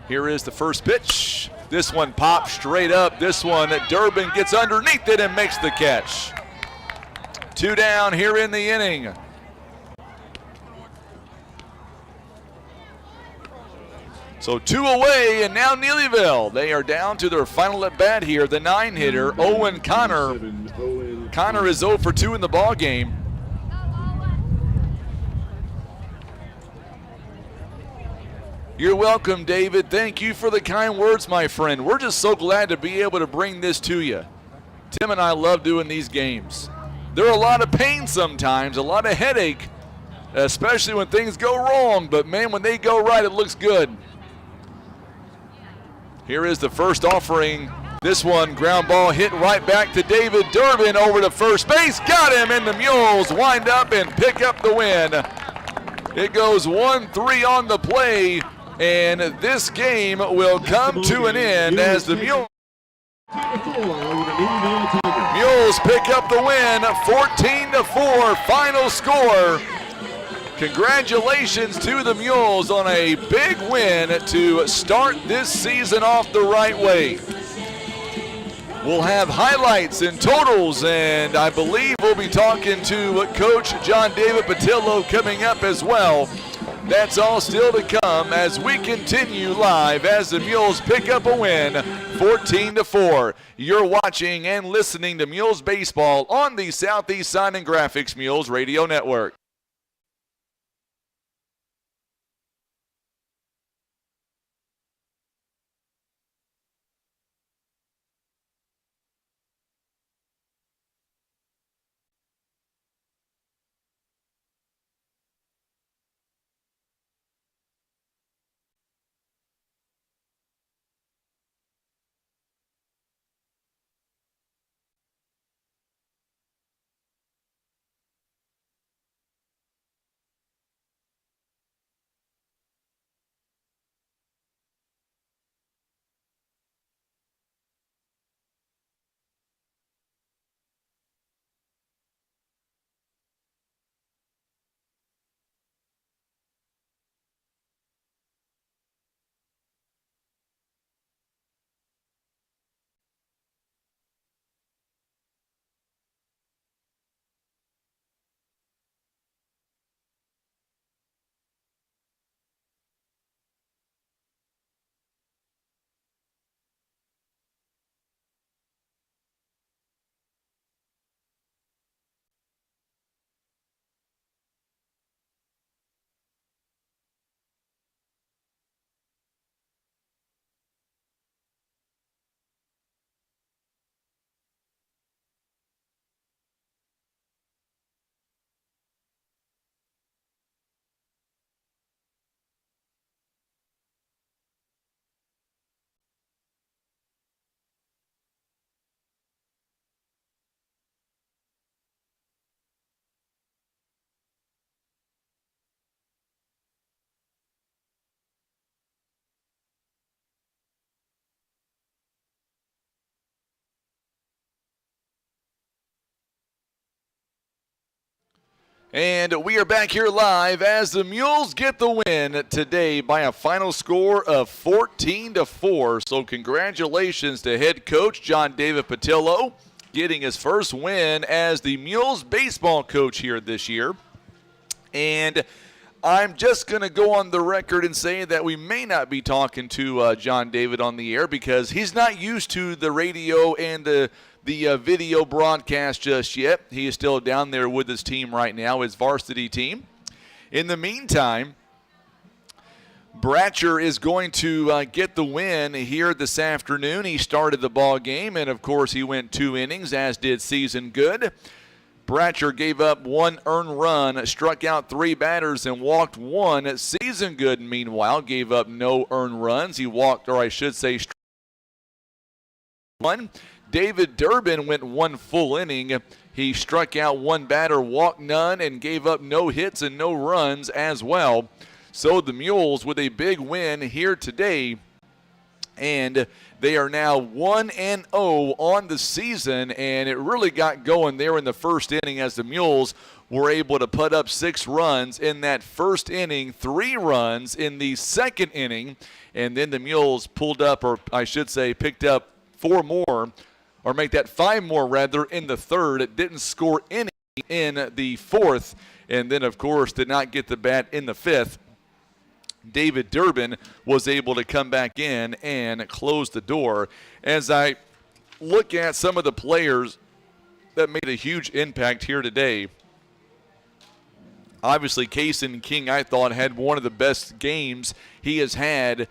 S1: Here is the first pitch. This one pops straight up. This one, Durbin gets underneath it and makes the catch. 2 down here in the inning. So 2 away, and now Neelyville. They are down to their final at bat here. The 9-hitter, Owen Connor. Connor is 0 for 2 in the ball game. You're welcome, David. Thank you for the kind words, my friend. We're just so glad to be able to bring this to you. Tim and I love doing these games. There are a lot of pain sometimes, a lot of headache, especially when things go wrong. But, man, when they go right, it looks good. Here is the first offering. This one, ground ball hit right back to David Durbin over to first base. Got him, and the Mules wind up and pick up the win. It goes 1-3 on the play, and this game will come to an end as the Mules pick up the win, 14-4 final score. Congratulations to the Mules on a big win to start this season off the right way. We'll have highlights and totals, and I believe we'll be talking to Coach John David Patillo coming up as well. That's all still to come as we continue live as the Mules pick up a win, 14-4. You're watching and listening to Mules Baseball on the Southeast Sign and Graphics Mules Radio Network. And we are back here live as the Mules get the win today by a final score of 14-4. So congratulations to head coach John David Patillo getting his first win as the Mules baseball coach here this year. And I'm just going to go on the record and say that we may not be talking to John David on the air because he's not used to the radio and the video broadcast just yet. He is still down there with his team right now, his varsity team. In the meantime, Bratcher is going to get the win here this afternoon. He started the ball game, and of course he went 2 innings, as did Season Good. Bratcher gave up 1 earned run, struck out 3 batters, and walked 1. Season Good, meanwhile, gave up no earned runs. He walked, or I should say, struck 1. David Durbin went 1 full inning. He struck out 1 batter, walked none, and gave up no hits and no runs as well. So the Mules with a big win here today And they are now 1-0 on the season, and it really got going there in the first inning as the Mules were able to put up 6 runs in that first inning, 3 runs in the second inning, and then the Mules pulled up, or I should say picked up 4 more, or make that 5 more rather, in the third. It didn't score any in the fourth, and then, of course, did not get the bat in the fifth. David Durbin was able to come back in and close the door. As I look at some of the players that made a huge impact here today, obviously Kaysen King, I thought, had one of the best games he has had,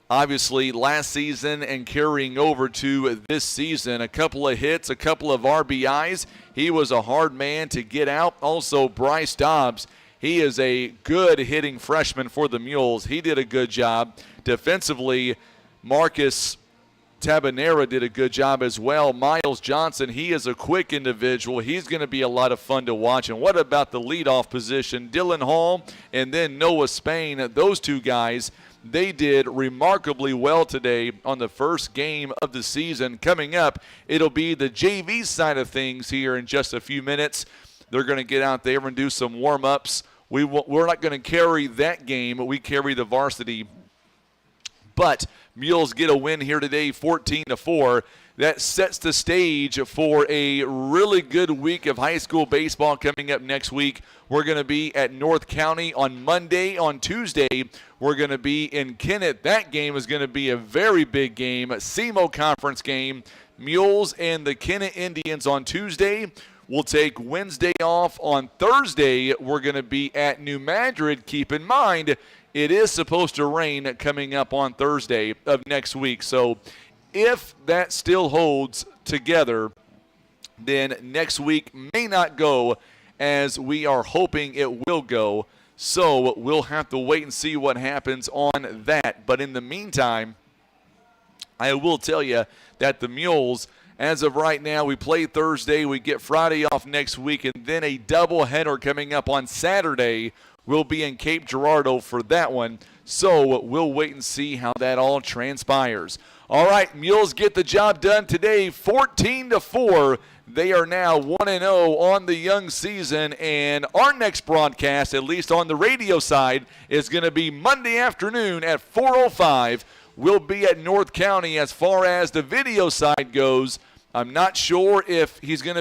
S1: obviously, last season and carrying over to this season. A couple of hits, a couple of RBIs. He was a hard man to get out. Also, Bryce Dobbs, he is a good hitting freshman for the Mules. He did a good job. Defensively, Marcus Tabanera did a good job as well. Miles Johnson, he is a quick individual. He's going to be a lot of fun to watch. And what about the leadoff position? Dylan Hall and then Noah Spain, those 2 guys, they did remarkably well today on the first game of the season. Coming up, it'll be the JV side of things here in just a few minutes. They're going to get out there and do some warm-ups. We're not going to carry that game. We carry the varsity. But Mules get a win here today, 14-4. That sets the stage for a really good week of high school baseball coming up next week. We're going to be at North County on Monday. On Tuesday, we're going to be in Kennett. That game is going to be a very big game, a SEMO conference game. Mules and the Kennett Indians on Tuesday. We'll take Wednesday off. On Thursday, we're going to be at New Madrid. Keep in mind, it is supposed to rain coming up on Thursday of next week. So if that still holds together, then next week may not go as we are hoping it will go. So we'll have to wait and see what happens on that. But in the meantime, I will tell you that the Mules, as of right now, we play Thursday, we get Friday off next week, and then a doubleheader coming up on Saturday. We'll be in Cape Girardeau for that one, so we'll wait and see how that all transpires. All right, Mules get the job done today, 14-4. They are now 1-0 on the young season, and our next broadcast, at least on the radio side, is going to be Monday afternoon at 4:05. We'll be at North County. As far as the video side goes, I'm not sure if Tim is going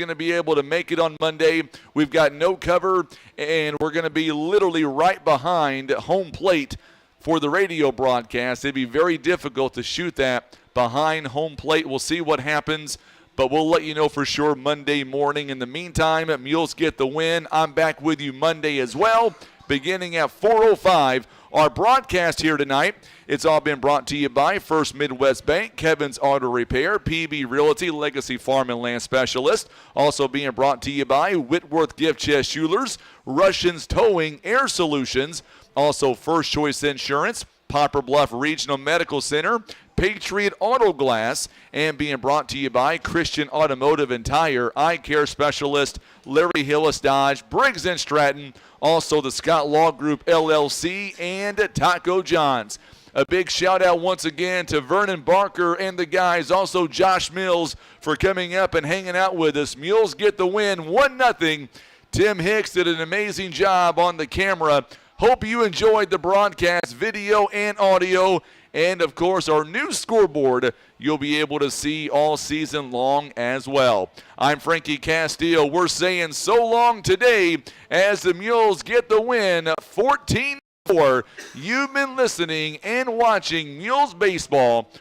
S1: to be able to make it on Monday. We've got no cover, and we're going to be literally right behind home plate for the radio broadcast. It'd be very difficult to shoot that behind home plate. We'll see what happens, but we'll let you know for sure Monday morning. In the meantime, Mules get the win. I'm back with you Monday as well, beginning at 4:05. Our broadcast here tonight, it's all been brought to you by First Midwest Bank, Kevin's Auto Repair, PB Realty, Legacy Farm and Land Specialist. Also being brought to you by Whitworth Gift Chest Jewelers, Russians Towing Air Solutions, also First Choice Insurance, Poplar Bluff Regional Medical Center, Patriot Auto Glass, and being brought to you by Christian Automotive and Tire, Eye Care Specialist, Larry Hillis Dodge, Briggs & Stratton, also the Scott Law Group LLC, and Taco John's. A big shout out once again to Vernon Barker and the guys, also Josh Mills, for coming up and hanging out with us. Mules get the win, 1-0. Tim Hicks did an amazing job on the camera. Hope you enjoyed the broadcast, video and audio. And, of course, our new scoreboard you'll be able to see all season long as well. I'm Frankie Castillo. We're saying so long today as the Mules get the win, 14-4. You've been listening and watching Mules Baseball